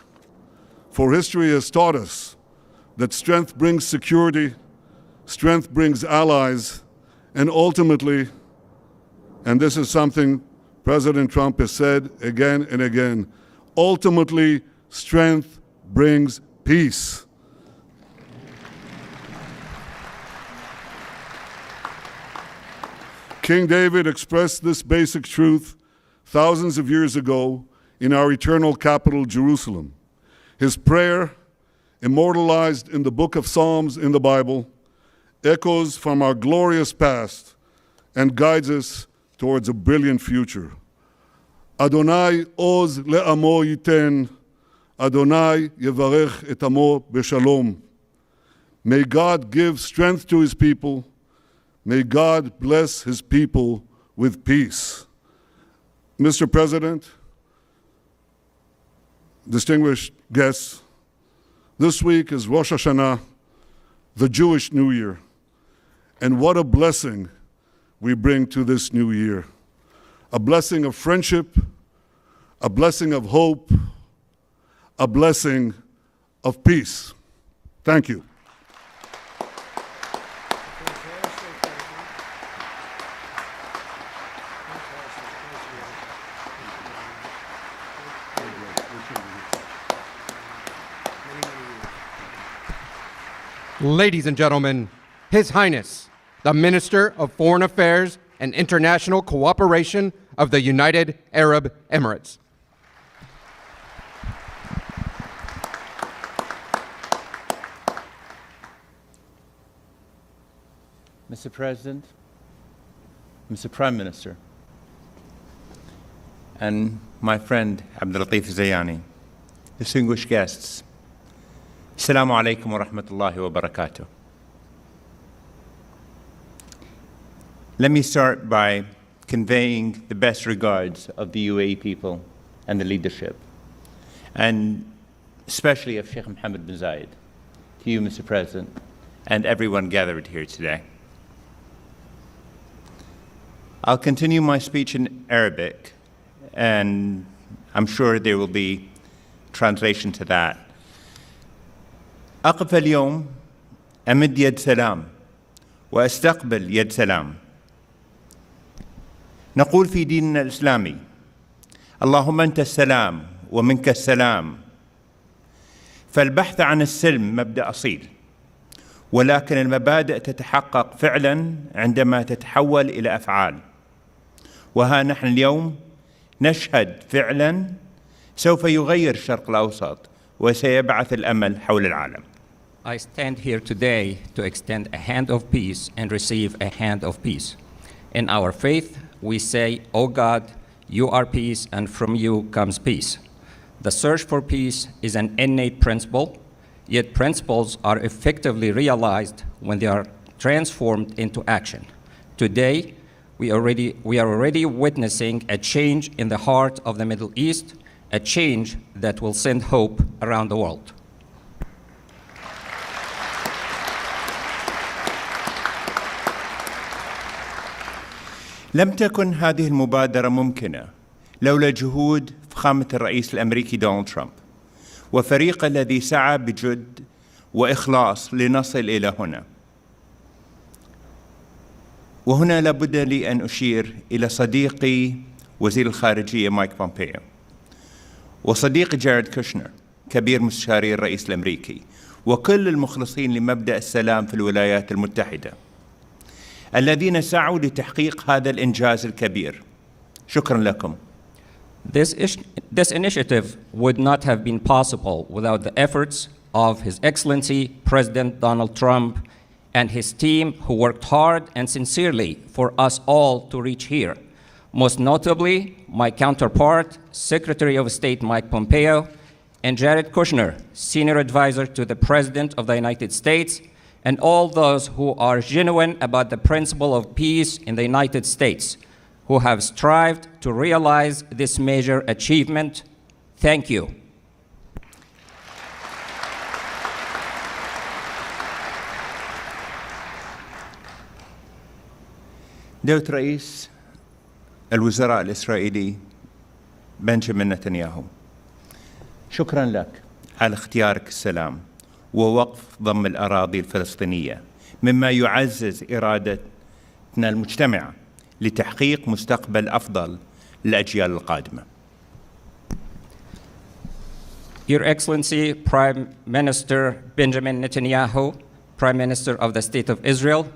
For history has taught us that strength brings security, strength brings allies, and ultimately, and this is something President Trump has said again and again, ultimately, strength brings peace. King David expressed this basic truth thousands of years ago in our eternal capital, Jerusalem. His prayer, immortalized in the book of Psalms in the Bible, echoes from our glorious past and guides us towards a brilliant future. Adonai oz le'amo yiten, Adonai yevarech et amo b'shalom. May God give strength to his people. May God bless his people with peace. Mr. President, distinguished guests, this week is Rosh Hashanah, the Jewish New Year. And what a blessing we bring to this new year. A blessing of friendship, a blessing of hope, a blessing of peace. Thank you. Ladies and gentlemen, His Highness, the Minister of Foreign Affairs and International Cooperation of the United Arab Emirates. Mr. President, Mr. Prime Minister, and my friend Abdulatif Zayani, distinguished guests, Assalamu alaikum wa rahmatullahi wa barakatuh. Let me start by conveying the best regards of the UAE people and the leadership, and especially of Sheikh Mohammed bin Zayed, to you, Mr. President, and everyone gathered here today. I'll continue my speech in Arabic, and I'm sure there will be translation to that. أقف اليوم أمد يد سلام وأستقبل يد سلام. نقول في ديننا الإسلامي: اللهم أنت السلام ومنك السلام. فالبحث عن السلم مبدأ أصيل، ولكن المبادئ تتحقق فعلا عندما تتحول إلى أفعال. وها نحن اليوم نشهد فعلا سوف يغير الشرق الأوسط وسيبعث الأمل حول العالم. I stand here today to extend a hand of peace and receive a hand of peace. In our faith, we say, O God, you are peace, and from you comes peace. The search for peace is an innate principle, yet principles are effectively realized when they are transformed into action. Today, we are already witnessing a change in the heart of the Middle East, a change that will send hope around the world. لم تكن هذه المبادرة ممكنة لولا جهود فخامة الرئيس الأمريكي دونالد ترامب وفريقه الذي سعى بجد وإخلاص لنصل إلى هنا. وهنا لابد لي أن أشير إلى صديقي وزير الخارجية مايك بومبيو، وصديقي جاريد كوشنر كبير مستشاري الرئيس الأمريكي، وكل المخلصين لمبدأ السلام في الولايات المتحدة الذين سعوا لتحقيق هذا الإنجاز الكبير. شكرا لكم. This initiative would not have been possible without the efforts of His Excellency President Donald Trump and his team, who worked hard and sincerely for us all to reach here. Most notably, my counterpart, Secretary of State Mike Pompeo, and Jared Kushner, Senior Advisor to the President of the United States, and all those who are genuine about the principle of peace in the United States, who have strived to realize this major achievement. Thank you. دولة رئيس الوزراء الإسرائيلي بنجامين نتنياهو، شكرا لك على اختيارك السلام ووقف ضم الأراضي الفلسطينية، مما يعزز إرادتنا المجتمعة لتحقيق مستقبل أفضل للأجيال القادمة. Your Excellency, Prime Minister Benjamin Netanyahu, Prime Minister of the State of Israel,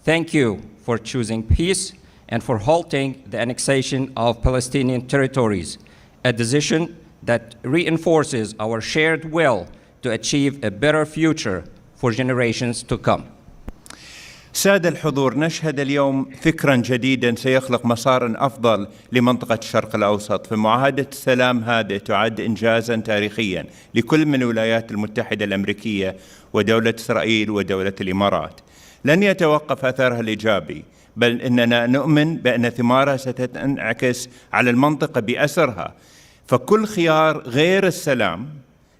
thank you for choosing peace and for halting the annexation of Palestinian territories, a decision that reinforces our shared will to achieve a better future for generations to come. سادة الحضور، نشهد اليوم فكرا جديدا سيخلق مسارا أفضل لمنطقة الشرق الأوسط، فمعاهدة السلام هذه تعد إنجازا تاريخيا لكل من الولايات المتحدة الأمريكية ودولة إسرائيل ودولة الإمارات. لن يتوقف أثرها الإيجابي، بل إننا نؤمن بأن ثمارها ستنعكس على المنطقة بأسرها، فكل خيار غير السلام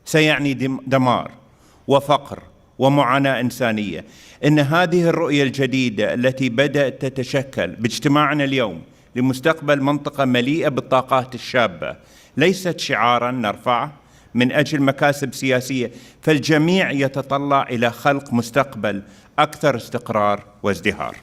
سيعني دمار وفقر ومعاناة إنسانية. إن هذه الرؤية الجديدة التي بدأت تتشكل باجتماعنا اليوم لمستقبل منطقة مليئة بالطاقات الشابة ليست شعاراً نرفعه من أجل مكاسب سياسية، فالجميع يتطلع إلى خلق مستقبل أكثر استقرار وازدهار.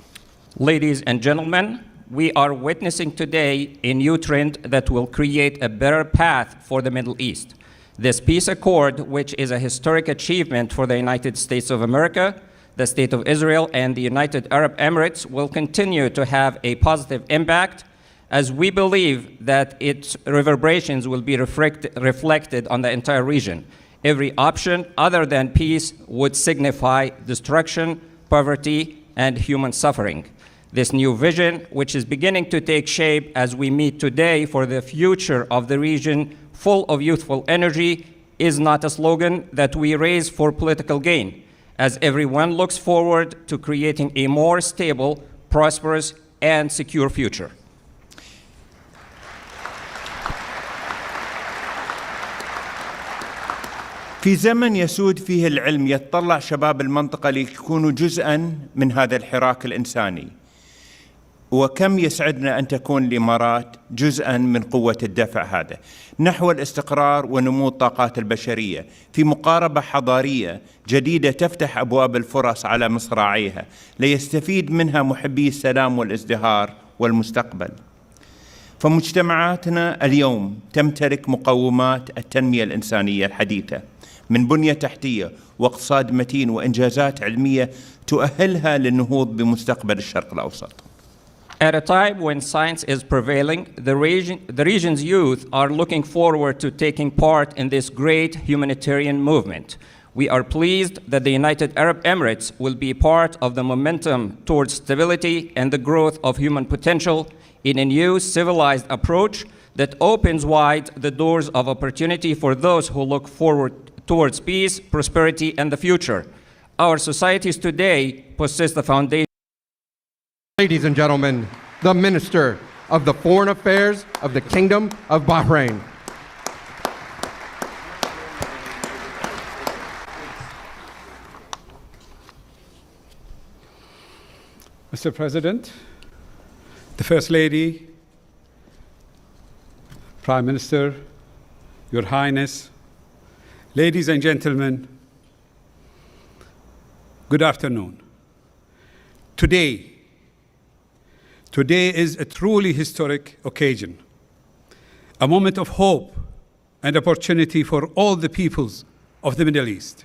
Ladies and gentlemen, we are witnessing today a new trend that will create a better path for the Middle East. This peace accord, which is a historic achievement for the United States of America, the State of Israel, and the United Arab Emirates, will continue to have a positive impact, as we believe that its reverberations will be reflected on the entire region. Every option other than peace would signify destruction, poverty, and human suffering. This new vision, which is beginning to take shape as we meet today for the future of the region, full of youthful energy, is not a slogan that we raise for political gain, as everyone looks forward to creating a more stable, prosperous, and secure future. في زمن يسود فيه العلم يتطلع شباب المنطقة ليكونوا جزءاً من هذا الحراك الإنساني، وكم يسعدنا أن تكون الإمارات جزءاً من قوة الدفع هذا نحو الاستقرار ونمو الطاقات البشرية في مقاربة حضارية جديدة تفتح أبواب الفرص على مصراعيها ليستفيد منها محبي السلام والازدهار والمستقبل. فمجتمعاتنا اليوم تمتلك مقومات التنمية الإنسانية الحديثة من بنية تحتية واقتصاد متين وإنجازات علمية تؤهلها للنهوض بمستقبل الشرق الأوسط. At a time when science is prevailing, the region's youth are looking forward to taking part in this great humanitarian movement. We are pleased that the United Arab Emirates will be part of the momentum towards stability and the growth of human potential in a new civilized approach that opens wide the doors of opportunity for those who look forward towards peace, prosperity, and the future. Our societies today possess the foundation. Ladies and gentlemen, the Minister of the Foreign Affairs of the Kingdom of Bahrain. Mr. President, the First Lady, Prime Minister, Your Highness, ladies and gentlemen, good afternoon. Today is a truly historic occasion, a moment of hope and opportunity for all the peoples of the Middle East,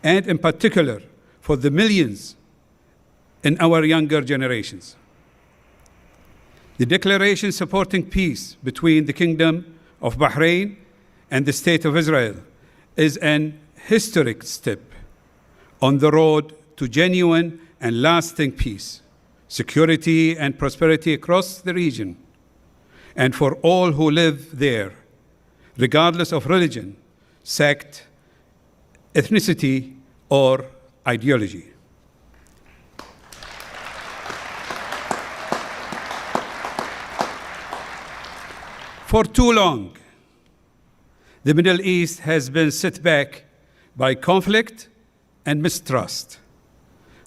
and in particular for the millions in our younger generations. The declaration supporting peace between the Kingdom of Bahrain and the State of Israel is an historic step on the road to genuine and lasting peace, security, and prosperity across the region, and for all who live there, regardless of religion, sect, ethnicity, or ideology. For too long, the Middle East has been set back by conflict and mistrust,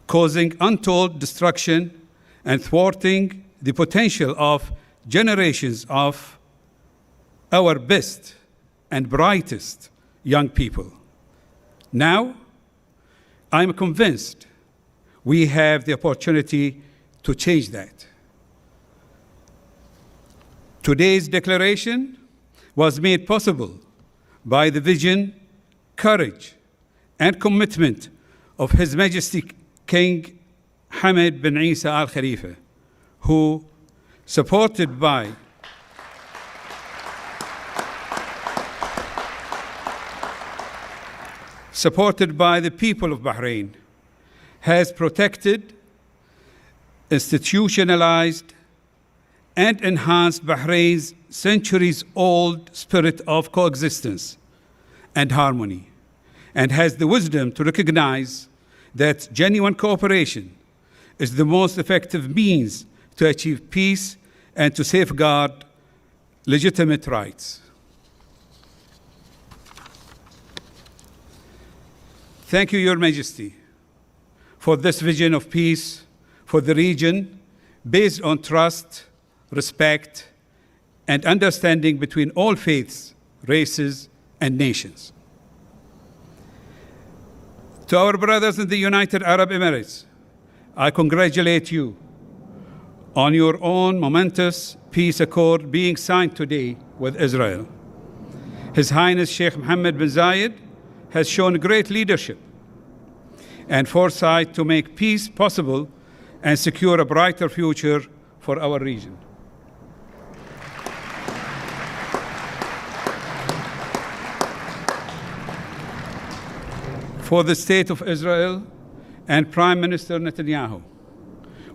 causing untold destruction and thwarting the potential of generations of our best and brightest young people. Now, I'm convinced we have the opportunity to change that. Today's declaration was made possible by the vision, courage, and commitment of His Majesty King Hamad bin Isa Al Khalifa, who, supported by the people of Bahrain, has protected, institutionalized, and enhanced Bahrain's centuries-old spirit of coexistence and harmony, and has the wisdom to recognize that genuine cooperation is the most effective means to achieve peace and to safeguard legitimate rights. Thank you, Your Majesty, for this vision of peace for the region based on trust, respect, and understanding between all faiths, races, and nations. To our brothers in the United Arab Emirates, I congratulate you on your own momentous peace accord being signed today with Israel. His Highness Sheikh Mohammed bin Zayed has shown great leadership and foresight to make peace possible and secure a brighter future for our region. For the State of Israel and Prime Minister Netanyahu,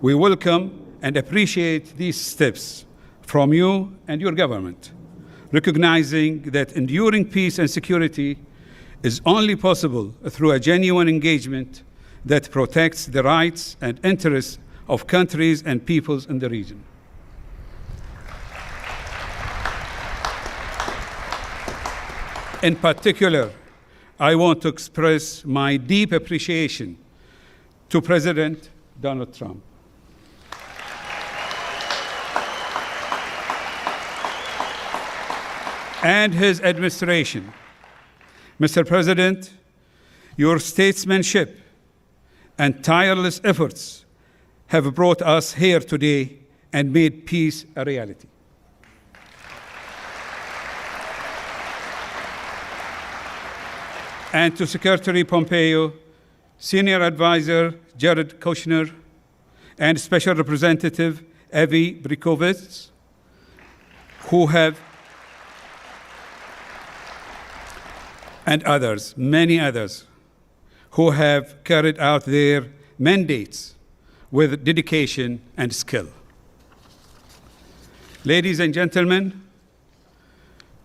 we welcome and appreciate these steps from you and your government, recognizing that enduring peace and security is only possible through a genuine engagement that protects the rights and interests of countries and peoples in the region. In particular, I want to express my deep appreciation to President Donald Trump. And his administration. Mr. President, your statesmanship and tireless efforts have brought us here today and made peace a reality. And to Secretary Pompeo, Senior Advisor Jared Kushner, and Special Representative Avi Brikovitz, and others, many others, who have carried out their mandates with dedication and skill. Ladies and gentlemen,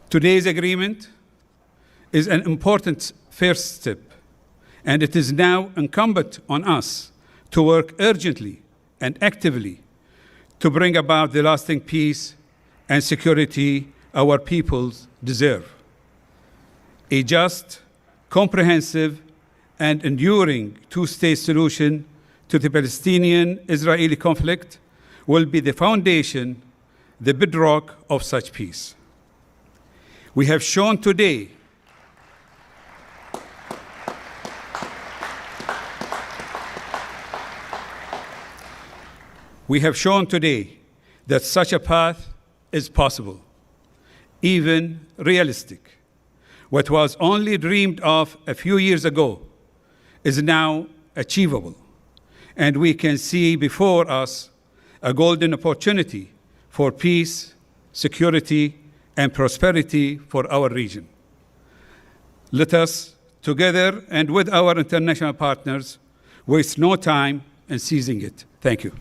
today's agreement is an important first step, and it is now incumbent on us to work urgently and actively to bring about the lasting peace and security our peoples deserve. A just, comprehensive, and enduring two-state solution to the Palestinian-Israeli conflict will be the foundation, the bedrock of such peace. We have shown today that such a path is possible, even realistic. What was only dreamed of a few years ago is now achievable, and we can see before us a golden opportunity for peace, security, and prosperity for our region. Let us, together and with our international partners, waste no time in seizing it. Thank you.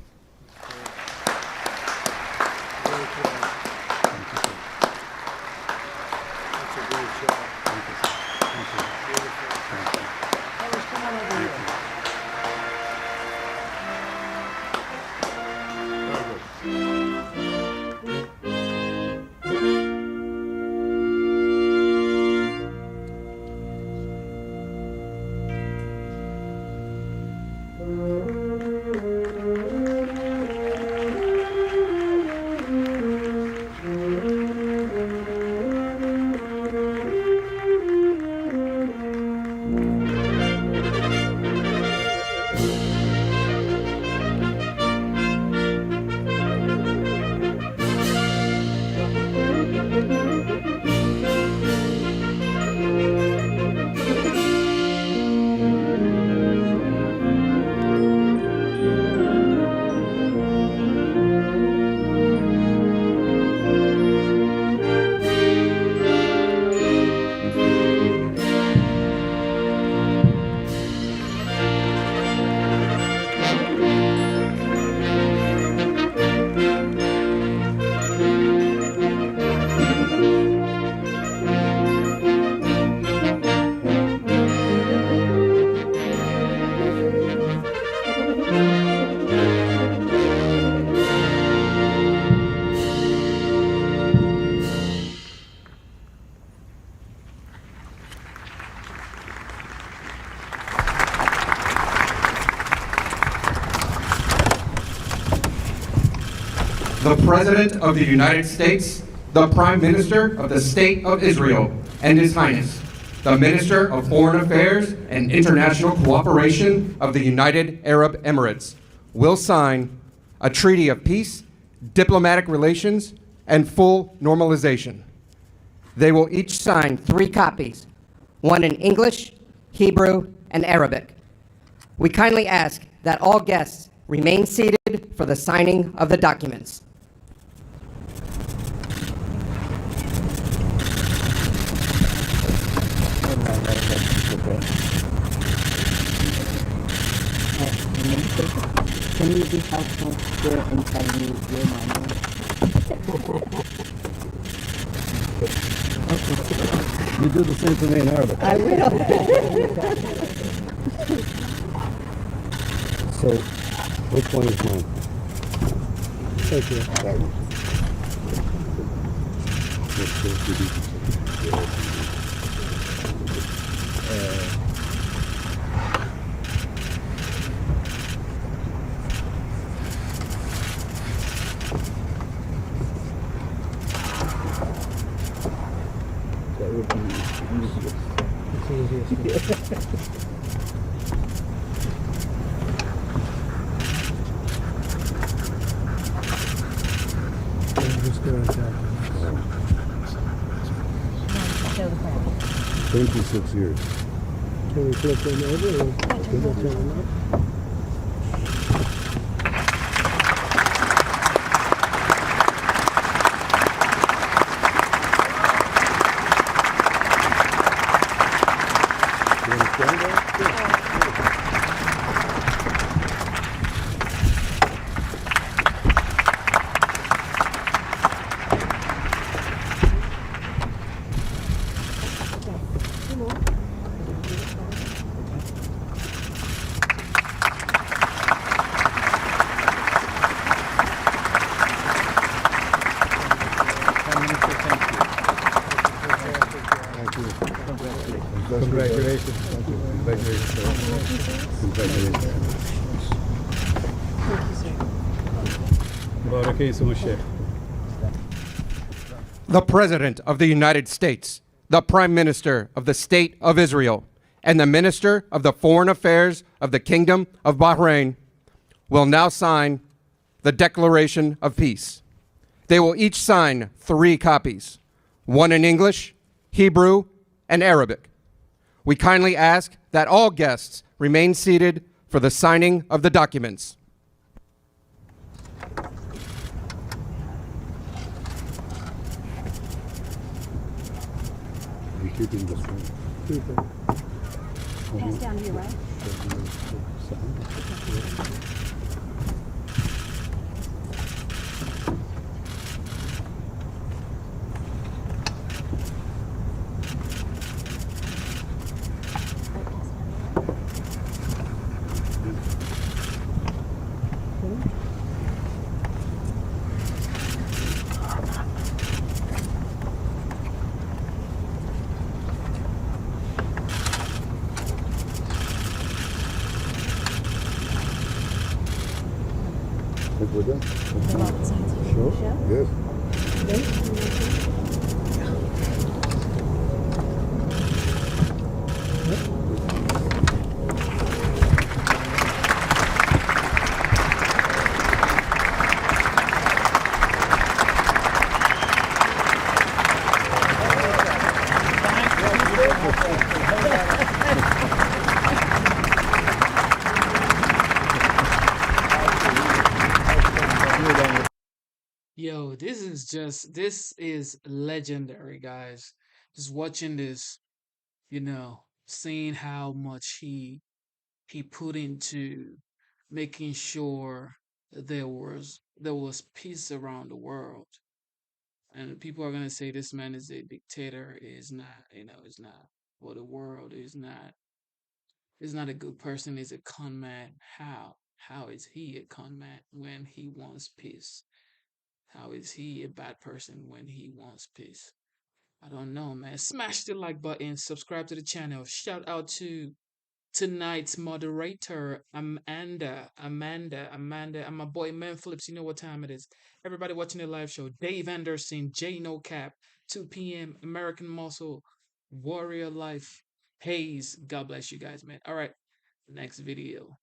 the President of the United States, the Prime Minister of the State of Israel, and His Highness, the Minister of Foreign Affairs and International Cooperation of the United Arab Emirates, will sign a treaty of peace, diplomatic relations, and full normalization. They will each sign 3 copies, one in English, Hebrew, and Arabic. We kindly ask that all guests remain seated for the signing of the documents. Can you be helpful here and tell me your mind? You do the same for me in Arabic. I will. So, which one is mine? Thank you. That one. That would be easiest. It's easiest. Just go like that. 26 years. Can we flip them over or can we turn them up? You understand that? Yeah. Congratulations. the President of the United States, the Prime Minister of the State of Israel, and the Minister of the Foreign Affairs of the Kingdom of Bahrain will now sign the Declaration of Peace. They will each sign 3 copies, one in English, Hebrew, and Arabic. We kindly ask that all guests remain seated for the signing of the documents. You're keeping this one. Keep it. Pass down here, right? Think we're done? Sure? Yes. Yo, this is legendary, guys. Just watching this, seeing how much he put into making sure that there was peace around the world. And people are gonna say this man is a dictator, is not, is not. For the world is not a good person, is a con man. How? How is he a con man when he wants peace? How is he a bad person when he wants peace? I don't know, man. Smash the like button, subscribe to the channel. Shout out to tonight's moderator, Amanda, and my boy Man Flips. You know what time it is. Everybody watching the live show. Dave Anderson, J No Cap, 2 p.m. American Muscle, Warrior Life, Hayes. God bless you guys, man. All right, next video.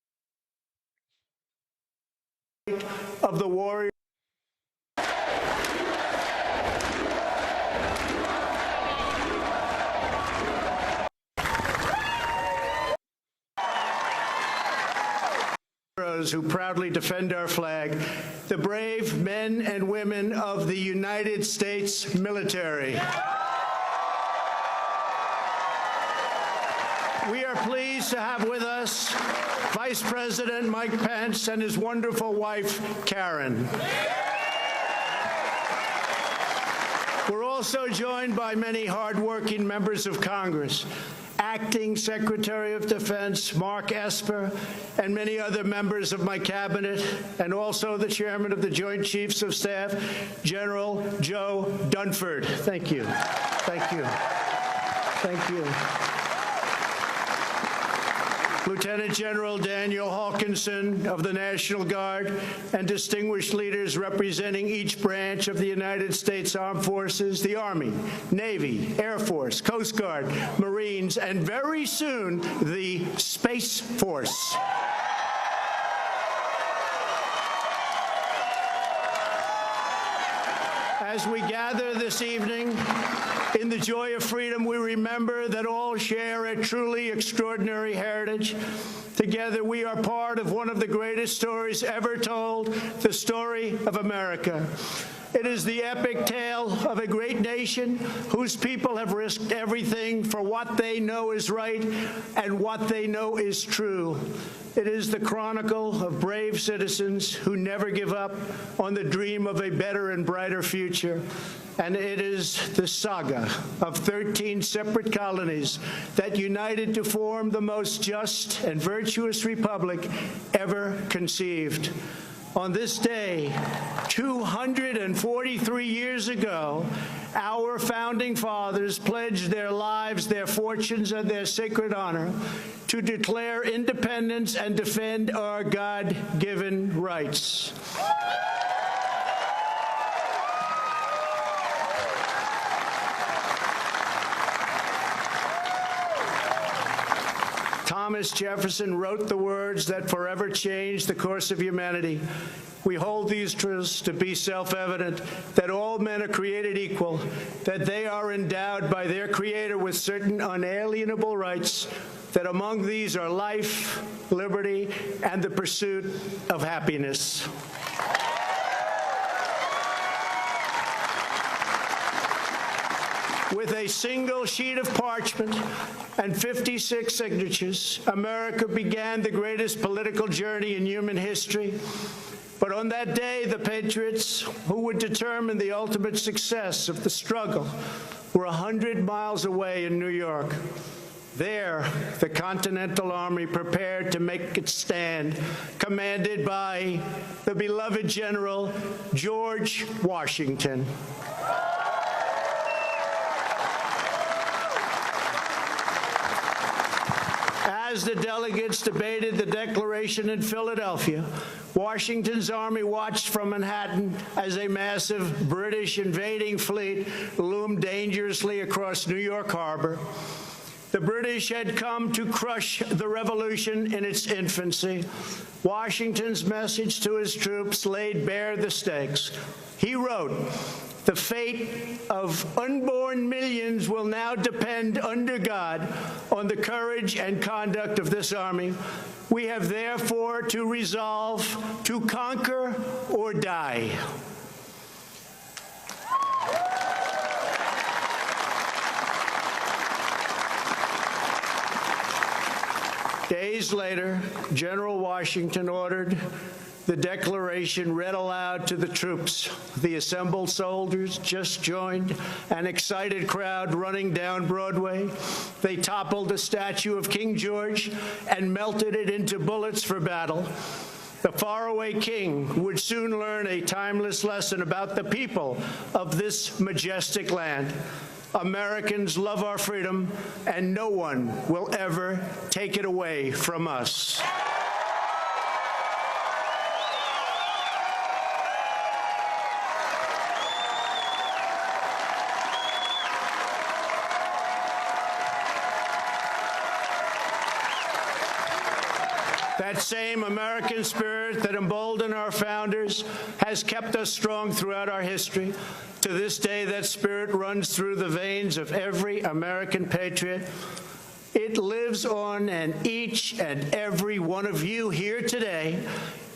Of the warrior. Who proudly defend our flag, the brave men and women of the United States military. We are pleased to have with us Vice President Mike Pence and his wonderful wife, Karen. We're also joined by many hardworking members of Congress, Acting Secretary of Defense Mark Esper, and many other members of my cabinet, and also the Chairman of the Joint Chiefs of Staff, General Joe Dunford. Thank you. Thank you. Thank you. Lieutenant General Daniel Hawkinson of the National Guard, and distinguished leaders representing each branch of the United States Armed Forces, the Army, Navy, Air Force, Coast Guard, Marines, and very soon, the Space Force. As we gather this evening, in the joy of freedom, we remember that all share a truly extraordinary heritage. Together, we are part of one of the greatest stories ever told, the story of America. It is the epic tale of a great nation whose people have risked everything for what they know is right and what they know is true. It is the chronicle of brave citizens who never give up on the dream of a better and brighter future. And it is the saga of 13 separate colonies that united to form the most just and virtuous republic ever conceived. On this day, 243 years ago, our founding fathers pledged their lives, their fortunes, and their sacred honor to declare independence and defend our God-given rights. Thomas Jefferson wrote the words that forever changed the course of humanity. We hold these truths to be self-evident, that all men are created equal, that they are endowed by their Creator with certain unalienable rights, that among these are life, liberty, and the pursuit of happiness. With a single sheet of parchment and 56 signatures, America began the greatest political journey in human history. But on that day, the patriots who would determine the ultimate success of the struggle were 100 miles away in New York. There, the Continental Army prepared to make its stand, commanded by the beloved General George Washington. As the delegates debated the Declaration in Philadelphia, Washington's army watched from Manhattan as a massive British invading fleet loomed dangerously across New York Harbor. The British had come to crush the revolution in its infancy. Washington's message to his troops laid bare the stakes. He wrote, "The fate of unborn millions will now depend under God on the courage and conduct of this army. We have therefore to resolve to conquer or die." Days later, General Washington ordered the Declaration read aloud to the troops. The assembled soldiers just joined an excited crowd running down Broadway. They toppled the statue of King George and melted it into bullets for battle. The faraway king would soon learn a timeless lesson about the people of this majestic land. Americans love our freedom, and no one will ever take it away from us. That same American spirit that emboldened our founders has kept us strong throughout our history. To this day, that spirit runs through the veins of every American patriot. It lives on in each and every one of you here today.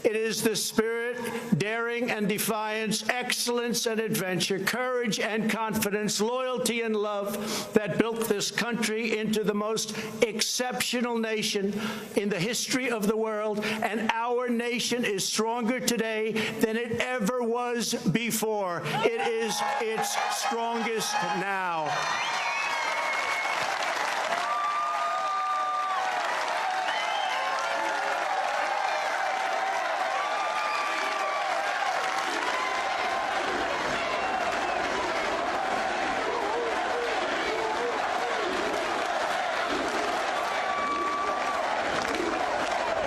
It is the spirit, daring and defiance, excellence and adventure, courage and confidence, loyalty and love that built this country into the most exceptional nation in the history of the world. And our nation is stronger today than it ever was before. It is its strongest now.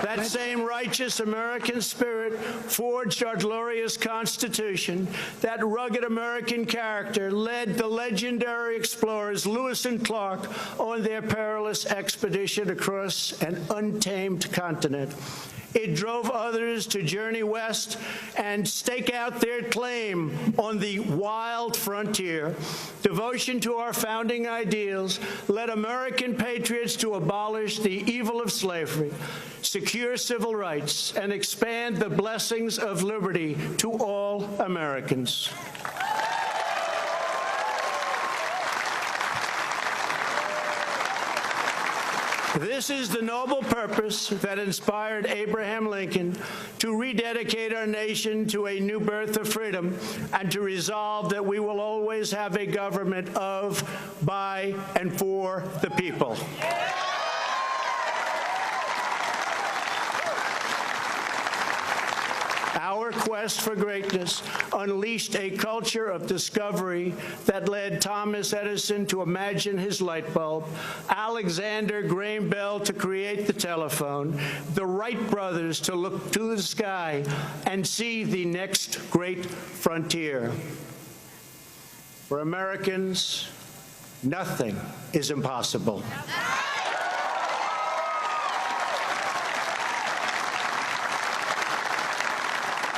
That same righteous American spirit forged our glorious Constitution. That rugged American character led the legendary explorers Lewis and Clark on their perilous expedition across an untamed continent. It drove others to journey west and stake out their claim on the wild frontier. Devotion to our founding ideals led American patriots to abolish the evil of slavery, secure civil rights, and expand the blessings of liberty to all Americans. This is the noble purpose that inspired Abraham Lincoln to rededicate our nation to a new birth of freedom and to resolve that we will always have a government of, by, and for the people. Our quest for greatness unleashed a culture of discovery that led Thomas Edison to imagine his light bulb, Alexander Graham Bell to create the telephone, the Wright brothers to look to the sky and see the next great frontier. For Americans, nothing is impossible.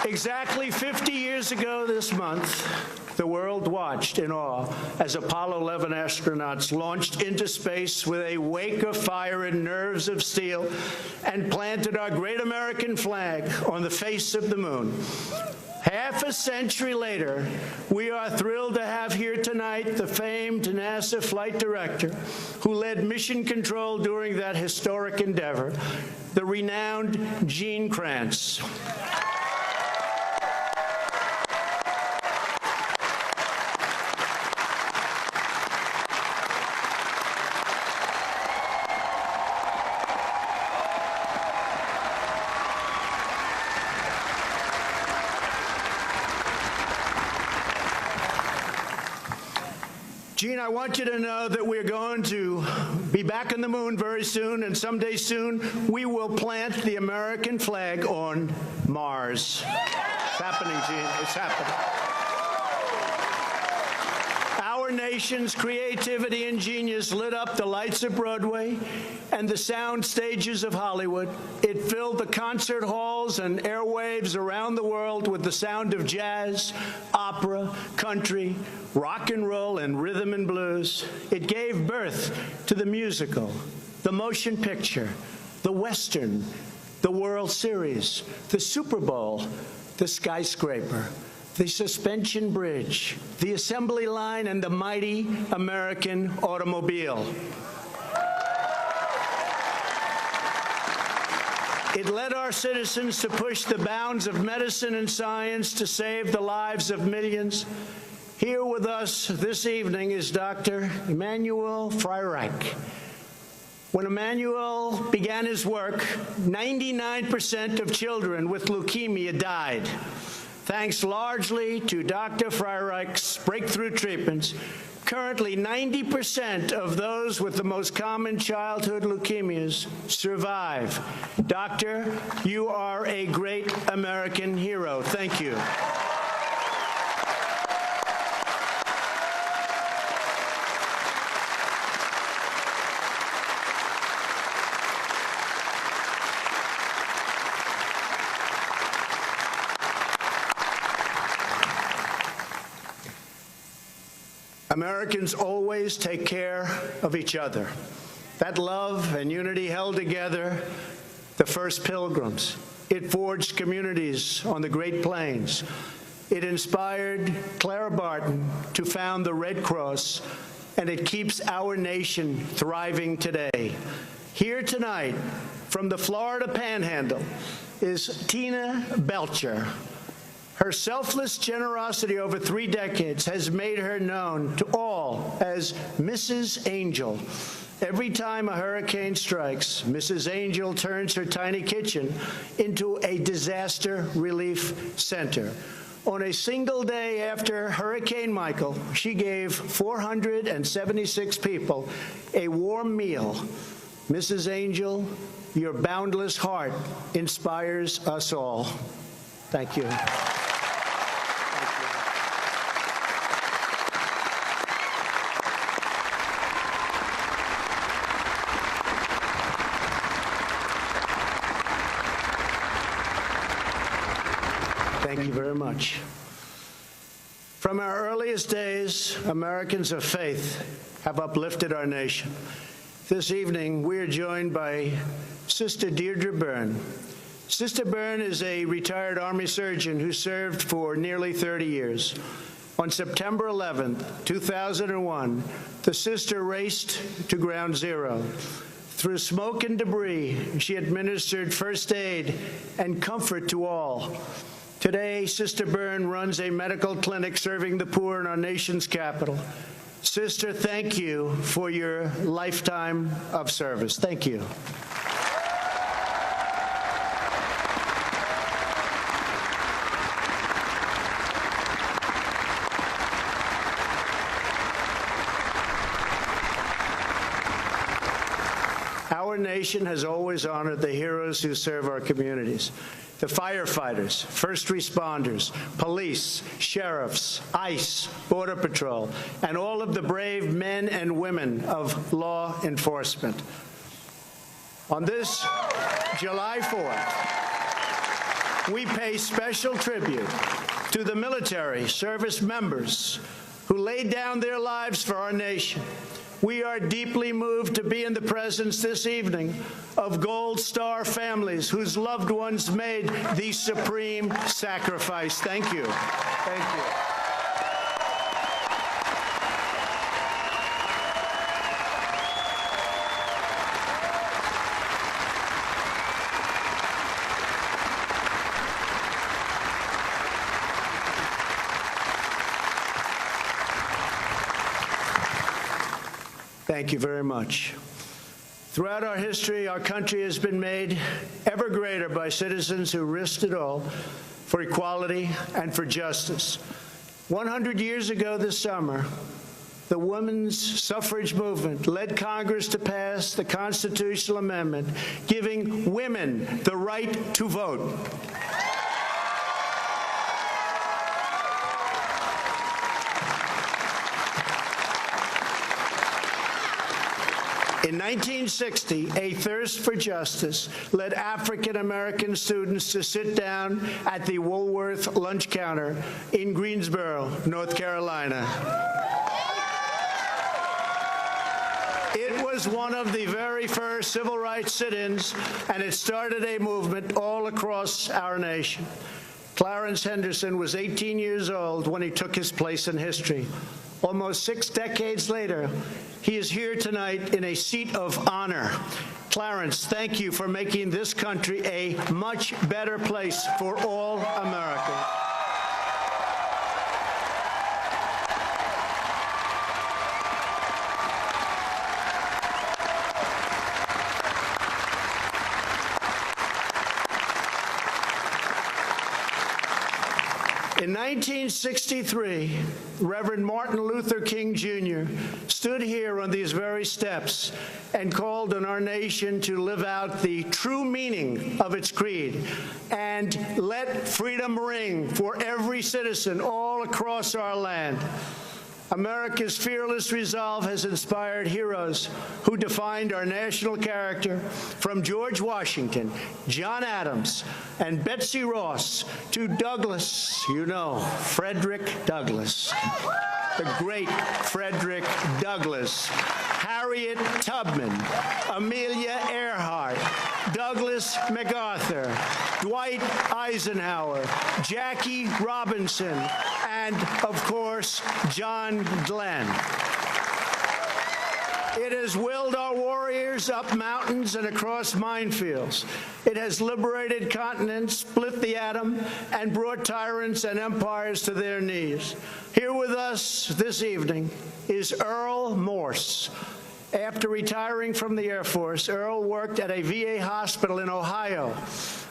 Exactly 50 years ago this month, the world watched in awe as Apollo 11 astronauts launched into space with a wake of fire and nerves of steel and planted our great American flag on the face of the moon. Half a century later, we are thrilled to have here tonight the famed NASA flight director who led mission control during that historic endeavor, the renowned Gene Kranz. Gene, I want you to know that we're going to be back on the moon very soon, and someday soon we will plant the American flag on Mars. It's happening, Gene. It's happening. Our nation's creativity and genius lit up the lights of Broadway and the sound stages of Hollywood. It filled the concert halls and airwaves around the world with the sound of jazz, opera, country, rock and roll, and rhythm and blues. It gave birth to the musical, the motion picture, the Western, the World Series, the Super Bowl, the skyscraper, the suspension bridge, the assembly line, and the mighty American automobile. It led our citizens to push the bounds of medicine and science to save the lives of millions. Here with us this evening is Dr. Emanuel Freireich. When Emanuel began his work, 99% of children with leukemia died. Thanks largely to Dr. Freireich's breakthrough treatments, Currently, 90% of those with the most common childhood leukemias survive. Doctor, you are a great American hero. Thank you. Americans always take care of each other. That love and unity held together the first pilgrims. It forged communities on the Great Plains. It inspired Clara Barton to found the Red Cross, and it keeps our nation thriving today. Here tonight, from the Florida Panhandle, is Tina Belcher. Her selfless generosity over 3 decades has made her known to all as Mrs. Angel. Every time a hurricane strikes, Mrs. Angel turns her tiny kitchen into a disaster relief center. On a single day after Hurricane Michael, she gave 476 people a warm meal. Mrs. Angel, your boundless heart inspires us all. Thank you. Thank you very much. From our earliest days, Americans of faith have uplifted our nation. This evening, we are joined by Sister Deirdre Byrne. Sister Byrne is a retired Army surgeon who served for nearly 30 years. On September 11, 2001, the sister raced to ground zero. Through smoke and debris, she administered first aid and comfort to all. Today, Sister Byrne runs a medical clinic serving the poor in our nation's capital. Sister, thank you for your lifetime of service. Thank you. Our nation has always honored the heroes who serve our communities. The firefighters, first responders, police, sheriffs, ICE, Border Patrol, and all of the brave men and women of law enforcement. On this July 4th, we pay special tribute to the military service members who laid down their lives for our nation. We are deeply moved to be in the presence this evening of Gold Star families whose loved ones made the supreme sacrifice. Thank you. Thank you. Thank you very much. Throughout our history, our country has been made ever greater by citizens who risked it all for equality and for justice. 100 years ago this summer, the women's suffrage movement led Congress to pass the constitutional amendment giving women the right to vote. In 1960, a thirst for justice led African-American students to sit down at the Woolworth lunch counter in Greensboro, North Carolina. It was one of the very first civil rights sit-ins, and it started a movement all across our nation. Clarence Henderson was 18 years old when he took his place in history. Almost 6 decades later, he is here tonight in a seat of honor. Clarence, thank you for making this country a much better place for all Americans. In 1963, Reverend Martin Luther King Jr. stood here on these very steps and called on our nation to live out the true meaning of its creed and let freedom ring for every citizen all across our land. America's fearless resolve has inspired heroes who defined our national character, from George Washington, John Adams, and Betsy Ross to Douglas, Frederick Douglass, the great Frederick Douglass, Harriet Tubman, Amelia Earhart, Douglas MacArthur, Dwight Eisenhower, Jackie Robinson, and, of course, John Glenn. It has willed our warriors up mountains and across minefields. It has liberated continents, split the atom, and brought tyrants and empires to their knees. Here with us this evening is Earl Morse. After retiring from the Air Force, Earl worked at a VA hospital in Ohio.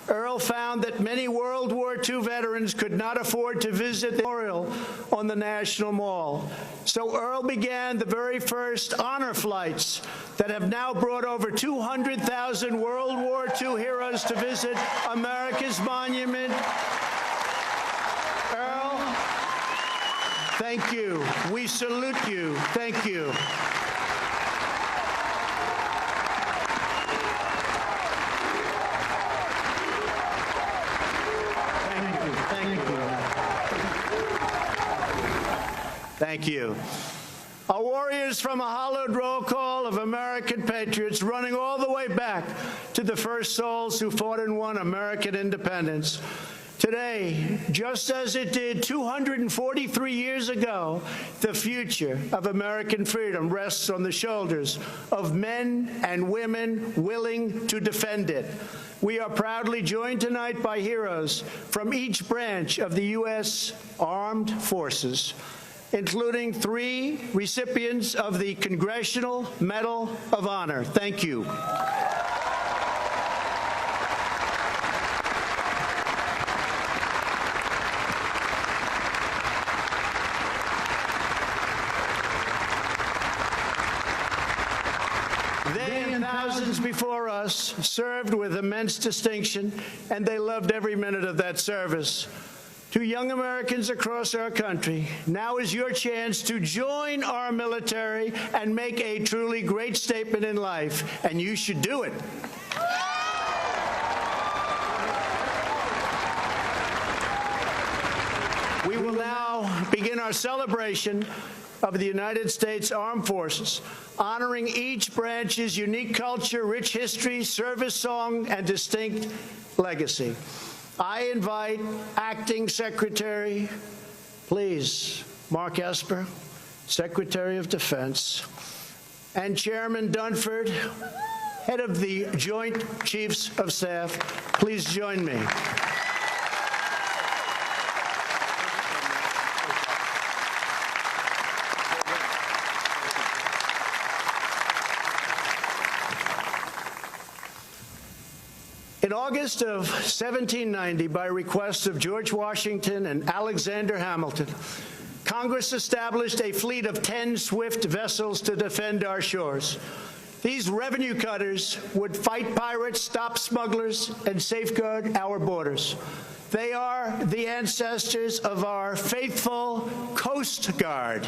Earl found that many World War II veterans could not afford to visit the memorial on the National Mall. So Earl began the very first honor flights that have now brought over 200,000 World War II heroes to visit America's monument. Earl, thank you. We salute you. Thank you. Thank you. Our warriors from a hallowed roll call of American patriots running all the way back to the first souls who fought and won American independence. Today, just as it did 243 years ago, the future of American freedom rests on the shoulders of men and women willing to defend it. We are proudly joined tonight by heroes from each branch of the U.S. Armed Forces, including 3 recipients of the Congressional Medal of Honor. Thank you. They and thousands before us served with immense distinction, and they loved every minute of that service. To young Americans across our country, now is your chance to join our military and make a truly great statement in life, and you should do it. We will now begin our celebration of the United States Armed Forces, honoring each branch's unique culture, rich history, service song, and distinct legacy. I invite Acting Secretary, please, Mark Esper, Secretary of Defense, and Chairman Dunford, Head of the Joint Chiefs of Staff, please join me. In August of 1790, by request of George Washington and Alexander Hamilton, Congress established a fleet of 10 swift vessels to defend our shores. These revenue cutters would fight pirates, stop smugglers, and safeguard our borders. They are the ancestors of our faithful Coast Guard.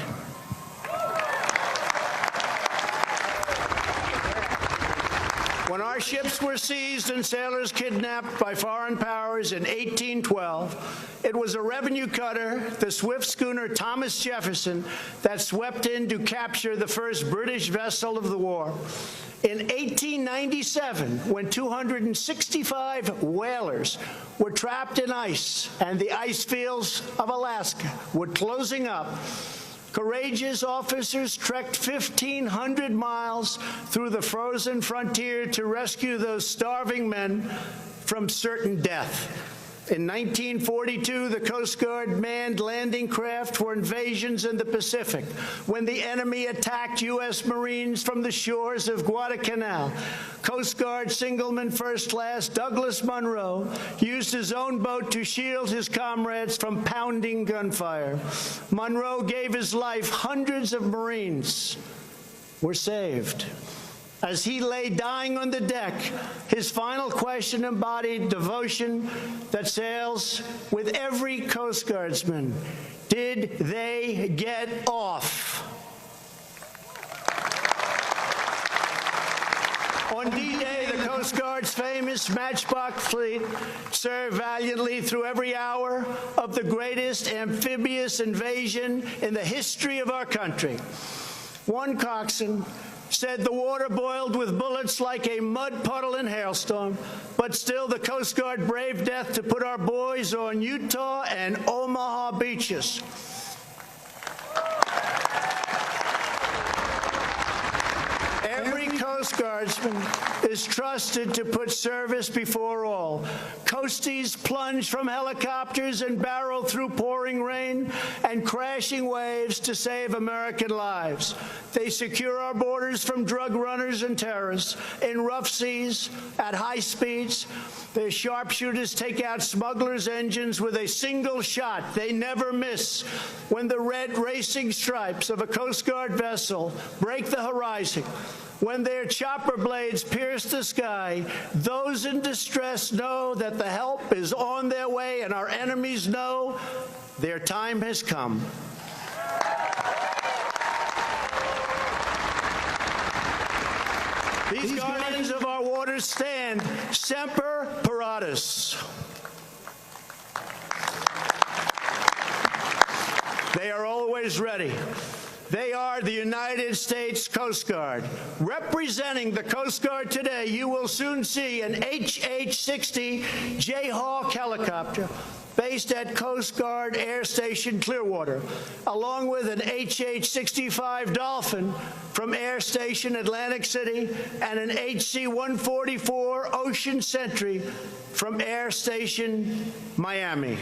When our ships were seized and sailors kidnapped by foreign powers in 1812, it was a revenue cutter, the swift schooner Thomas Jefferson, that swept in to capture the first British vessel of the war. In 1897, when 265 whalers were trapped in ice and the ice fields of Alaska were closing up, courageous officers trekked 1,500 miles through the frozen frontier to rescue those starving men from certain death. In 1942, the Coast Guard manned landing craft for invasions in the Pacific. When the enemy attacked U.S. Marines from the shores of Guadalcanal, Coast Guard Signalman First Class Douglas Munro used his own boat to shield his comrades from pounding gunfire. Munro gave his life. Hundreds of Marines were saved. As he lay dying on the deck, his final question embodied devotion that sails with every Coast Guardsman. Did they get off? On D-Day, the Coast Guard's famous Matchbox fleet served valiantly through every hour of the greatest amphibious invasion in the history of our country. One coxswain said the water boiled with bullets like a mud puddle in hailstorm, but still the Coast Guard braved death to put our boys on Utah and Omaha beaches. Every Coast Guardsman is trusted to put service before all. Coasties plunge from helicopters and barrel through pouring rain and crashing waves to save American lives. They secure our borders from drug runners and terrorists in rough seas, at high speeds. Their sharpshooters take out smugglers' engines with a single shot. They never miss. When the red racing stripes of a Coast Guard vessel break the horizon, when their chopper blades pierce the sky, those in distress know that the help is on their way, and our enemies know their time has come. These guardians of our waters stand semper paratus. They are always ready. They are the United States Coast Guard. Representing the Coast Guard today, you will soon see an HH-60 Jayhawk helicopter based at Coast Guard Air Station Clearwater, along with an HH-65 Dolphin from Air Station Atlantic City and an HC-144 Ocean Sentry from Air Station Miami.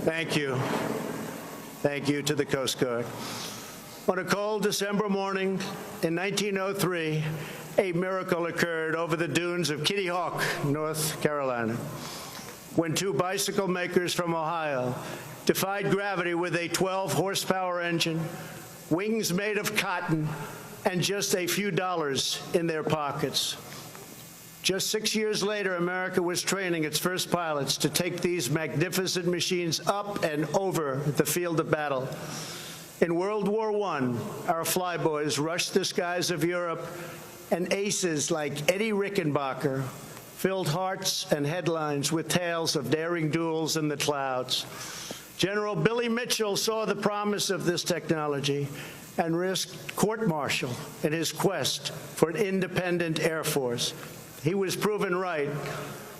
Thank you. Thank you to the Coast Guard. On a cold December morning in 1903, a miracle occurred over the dunes of Kitty Hawk, North Carolina, when two bicycle makers from Ohio defied gravity with a 12-horsepower engine, wings made of cotton, and just a few dollars in their pockets. Just 6 years later, America was training its first pilots to take these magnificent machines up and over the field of battle. In World War I, our flyboys rushed the skies of Europe, and aces like Eddie Rickenbacker filled hearts and headlines with tales of daring duels in the clouds. General Billy Mitchell saw the promise of this technology and risked court-martial in his quest for an independent Air Force. He was proven right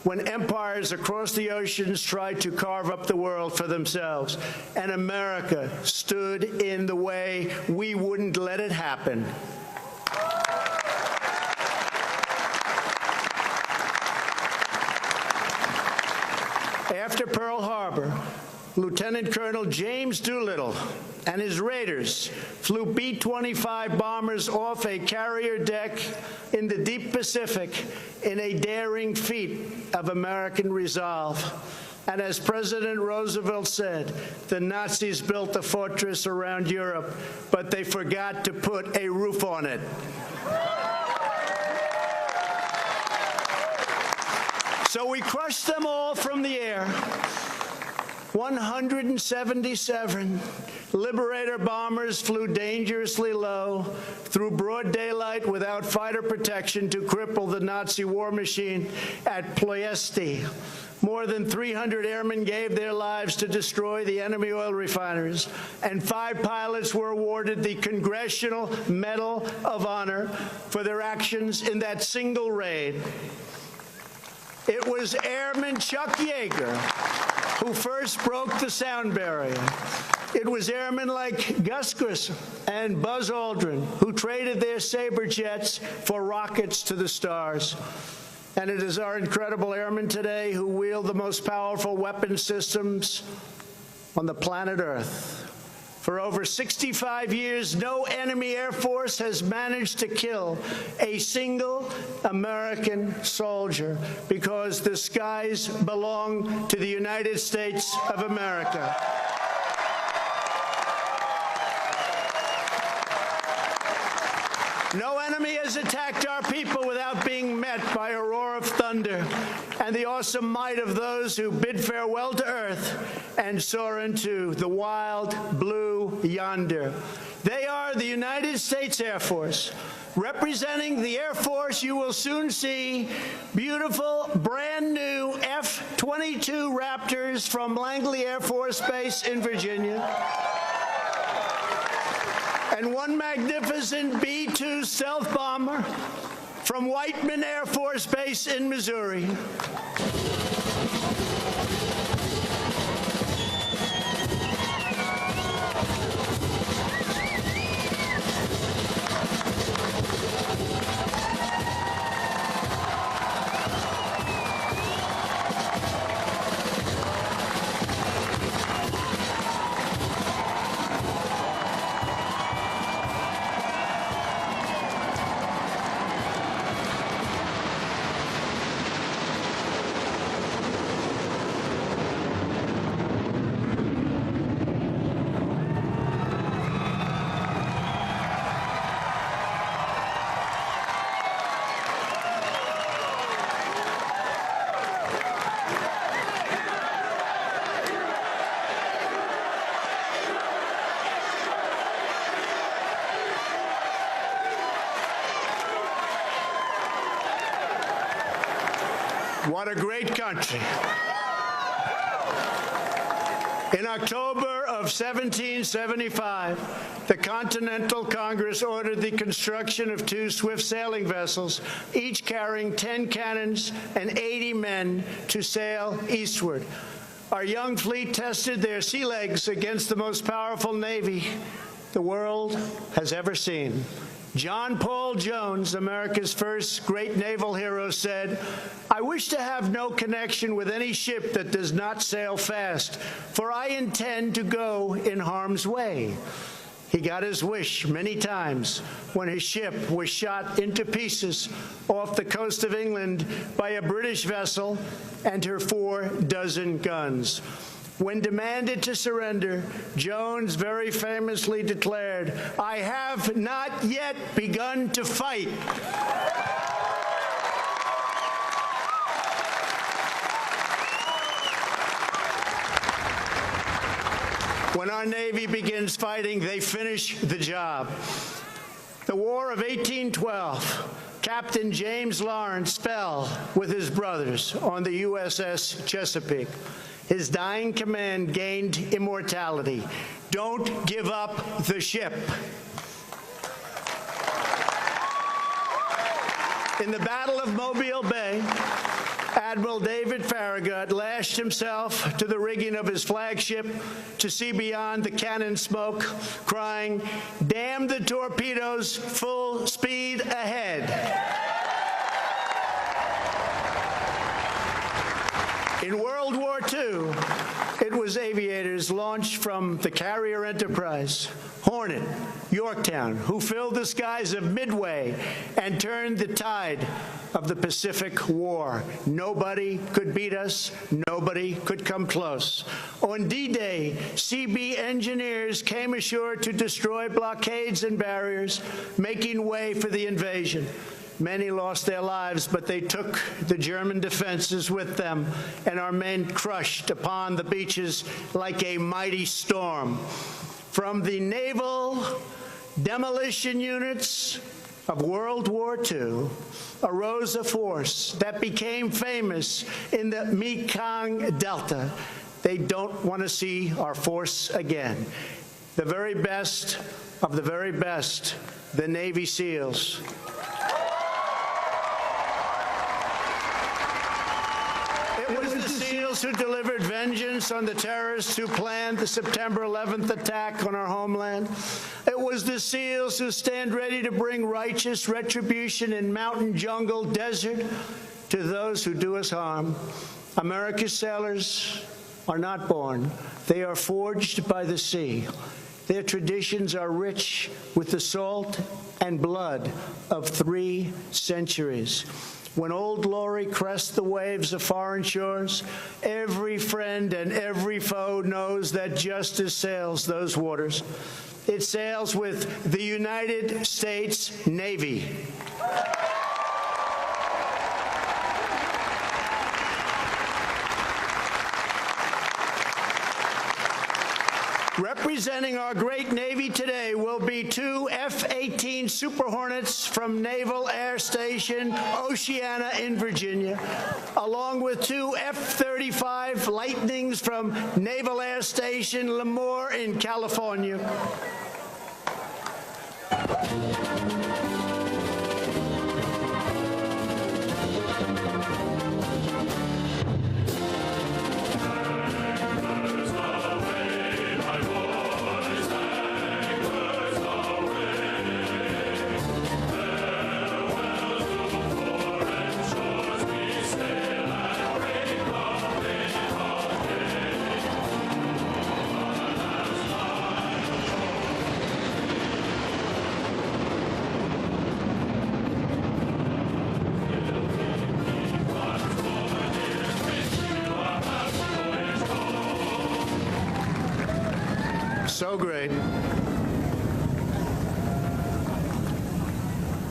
when empires across the oceans tried to carve up the world for themselves. And America stood in the way. We wouldn't let it happen. After Pearl Harbor, Lieutenant Colonel James Doolittle and his raiders flew B-25 bombers off a carrier deck in the deep Pacific in a daring feat of American resolve. And as President Roosevelt said, the Nazis built a fortress around Europe, but they forgot to put a roof on it. So we crushed them all from the air. 177 Liberator bombers flew dangerously low through broad daylight without fighter protection to cripple the Nazi war machine at Ploiesti. More than 300 airmen gave their lives to destroy the enemy oil refineries, and 5 pilots were awarded the Congressional Medal of Honor for their actions in that single raid. It was Airman Chuck Yeager who first broke the sound barrier. It was airmen like Gus Grissom and Buzz Aldrin who traded their Sabre jets for rockets to the stars. And it is our incredible airmen today who wield the most powerful weapon systems on the planet Earth. For over 65 years, no enemy air force has managed to kill a single American soldier because the skies belong to the United States of America. No enemy has attacked our people without being met by a roar of thunder and the awesome might of those who bid farewell to earth and soar into the wild blue yonder. They are the United States Air Force. Representing the Air Force, you will soon see beautiful, brand new F-22 Raptors from Langley Air Force Base in Virginia, and one magnificent B-2 stealth bomber from Whiteman Air Force Base in Missouri. What a great country. In October of 1775, the Continental Congress ordered the construction of 2 swift sailing vessels, each carrying 10 cannons and 80 men to sail eastward. Our young fleet tested their sea legs against the most powerful navy the world has ever seen. John Paul Jones, America's first great naval hero, said, "I wish to have no connection with any ship that does not sail fast, for I intend to go in harm's way." He got his wish many times when his ship was shot into pieces off the coast of England by a British vessel and her 4 dozen guns. When demanded to surrender, Jones very famously declared, "I have not yet begun to fight." When our Navy begins fighting, they finish the job. The War of 1812, Captain James Lawrence fell with his brothers on the USS Chesapeake. His dying command gained immortality. Don't give up the ship. In the Battle of Mobile Bay, Admiral Admiral David Farragut lashed himself to the rigging of his flagship to see beyond the cannon smoke, crying, "Damn the torpedoes, full speed ahead." In World War II, it was aviators launched from the carrier Enterprise, Hornet, Yorktown, who filled the skies of Midway and turned the tide of the Pacific War. Nobody could beat us. Nobody could come close. On D-Day, CB engineers came ashore to destroy blockades and barriers, making way for the invasion. Many lost their lives, but they took the German defenses with them, and our men crushed upon the beaches like a mighty storm. From the naval demolition units of World War II arose a force that became famous in the Mekong Delta. They don't want to see our force again. The very best of the very best, the Navy SEALs. It was the SEALs who delivered vengeance on the terrorists who planned the September 11th attack on our homeland. It was the SEALs who stand ready to bring righteous retribution in mountain, jungle, desert to those who do us harm. America's sailors are not born. They are forged by the sea. Their traditions are rich with the salt and blood of 3 centuries. When Old Glory crests the waves of foreign shores, every friend and every foe knows that justice sails those waters. It sails with the United States Navy. Representing our great Navy today will be 2 F-18 Super Hornets from Naval Air Station Oceana in Virginia, along with 2 F-35 Lightnings from Naval Air Station Lemoore in California. So great.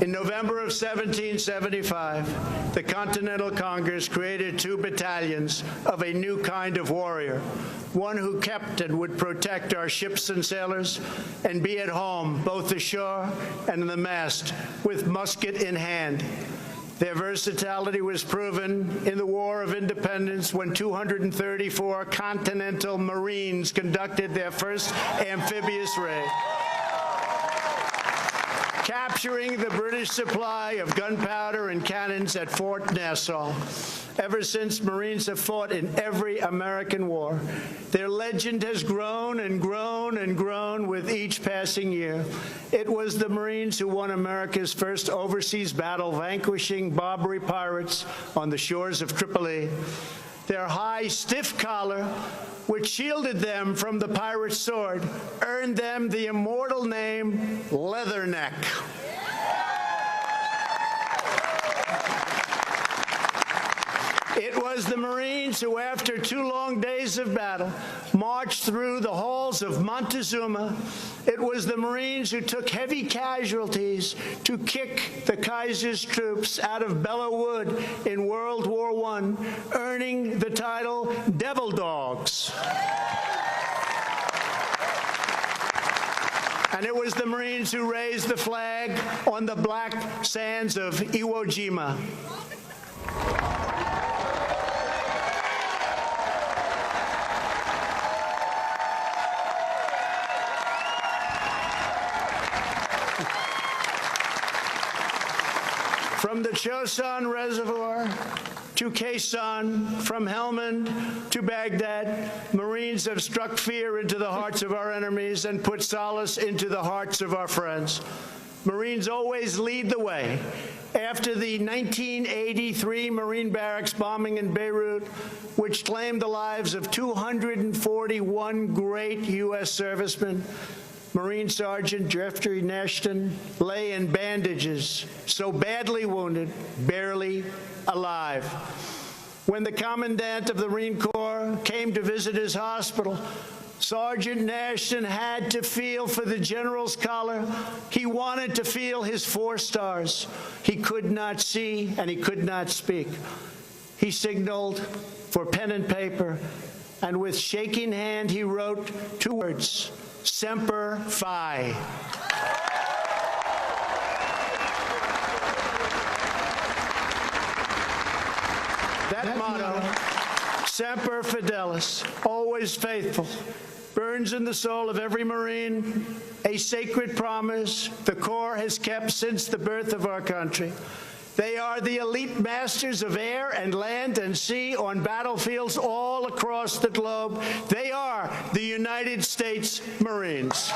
In November of 1775, the Continental Congress created 2 battalions of a new kind of warrior, one who kept and would protect our ships and sailors and be at home, both ashore and in the mast, with musket in hand. Their versatility was proven in the War of Independence when 234 Continental Marines conducted their first amphibious raid, capturing the British supply of gunpowder and cannons at Fort Nassau. Ever since, Marines have fought in every American war. Their legend has grown and grown and grown with each passing year. It was the Marines who won America's first overseas battle, vanquishing Barbary pirates on the shores of Tripoli. Their high, stiff collar, which shielded them from the pirate's sword, earned them the immortal name Leatherneck. It was the Marines who, after 2 long days of battle, marched through the halls of Montezuma. It was the Marines who took heavy casualties to kick the Kaiser's troops out of Belleau Wood in World War I, earning the title Devil Dogs. And it was the Marines who raised the flag on the black sands of Iwo Jima. From the Chosin Reservoir to Quezon, from Helmand to Baghdad, Marines have struck fear into the hearts of our enemies and put solace into the hearts of our friends. Marines always lead the way. After the 1983 Marine barracks bombing in Beirut, which claimed the lives of 241 great U.S. servicemen, Marine Sergeant Jeffrey Nashton lay in bandages, so badly wounded, barely alive. When the Commandant of the Marine Corps came to visit his hospital, Sergeant Nashton had to feel for the general's collar. He wanted to feel his 4 stars. He could not see and he could not speak. He signaled for pen and paper, and with shaking hand he wrote 2 words, Semper Fi. That motto, Semper Fidelis, always faithful, burns in the soul of every Marine, a sacred promise the Corps has kept since the birth of our country. They are the elite masters of air and land and sea on battlefields all across the globe. They are the United States Marines.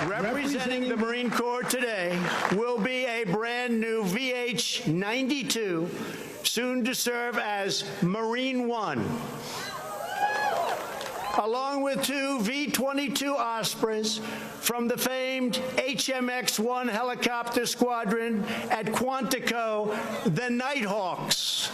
Representing the Marine Corps today will be a brand new VH-92, soon to serve as Marine One, along with 2 V-22 Ospreys from the famed HMX-1 helicopter squadron at Quantico, the Nighthawks.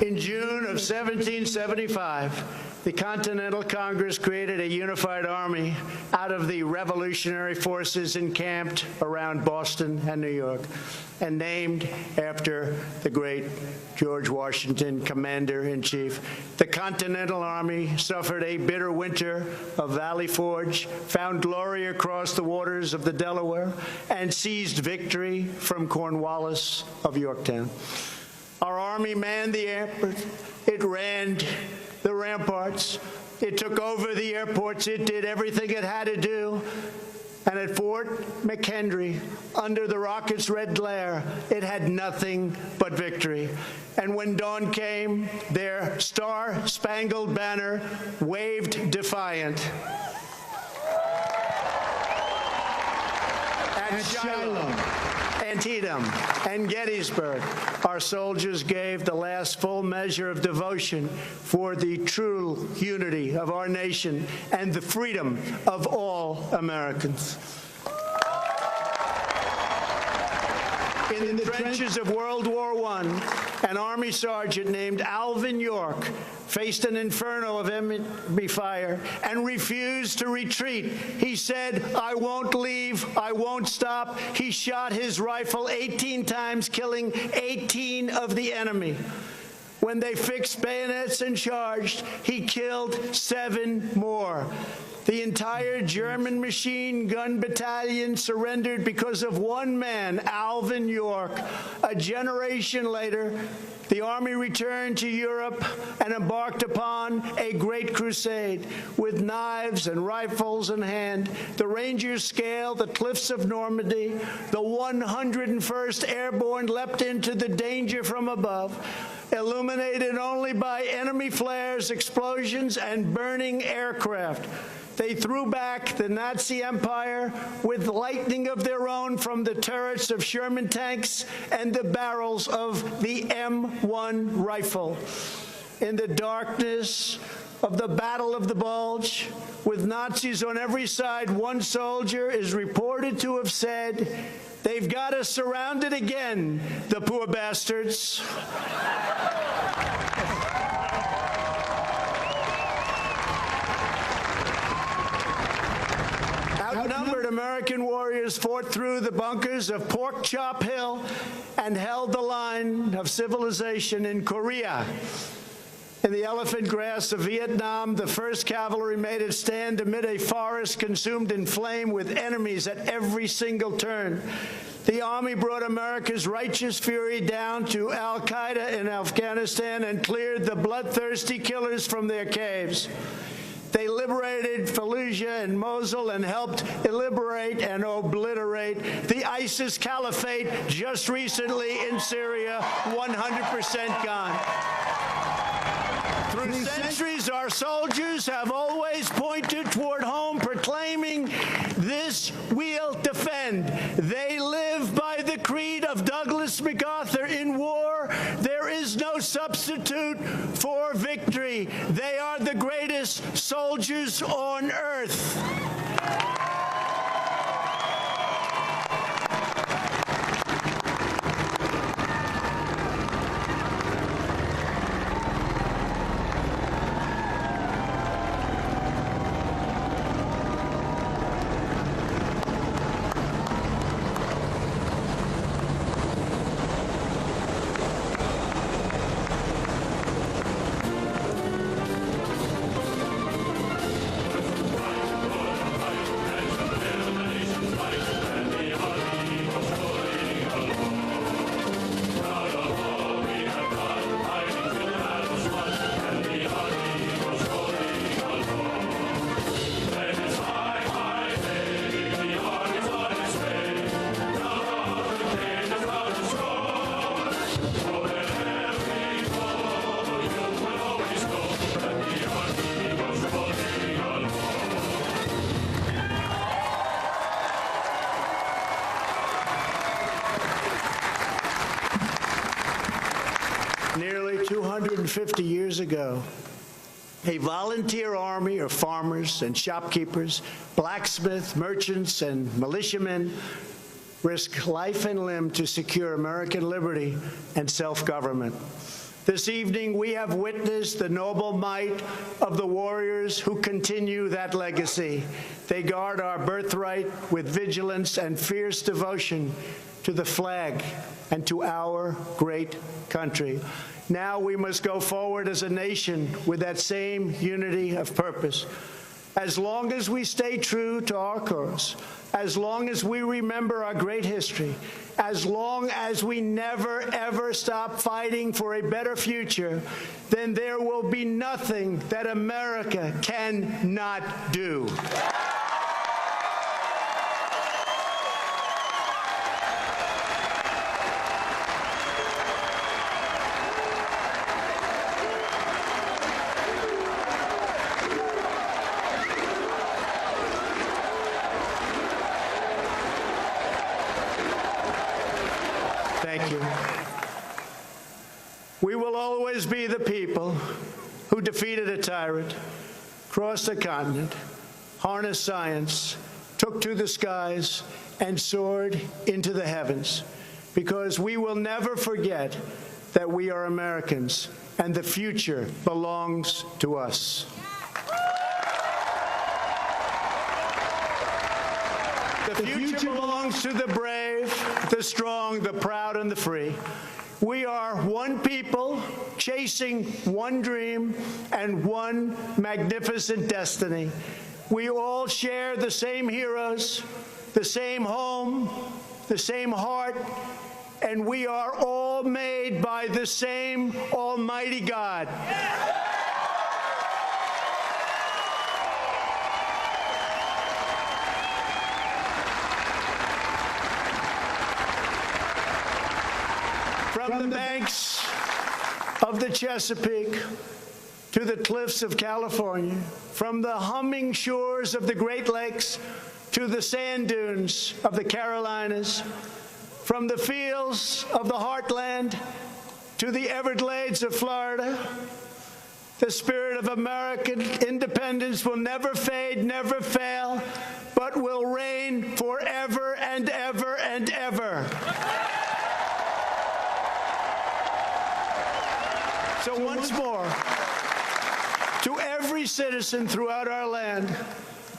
In June of 1775, the Continental Congress created a unified army out of the revolutionary forces encamped around Boston and New York, and named after the great George Washington, Commander-in-Chief. The Continental Army suffered a bitter winter of Valley Forge, found glory across the waters of the Delaware, and seized victory from Cornwallis of Yorktown. Our Army manned the airport. It ran the ramparts. It took over the airports. It did everything it had to do. And at Fort McHenry, under the rocket's red glare, it had nothing but victory. And when dawn came, their star-spangled banner waved defiant. At Shiloh, Antietam, and Gettysburg, our soldiers gave the last full measure of devotion for the true unity of our nation and the freedom of all Americans. In the trenches of World War I, an Army sergeant named Alvin York faced an inferno of enemy fire and refused to retreat. He said, "I won't leave, I won't stop." He shot his rifle 18 times, killing 18 of the enemy. When they fixed bayonets and charged, he killed 7 more. The entire German machine gun battalion surrendered because of one man, Alvin York. A generation later, the Army returned to Europe and embarked upon a great crusade. With knives and rifles in hand, the Rangers scaled the cliffs of Normandy. The 101st Airborne leapt into the danger from above, illuminated only by enemy flares, explosions, and burning aircraft. They threw back the Nazi Empire with lightning of their own from the turrets of Sherman tanks and the barrels of the M1 rifle. In the darkness of the Battle of the Bulge, with Nazis on every side, one soldier is reported to have said, "They've got us surrounded again, the poor bastards." Outnumbered, American warriors fought through the bunkers of Pork Chop Hill and held the line of civilization in Korea. In the elephant grass of Vietnam, the 1st Cavalry made its stand amid a forest consumed in flame with enemies at every single turn. The Army brought America's righteous fury down to al-Qaeda in Afghanistan and cleared the bloodthirsty killers from their caves. They liberated Fallujah and Mosul and helped liberate and obliterate the ISIS caliphate just recently in Syria, 100% gone. Through centuries, our soldiers have always pointed toward home, proclaiming, "This we'll defend." They live by the creed of Douglas MacArthur: "In war, there is no substitute for victory." They are the greatest soldiers on earth. Nearly 250 years ago, a volunteer army of farmers and shopkeepers, blacksmiths, merchants, and militiamen risked life and limb to secure American liberty and self-government. This evening, we have witnessed the noble might of the warriors who continue that legacy. They guard our birthright with vigilance and fierce devotion to the flag and to our great country. Now we must go forward as a nation with that same unity of purpose. As long as we stay true to our course, as long as we remember our great history, as long as we never, ever stop fighting for a better future, then there will be nothing that America cannot do. Thank you. We will always be the people who defeated a tyrant, crossed a continent, harnessed science, took to the skies, and soared into the heavens, because we will never forget that we are Americans and the future belongs to us. The future belongs to the brave, the strong, the proud, and the free. We are one people chasing one dream and one magnificent destiny. We all share the same heroes, the same home, the same heart, and we are all made by the same Almighty God. From the banks of the Chesapeake to the cliffs of California, from the humming shores of the Great Lakes to the sand dunes of the Carolinas, from the fields of the heartland to the Everglades of Florida, the spirit of American independence will never fade, never fail, but will reign forever and ever and ever. So once more, to every citizen throughout our land,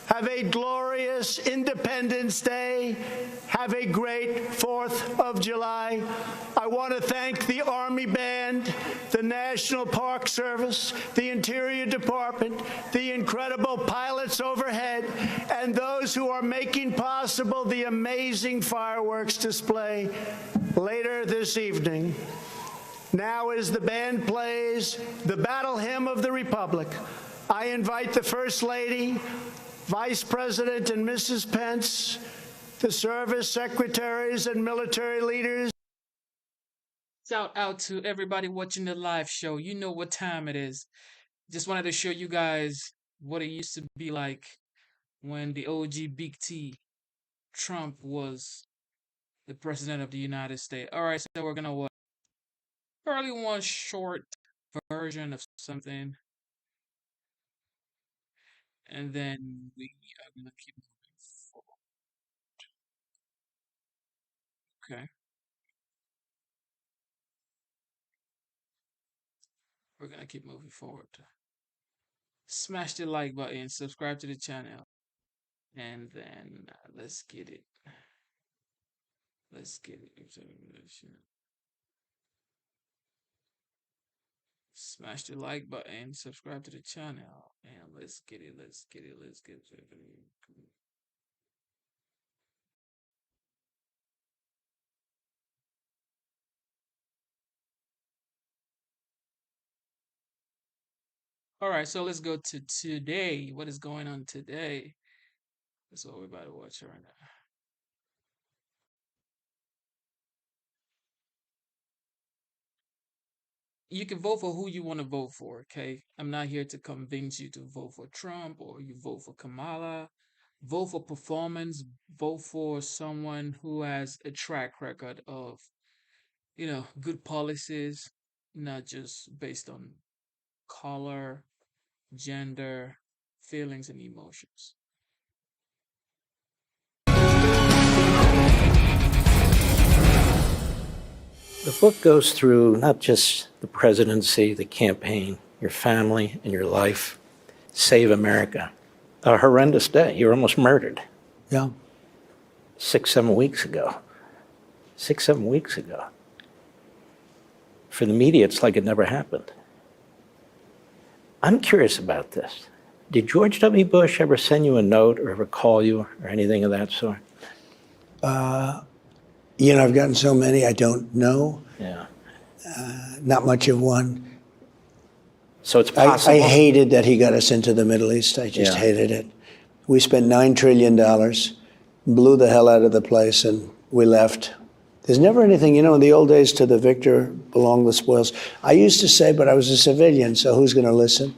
have a glorious Independence Day. Have a great 4th of July. I want to thank the Army Band, the National Park Service, the Interior Department, the incredible pilots overhead, and those who are making possible the amazing fireworks display later this evening. Now, as the band plays the battle hymn of the Republic, I invite the First Lady, Vice President and Mrs. Pence, the service secretaries and military leaders. Shout out to everybody watching the live show. You know what time it is. Just wanted to show you guys what it used to be like when the OG Big T, Trump, was the President of the United States. All right, so we're going to watch probably one short version of something. And then we are going to keep moving forward. Okay. We're going to keep moving forward. Smash the like button, subscribe to the channel, and then let's get it. Let's get it. Smash the like button, subscribe to the channel, and let's get it. Let's get it. Let's get it. All right, so let's go to today. What is going on today? That's what we're about to watch right now. You can vote for who you want to vote for, okay? I'm not here to convince you to vote for Trump or you vote for Kamala. Vote for performance, vote for someone who has a track record of, good policies, not just based on color, gender, feelings, and emotions. The book goes through not just the presidency, the campaign, your family, and your life. Save America. A horrendous day. You were almost murdered. Yeah. 6-7 weeks ago. 6-7 weeks ago. For the media, it's like it never happened. I'm curious about this. Did George W. Bush ever send you a note or ever call you or anything of that sort? I've gotten so many, I don't know. Yeah. Not much of one. So it's possible. I hated that he got us into the Middle East. I just hated it. We spent $9 trillion, blew the hell out of the place, and we left. There's never anything, in the old days, to the victor belong the spoils. I used to say, but I was a civilian, so who's going to listen?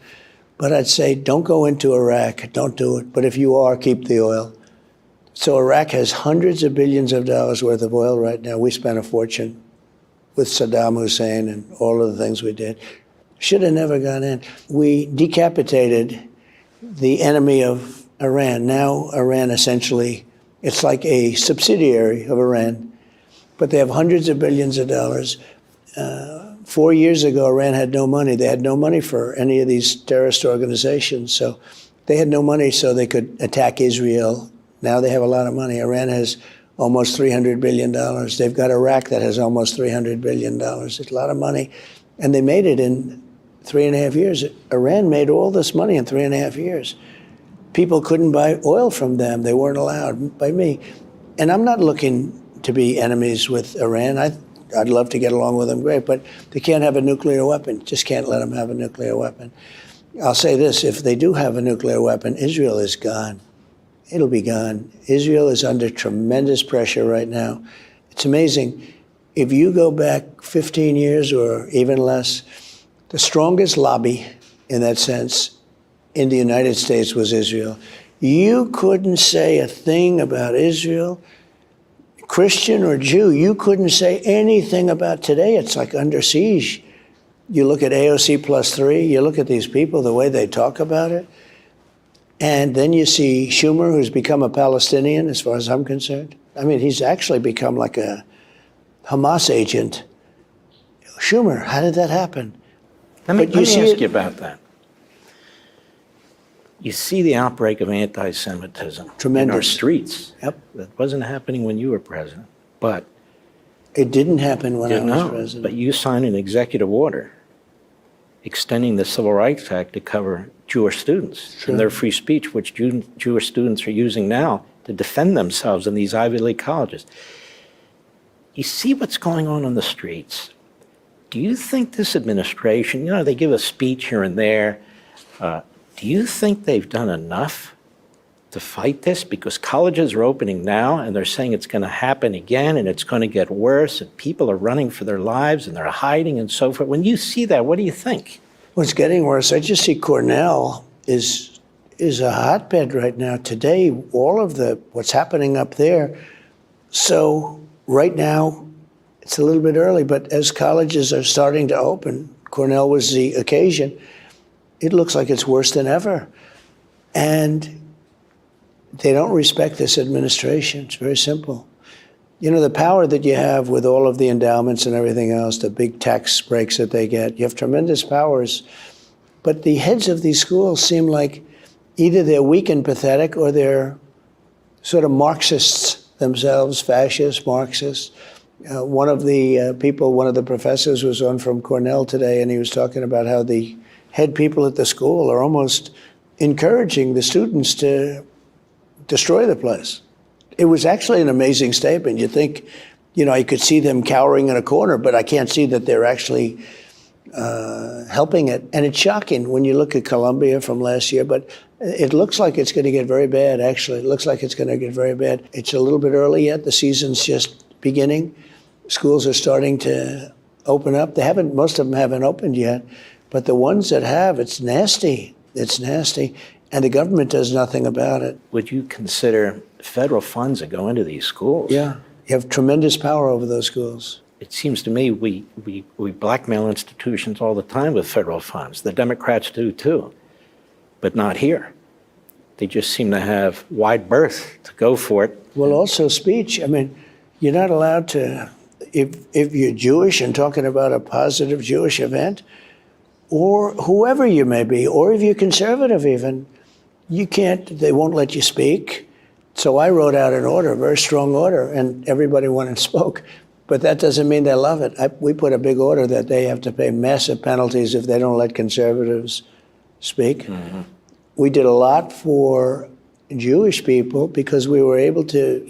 But I'd say, don't go into Iraq. Don't do it. But if you are, keep the oil. So Iraq has hundreds of billions of dollars worth of oil right now. We spent a fortune with Saddam Hussein and all of the things we did. Should have never gone in. We decapitated the enemy of Iran. Now Iran essentially, it's like a subsidiary of Iran, but they have hundreds of billions of dollars. 4 years ago, Iran had no money. They had no money for any of these terrorist organizations. So they had no money so they could attack Israel. Now they have a lot of money. Iran has almost $300 billion. They've got Iraq that has almost $300 billion. It's a lot of money. And they made it in 3.5 years. Iran made all this money in 3.5 years. People couldn't buy oil from them. They weren't allowed by me. And I'm not looking to be enemies with Iran. I'd love to get along with them, great, but they can't have a nuclear weapon. Just can't let them have a nuclear weapon. I'll say this, if they do have a nuclear weapon, Israel is gone. It'll be gone. Israel is under tremendous pressure right now. It's amazing. If you go back 15 years or even less, the strongest lobby in that sense in the United States was Israel. You couldn't say a thing about Israel, Christian or Jew. You couldn't say anything about today. It's like under siege. You look at AOC +3, you look at these people, the way they talk about it, and then you see Schumer, who's become a Palestinian, as far as I'm concerned. I mean, he's actually become like a Hamas agent. Schumer, how did that happen? Let me ask you about that. You see the outbreak of anti-Semitism in our streets. Yep. That wasn't happening when you were president, but it didn't happen when I was president. But you signed an executive order extending the Civil Rights Act to cover Jewish students and their free speech, which Jewish students are using now to defend themselves in these Ivy League colleges. You see what's going on the streets. Do you think this administration, they give a speech here and there, do you think they've done enough to fight this? Because colleges are opening now and they're saying it's going to happen again and it's going to get worse and people are running for their lives and they're hiding and so forth. When you see that, what do you think? Well, it's getting worse. I just see Cornell is a hotbed right now. Today, all of what's happening up there. So right now, it's a little bit early, but as colleges are starting to open, Cornell was the occasion, it looks like it's worse than ever. And they don't respect this administration. It's very simple. The power that you have with all of the endowments and everything else, the big tax breaks that they get, you have tremendous powers. But the heads of these schools seem like either they're weak and pathetic or they're sort of Marxists themselves, fascist Marxists. One of the professors was on from Cornell today, and he was talking about how the head people at the school are almost encouraging the students to destroy the place. It was actually an amazing statement. You think, I could see them cowering in a corner, but I can't see that they're actually helping it. And it's shocking when you look at Columbia from last year, but it looks like it's going to get very bad, actually. It looks like it's going to get very bad. It's a little bit early yet. The season's just beginning. Schools are starting to open up. Most of them haven't opened yet, but the ones that have, it's nasty. It's nasty. And the government does nothing about it. Would you consider federal funds that go into these schools? Yeah, you have tremendous power over those schools. It seems to me we blackmail institutions all the time with federal funds. The Democrats do too, but not here. They just seem to have wide berth to go for it. Well, also speech. I mean, you're not allowed to, if you're Jewish and talking about a positive Jewish event, or whoever you may be, or if you're conservative even, they won't let you speak. So I wrote out an order, a very strong order, and everybody went and spoke. But that doesn't mean they love it. We put a big order that they have to pay massive penalties if they don't let conservatives speak. Mm-hmm. We did a lot for Jewish people because we were able to,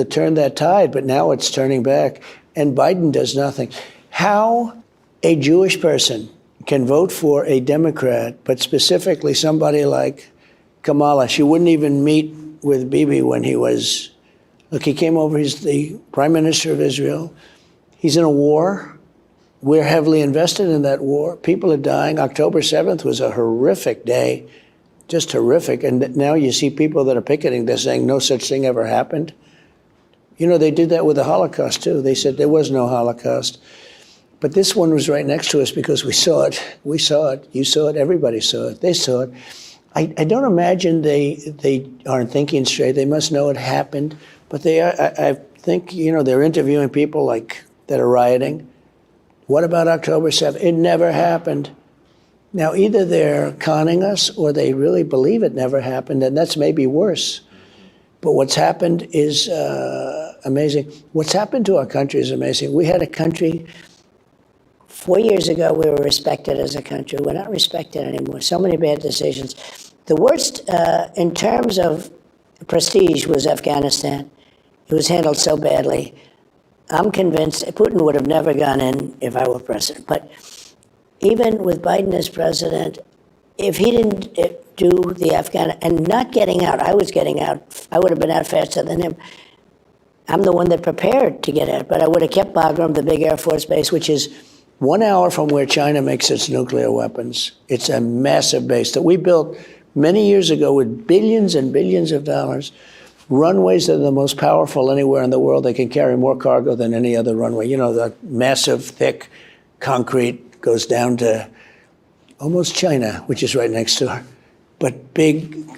turn that tide, but now it's turning back. And Biden does nothing. How a Jewish person can vote for a Democrat, but specifically somebody like Kamala, she wouldn't even meet with Bibi when he was, he came over, he's the prime minister of Israel. He's in a war. We're heavily invested in that war. People are dying. October 7th was a horrific day, just horrific. And now you see people that are picketing, they're saying no such thing ever happened. They did that with the Holocaust too. They said there was no Holocaust. But this one was right next to us because we saw it. We saw it. You saw it. Everybody saw it. They saw it. I don't imagine they aren't thinking straight. They must know it happened. But they are. I think, they're interviewing people that are rioting. What about October 7th? It never happened. Now, either they're conning us or they really believe it never happened, and that's maybe worse. But what's happened is amazing. What's happened to our country is amazing. We had a country 4 years ago, we were respected as a country. We're not respected anymore. So many bad decisions. The worst in terms of prestige was Afghanistan. It was handled so badly. I'm convinced Putin would have never gone in if I were president. But even with Biden as president, if he didn't do the Afghan and not getting out, I was getting out. I would have been out faster than him. I'm the one that prepared to get out, but I would have kept Bagram, the big Air Force base, which is 1 hour from where China makes its nuclear weapons. It's a massive base that we built many years ago with billions and billions of dollars. Runways that are the most powerful anywhere in the world. They can carry more cargo than any other runway. You know, the massive, thick concrete goes down to almost China, which is right next door. But big,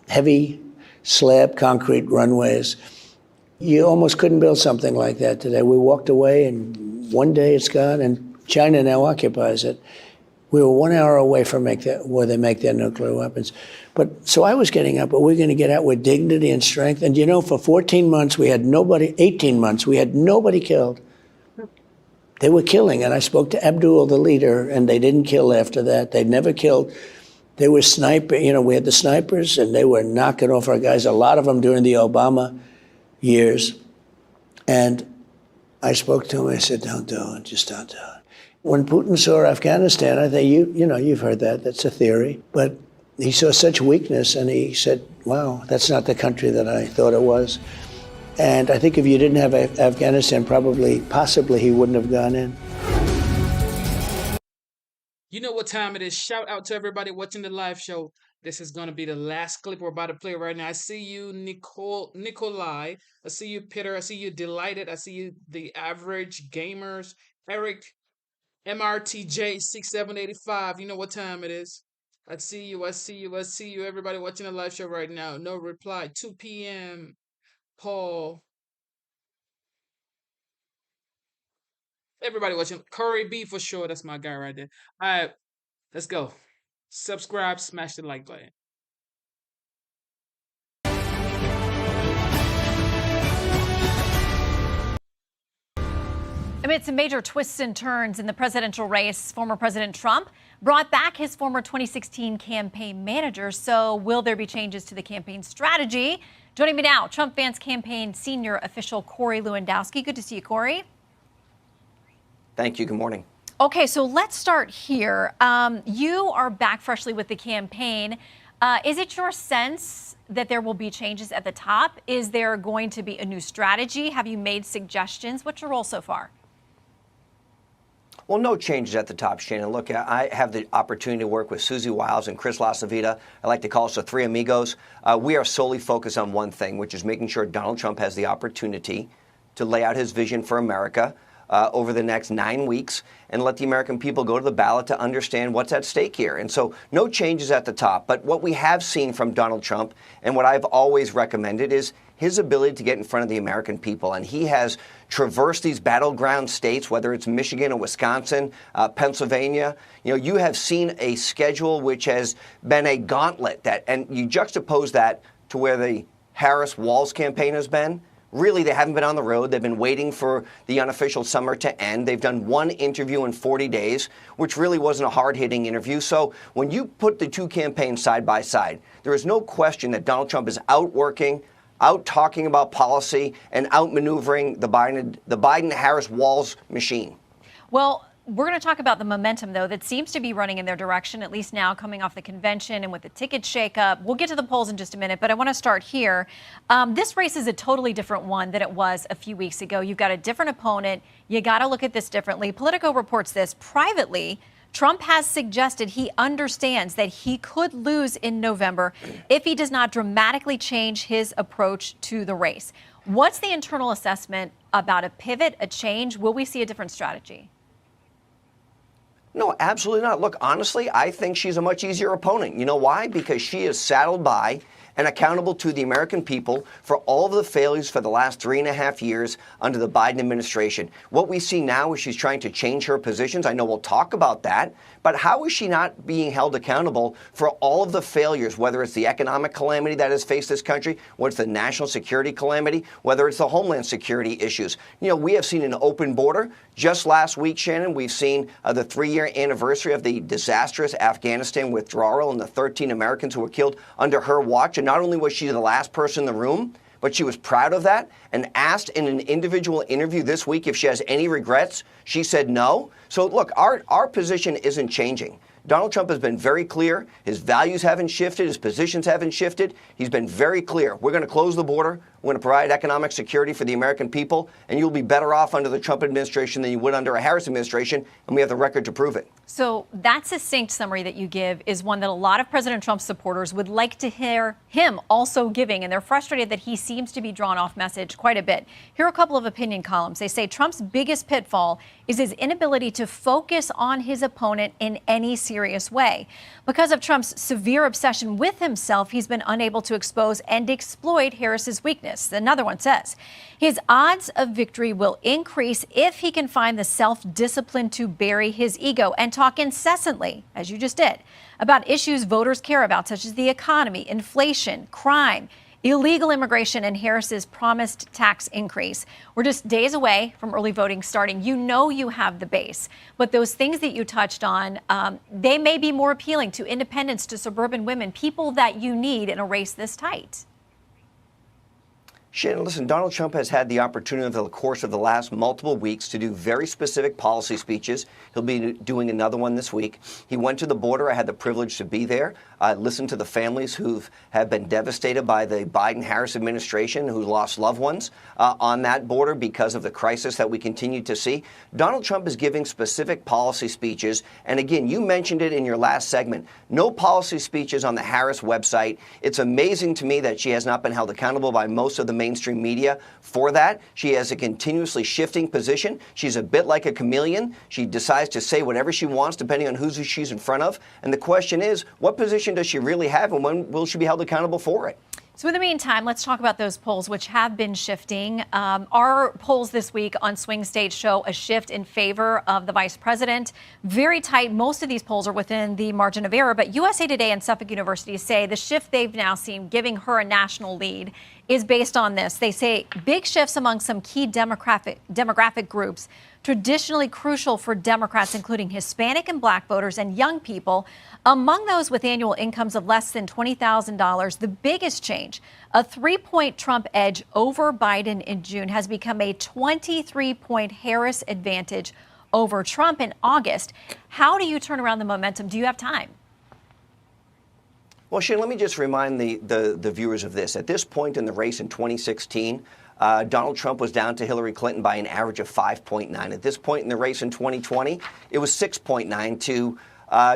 heavy slab concrete runways. You almost couldn't build something like that today. We walked away, and one day it's gone, and China now occupies it. We were 1 hour away from where they make their nuclear weapons. But so I was getting out, but we're going to get out with dignity and strength. And, you know, for 14 months, we had nobody, 18 months, we had nobody killed. They were killing. And I spoke to Abdul, the leader, and they didn't kill after that. They never killed. They were sniping. You know, we had the snipers, and they were knocking off our guys, a lot of them during the Obama years. And I spoke to him. I said, don't do it. Just don't do it. When Putin saw Afghanistan, I think you've heard that. That's a theory. But he saw such weakness, and he said, wow, that's not the country that I thought it was. And I think if you didn't have Afghanistan, possibly he wouldn't have gone in. You know what time it is. Shout out to everybody watching the live show. This is going to be the last clip we're about to play right now. I see you, Nikolai. I see you, Peter. I see you, Delighted. I see you, The Average Gamers. Eric, MRTJ 6785. You know what time it is. I see you. Everybody watching the live show right now. No reply. 2 p.m. Paul. Everybody watching. Curry B for sure. That's my guy right there. All right. Let's go. Subscribe. Smash the like button. Amid some major twists and turns in the presidential race, former President Trump brought back his former 2016 campaign manager. So will there be changes to the campaign strategy? Joining me now, Trump Vance campaign senior official Corey Lewandowski. Good to see you, Corey. Thank you. Good morning. Okay, so let's start here. You are back freshly with the campaign. Is it your sense that there will be changes at the top? Is there going to be a new strategy? Have you made suggestions? What's your role so far? Well, no changes at the top, Shannon. Look, I have the opportunity to work with Susie Wiles and Chris LaCivita. I like to call us the three amigos. We are solely focused on one thing, which is making sure Donald Trump has the opportunity to lay out his vision for America over the next 9 weeks and let the American people go to the ballot to understand what's at stake here. And so no changes at the top. But what we have seen from Donald Trump and what I've always recommended is his ability to get in front of the American people. And he has traversed these battleground states, whether it's Michigan or Wisconsin, Pennsylvania. You know, you have seen a schedule which has been a gauntlet and you juxtapose that to where the Harris-Walz campaign has been. Really, they haven't been on the road. They've been waiting for the unofficial summer to end. They've done one interview in 40 days, which really wasn't a hard-hitting interview. So when you put the two campaigns side by side, there is no question that Donald Trump is outworking, out talking about policy, and outmaneuvering the Biden-Harris-Walz machine. Well, we're going to talk about the momentum, though, that seems to be running in their direction, at least now coming off the convention and with the ticket shakeup. We'll get to the polls in just a minute, but I want to start here. This race is a totally different one than it was a few weeks ago. You've got a different opponent. You got to look at this differently. Politico reports this privately. Trump has suggested he understands that he could lose in November if he does not dramatically change his approach to the race. What's the internal assessment about a pivot, a change? Will we see a different strategy? No, absolutely not. Look, honestly, I think she's a much easier opponent. You know why? Because she is saddled by and accountable to the American people for all of the failures for the last 3.5 years under the Biden administration. What we see now is she's trying to change her positions. I know we'll talk about that, but how is she not being held accountable for all of the failures, whether it's the economic calamity that has faced this country, whether it's the national security calamity, whether it's the homeland security issues? You know, we have seen an open border. Just last week, Shannon, we've seen the 3-year anniversary of the disastrous Afghanistan withdrawal and the 13 Americans who were killed under her watch. And not only was she the last person in the room, but she was proud of that and asked in an individual interview this week if she has any regrets. She said no. So look, our position isn't changing. Donald Trump has been very clear. His values haven't shifted. His positions haven't shifted. He's been very clear. We're going to close the border. We're going to provide economic security for the American people, and you'll be better off under the Trump administration than you would under a Harris administration, and we have the record to prove it. So that succinct summary that you give is one that a lot of President Trump's supporters would like to hear him also giving, and they're frustrated that he seems to be drawn off message quite a bit. Here are a couple of opinion columns. They say Trump's biggest pitfall is his inability to focus on his opponent in any serious way. Because of Trump's severe obsession with himself, he's been unable to expose and exploit Harris's weakness. Another one says his odds of victory will increase if he can find the self-discipline to bury his ego and talk incessantly, as you just did, about issues voters care about, such as the economy, inflation, crime, illegal immigration, and Harris's promised tax increase. We're just days away from early voting starting. You know you have the base, but those things that you touched on, they may be more appealing to independents, to suburban women, people that you need in a race this tight. Shannon, listen, Donald Trump has had the opportunity over the course of the last multiple weeks to do very specific policy speeches. He'll be doing another one this week. He went to the border. I had the privilege to be there. Listened to the families who have been devastated by the Biden-Harris administration, who lost loved ones on that border because of the crisis that we continue to see. Donald Trump is giving specific policy speeches. And again, you mentioned it in your last segment. No policy speeches on the Harris website. It's amazing to me that she has not been held accountable by most of the mainstream media for that. She has a continuously shifting position. She's a bit like a chameleon. She decides to say whatever she wants depending on who she's in front of. And the question is, what position does she really have, and when will she be held accountable for it? So in the meantime, let's talk about those polls, which have been shifting. Our polls this week on swing states show a shift in favor of the vice president. Very tight. Most of these polls are within the margin of error, but USA Today and Suffolk University say the shift they've now seen, giving her a national lead, is based on this. They say big shifts among some key demographic groups, traditionally crucial for Democrats, including Hispanic and Black voters and young people. Among those with annual incomes of less than $20,000, the biggest change, a 3-point Trump edge over Biden in June, has become a 23-point Harris advantage over Trump in August. How do you turn around the momentum? Do you have time? Well, Shane, let me just remind the viewers of this. At this point in the race in 2016, Donald Trump was down to Hillary Clinton by an average of 5.9. At this point in the race in 2020, it was 6.9 to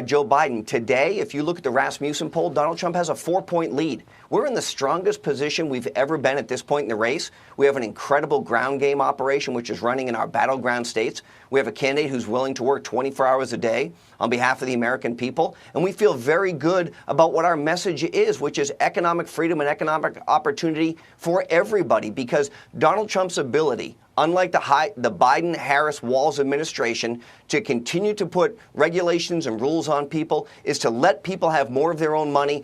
Joe Biden. Today, if you look at the Rasmussen poll, Donald Trump has a 4-point lead. We're in the strongest position we've ever been at this point in the race. We have an incredible ground game operation, which is running in our battleground states. We have a candidate who's willing to work 24 hours a day on behalf of the American people. And we feel very good about what our message is, which is economic freedom and economic opportunity for everybody. Because Donald Trump's ability, unlike the Biden-Harris Walz administration, to continue to put regulations and rules on people, is to let people have more of their own money.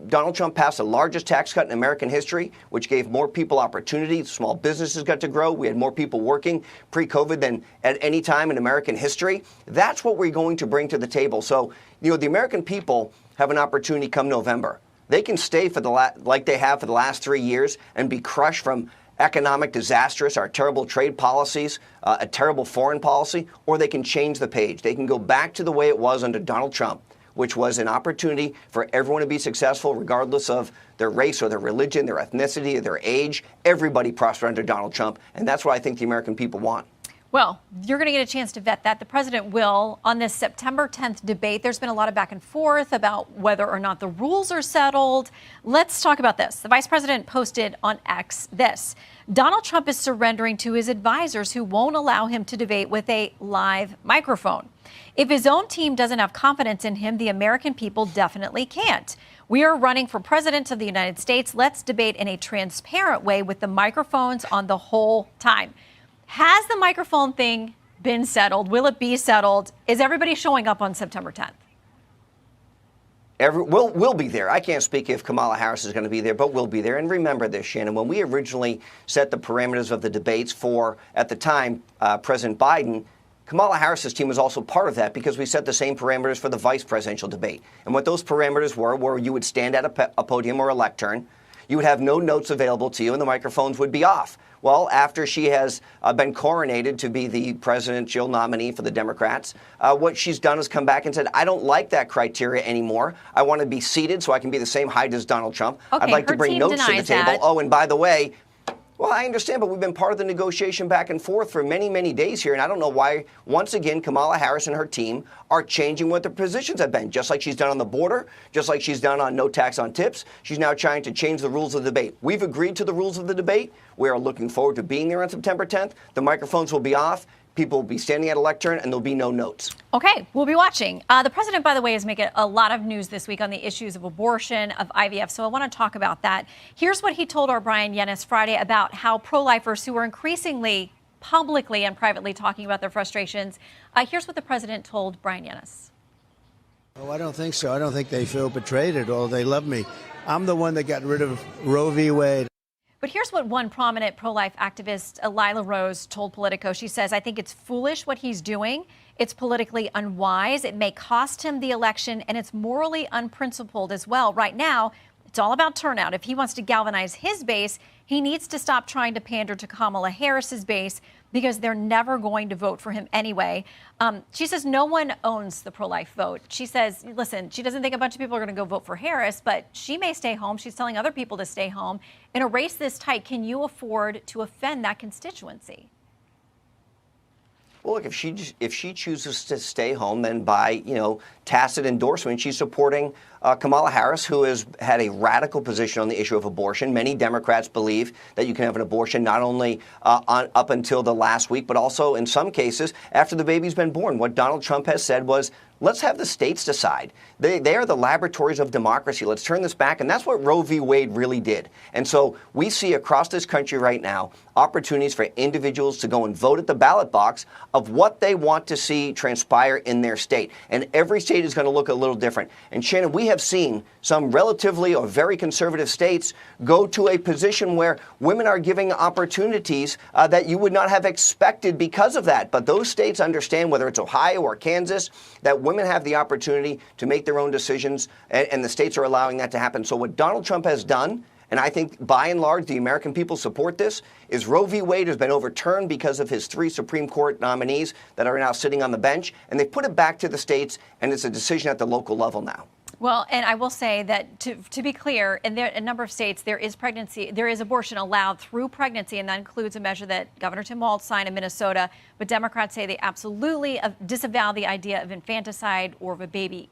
Donald Trump passed the largest tax cut in American history, which gave more people opportunity. Small businesses got to grow. We had more people working pre-COVID than at any time in American history. That's what we're going to bring to the table. So, you know, the American people have an opportunity come November. They can stay for like they have for the last 3 years and be crushed from economic disastrous, our terrible trade policies, a terrible foreign policy, or they can change the page. They can go back to the way it was under Donald Trump, which was an opportunity for everyone to be successful regardless of their race or their religion, their ethnicity, or their age. Everybody prospered under Donald Trump, and that's what I think the American people want. Well, you're going to get a chance to vet that. The president will on this September 10th debate. There's been a lot of back and forth about whether or not the rules are settled. Let's talk about this. The vice president posted on X this: Donald Trump is surrendering to his advisors who won't allow him to debate with a live microphone. If his own team doesn't have confidence in him, the American people definitely can't. We are running for president of the United States. Let's debate in a transparent way with the microphones on the whole time. Has the microphone thing been settled? Will it be settled? Is everybody showing up on September 10th? We'll be there. I can't speak if Kamala Harris is going to be there, but we'll be there. And remember this, Shannon, when we originally set the parameters of the debates for, at the time, President Biden, Kamala Harris's team was also part of that because we set the same parameters for the vice presidential debate. And what those parameters were you would stand at a podium or a lectern, you would have no notes available to you, and the microphones would be off. Well, after she has been coronated to be the presidential nominee for the Democrats, what she's done is come back and said, I don't like that criteria anymore. I want to be seated so I can be the same height as Donald Trump. Okay, I'd like to bring notes to the table. That. Oh, and by the way, well, I understand, but we've been part of the negotiation back and forth for many, many days here, and I don't know why, once again, Kamala Harris and her team are changing what their positions have been, just like she's done on the border, just like she's done on no tax on tips. She's now trying to change the rules of the debate. We've agreed to the rules of the debate. We are looking forward to being there on September 10th. The microphones will be off. People will be standing at a lectern, and there'll be no notes. Okay, we'll be watching. The president, by the way, is making a lot of news this week on the issues of abortion, of IVF, so I want to talk about that. Here's what he told our Brian Yennis Friday about how pro-lifers who are increasingly publicly and privately talking about their frustrations. Here's what the president told Brian Yennis. Oh, I don't think so. I don't think they feel betrayed at all. They love me. I'm the one that got rid of Roe v. Wade. But here's what one prominent pro-life activist, Lila Rose, told Politico. She says, I think it's foolish what he's doing. It's politically unwise. It may cost him the election, and it's morally unprincipled as well. Right now, it's all about turnout. If he wants to galvanize his base, he needs to stop trying to pander to Kamala Harris's base because they're never going to vote for him anyway. She says no one owns the pro-life vote. She says, listen, she doesn't think a bunch of people are going to go vote for Harris, but she may stay home. She's telling other people to stay home. In a race this tight, can you afford to offend that constituency? Well, look, if she chooses to stay home, then by, tacit endorsement, she's supporting Kamala Harris, who has had a radical position on the issue of abortion. Many Democrats believe that you can have an abortion not only up until the last week, but also in some cases after the baby's been born. What Donald Trump has said was, let's have the states decide. They are the laboratories of democracy. Let's turn this back. And that's what Roe v. Wade really did. And so we see across this country right now opportunities for individuals to go and vote at the ballot box of what they want to see transpire in their state. And every state is going to look a little different. And Shannon, we have seen some relatively or very conservative states go to a position where women are giving opportunities that you would not have expected because of that. But those states understand, whether it's Ohio or Kansas, that women have the opportunity to make their own decisions, and the states are allowing that to happen. So what Donald Trump has done, and I think by and large the American people support this, is Roe v. Wade has been overturned because of his 3 Supreme Court nominees that are now sitting on the bench, and they put it back to the states, and it's a decision at the local level now. Well, and I will say that to be clear, in a number of states, there is abortion allowed through pregnancy, and that includes a measure that Governor Tim Walz signed in Minnesota. But Democrats say they absolutely disavow the idea of infanticide or of a baby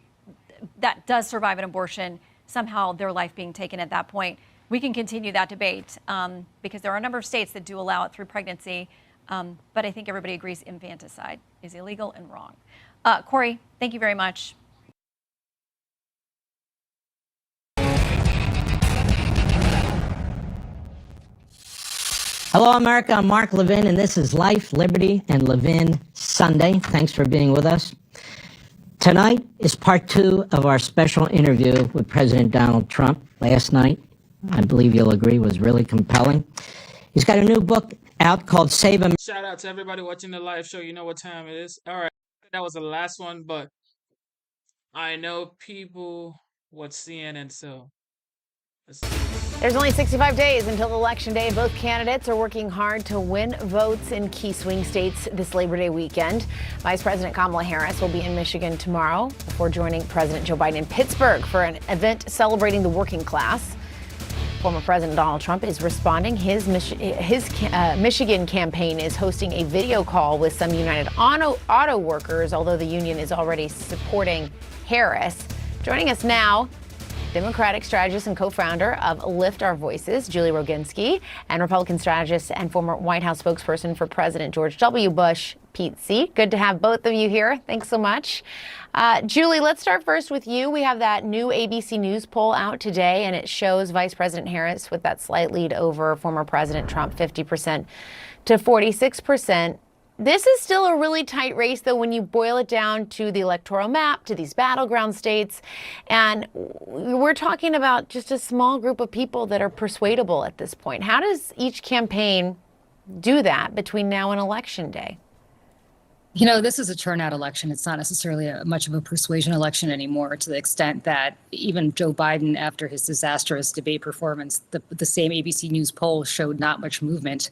that does survive an abortion, somehow their life being taken at that point. We can continue that debate because there are a number of states that do allow it through pregnancy. But I think everybody agrees infanticide is illegal and wrong. Corey, thank you very much. Hello, America. I'm Mark Levin, and this is Life, Liberty, and Levin Sunday. Thanks for being with us. Tonight is part 2 of our special interview with President Donald Trump. Last night, I believe you'll agree, was really compelling. He's got a new book out called Save America. Shout out to everybody watching the live show. You know what time it is. All right. That was the last one, but I know people watch CNN, so let's see. There's only 65 days until Election Day. Both candidates are working hard to win votes in key swing states this Labor Day weekend. Vice President Kamala Harris will be in Michigan tomorrow before joining President Joe Biden in Pittsburgh for an event celebrating the working class. Former President Donald Trump is responding. His Michigan campaign is hosting a video call with some United Auto Workers, although the union is already supporting Harris. Joining us now, Democratic strategist and co-founder of Lift Our Voices, Julie Roginski, and Republican strategist and former White House spokesperson for President George W. Bush, Pete C. Good to have both of you here. Thanks so much. Julie, let's start first with you. We have that new ABC News poll out today, and it shows Vice President Harris with that slight lead over former President Trump, 50% to 46%. This is still a really tight race, though, when you boil it down to the electoral map, to these battleground states. And we're talking about just a small group of people that are persuadable at this point. How does each campaign do that between now and Election Day? You know, this is a turnout election. It's not necessarily much of a persuasion election anymore, to the extent that even Joe Biden, after his disastrous debate performance, the same ABC News poll showed not much movement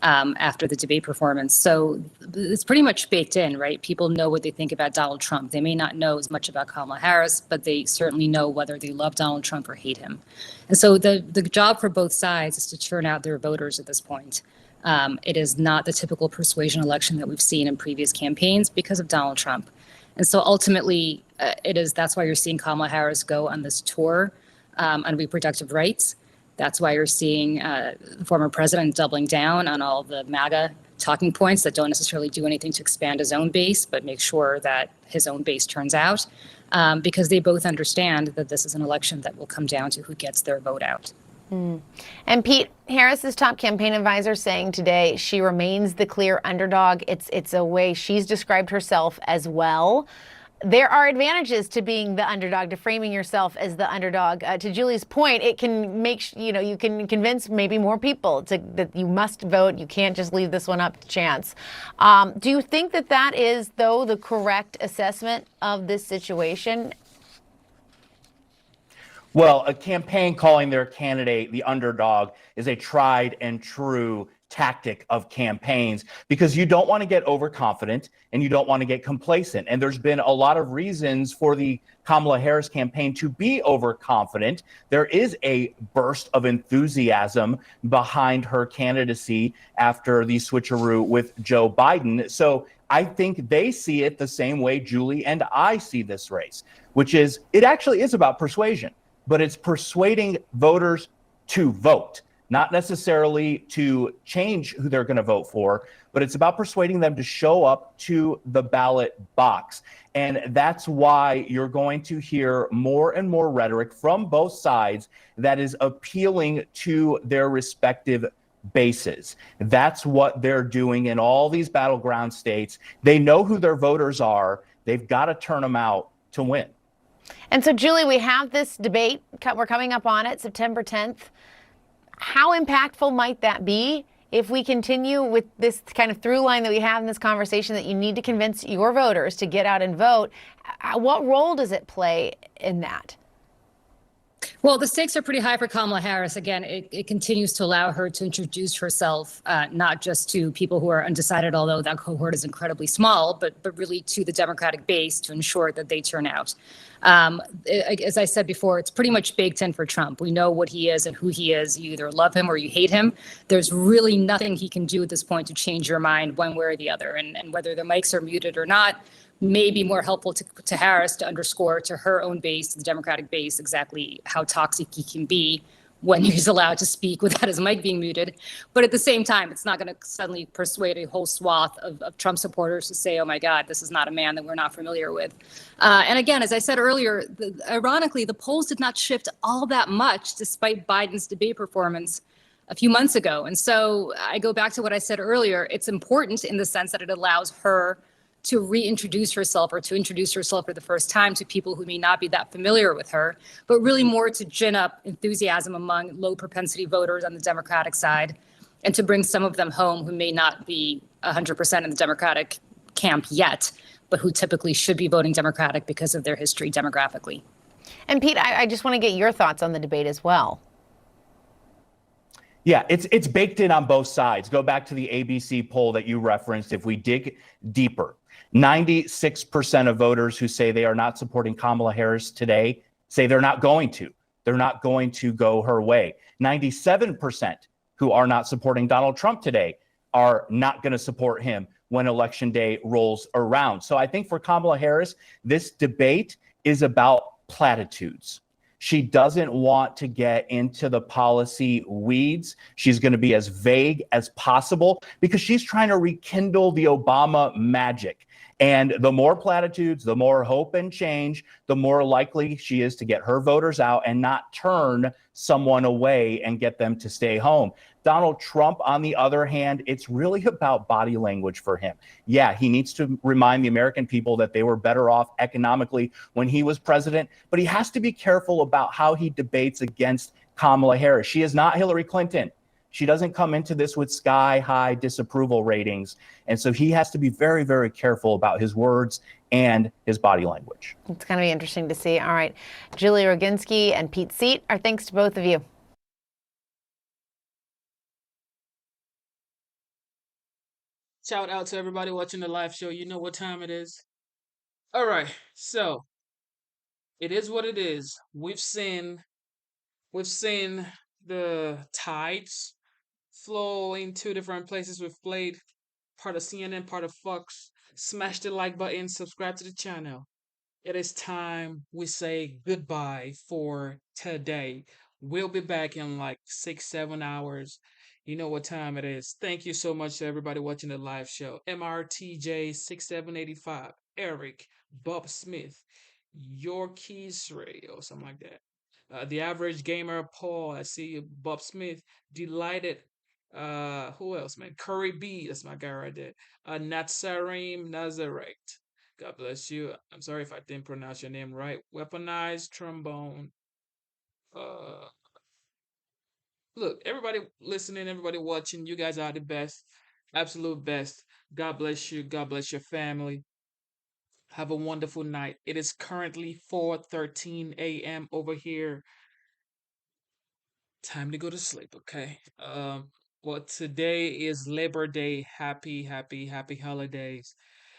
after the debate performance. So it's pretty much baked in, right? People know what they think about Donald Trump. They may not know as much about Kamala Harris, but they certainly know whether they love Donald Trump or hate him. And so the job for both sides is to turn out their voters at this point. It is not the typical persuasion election that we've seen in previous campaigns because of Donald Trump. And so ultimately, that's why you're seeing Kamala Harris go on this tour on reproductive rights. That's why you're seeing the former president doubling down on all the MAGA talking points that don't necessarily do anything to expand his own base, but make sure that his own base turns out, because they both understand that this is an election that will come down to who gets their vote out. And Pete, Harris's top campaign advisor saying today she remains the clear underdog. It's a way she's described herself as well. There are advantages to being the underdog, to framing yourself as the underdog. To Julie's point, it can make, you can convince maybe more people that you must vote. You can't just leave this one up to chance. Do you think that is, though, the correct assessment of this situation? Well, a campaign calling their candidate the underdog is a tried and true tactic of campaigns, because you don't want to get overconfident and you don't want to get complacent. And there's been a lot of reasons for the Kamala Harris campaign to be overconfident. There is a burst of enthusiasm behind her candidacy after the switcheroo with Joe Biden. So I think they see it the same way Julie and I see this race, which is it actually is about persuasion. But it's persuading voters to vote, not necessarily to change who they're going to vote for, but it's about persuading them to show up to the ballot box. And that's why you're going to hear more and more rhetoric from both sides that is appealing to their respective bases. That's what they're doing in all these battleground states. They know who their voters are. They've got to turn them out to win. And so, Julie, we have this debate. We're coming up on it, September 10th. How impactful might that be if we continue with this kind of through line that we have in this conversation, that you need to convince your voters to get out and vote? What role does it play in that? Well, the stakes are pretty high for Kamala Harris. Again, it continues to allow her to introduce herself, not just to people who are undecided, although that cohort is incredibly small, but really to the Democratic base to ensure that they turn out. As I said before, it's pretty much baked in for Trump. We know what he is and who he is. You either love him or you hate him. There's really nothing he can do at this point to change your mind one way or the other. And whether the mics are muted or not may be more helpful to Harris to underscore to her own base, to the Democratic base, exactly how toxic he can be when he's allowed to speak without his mic being muted. But at the same time, it's not going to suddenly persuade a whole swath of Trump supporters to say, oh my God, this is not a man that we're not familiar with. And again, as I said earlier, ironically, the polls did not shift all that much despite Biden's debate performance a few months ago. And so I go back to what I said earlier. It's important in the sense that it allows her to reintroduce herself, or to introduce herself for the first time to people who may not be that familiar with her, but really more to gin up enthusiasm among low propensity voters on the Democratic side, and to bring some of them home who may not be 100% in the Democratic camp yet, but who typically should be voting Democratic because of their history demographically. And Pete, I just want to get your thoughts on the debate as well. Yeah, it's baked in on both sides. Go back to the ABC poll that you referenced. If we dig deeper, 96% of voters who say they are not supporting Kamala Harris today say they're not going to. They're not going to go her way. 97% who are not supporting Donald Trump today are not going to support him when Election Day rolls around. So I think for Kamala Harris, this debate is about platitudes. She doesn't want to get into the policy weeds. She's going to be as vague as possible because she's trying to rekindle the Obama magic. And the more platitudes, the more hope and change, the more likely she is to get her voters out and not turn someone away and get them to stay home. Donald Trump, on the other hand, it's really about body language for him. Yeah, he needs to remind the American people that they were better off economically when he was president, but he has to be careful about how he debates against Kamala Harris. She is not Hillary Clinton. She doesn't come into this with sky-high disapproval ratings. And so he has to be very, very careful about his words and his body language. It's going to be interesting to see. All right. Julie Roginski and Pete Seat, our thanks to both of you. Shout out to everybody watching the live show. You know what time it is. All right, so it is what it is. We've seen the tides flow in two different places. We've played part of CNN, part of Fox. Smash the like button, subscribe to the channel. It is time we say goodbye for today. We'll be back in like 6-7 hours. You know what time it is. Thank you so much to everybody watching the live show. MRTJ6785, Eric, Bob Smith, Your Keys Radio, something like that. The Average Gamer, Paul, I see you. Bob Smith, Delighted. Who else, man? Curry B, that's my guy right there. Natsarim Nazareth. God bless you. I'm sorry if I didn't pronounce your name right. Weaponized trombone. Uh, Look, everybody listening, everybody watching, you guys are the best, absolute best. God bless you. God bless your family. Have a wonderful night. It is currently 4:13 a.m. over here. Time to go to sleep, okay? Well, today is Labor Day. Happy, happy, happy holidays.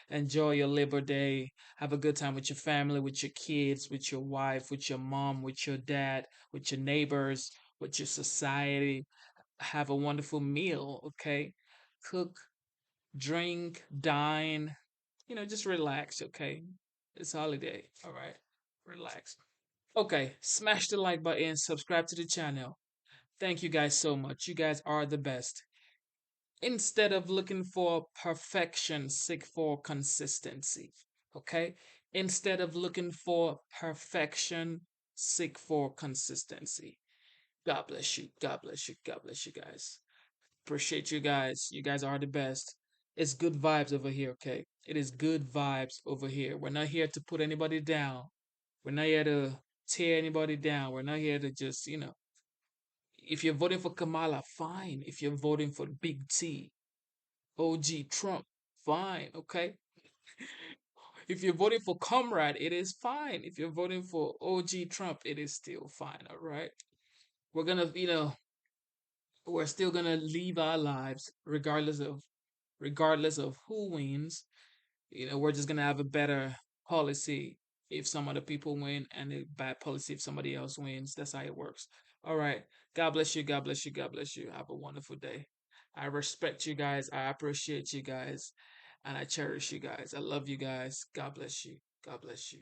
Enjoy your Labor Day. Have a good time with your family, with your kids, with your wife, with your mom, with your dad, with your neighbors, with your society. Have a wonderful meal, okay? Cook, drink, dine, just relax, okay? It's holiday, all right? Relax. Okay, smash the like button, subscribe to the channel. Thank you guys so much. You guys are the best. Instead of looking for perfection, seek for consistency. Okay? Instead of looking for perfection, seek for consistency. God bless you. God bless you. God bless you guys. Appreciate you guys. You guys are the best. It's good vibes over here, okay? It is good vibes over here. We're not here to put anybody down. We're not here to tear anybody down. We're not here to just, if you're voting for Kamala, fine. If you're voting for Big T, OG Trump, fine, okay? If you're voting for Comrade, it is fine. If you're voting for OG Trump, it is still fine, all right? We're gonna, we're still gonna live our lives regardless of who wins. We're just gonna have a better policy if some other people win and a bad policy if somebody else wins. That's how it works. All right. God bless you. God bless you. God bless you. Have a wonderful day. I respect you guys. I appreciate you guys. And I cherish you guys. I love you guys. God bless you. God bless you.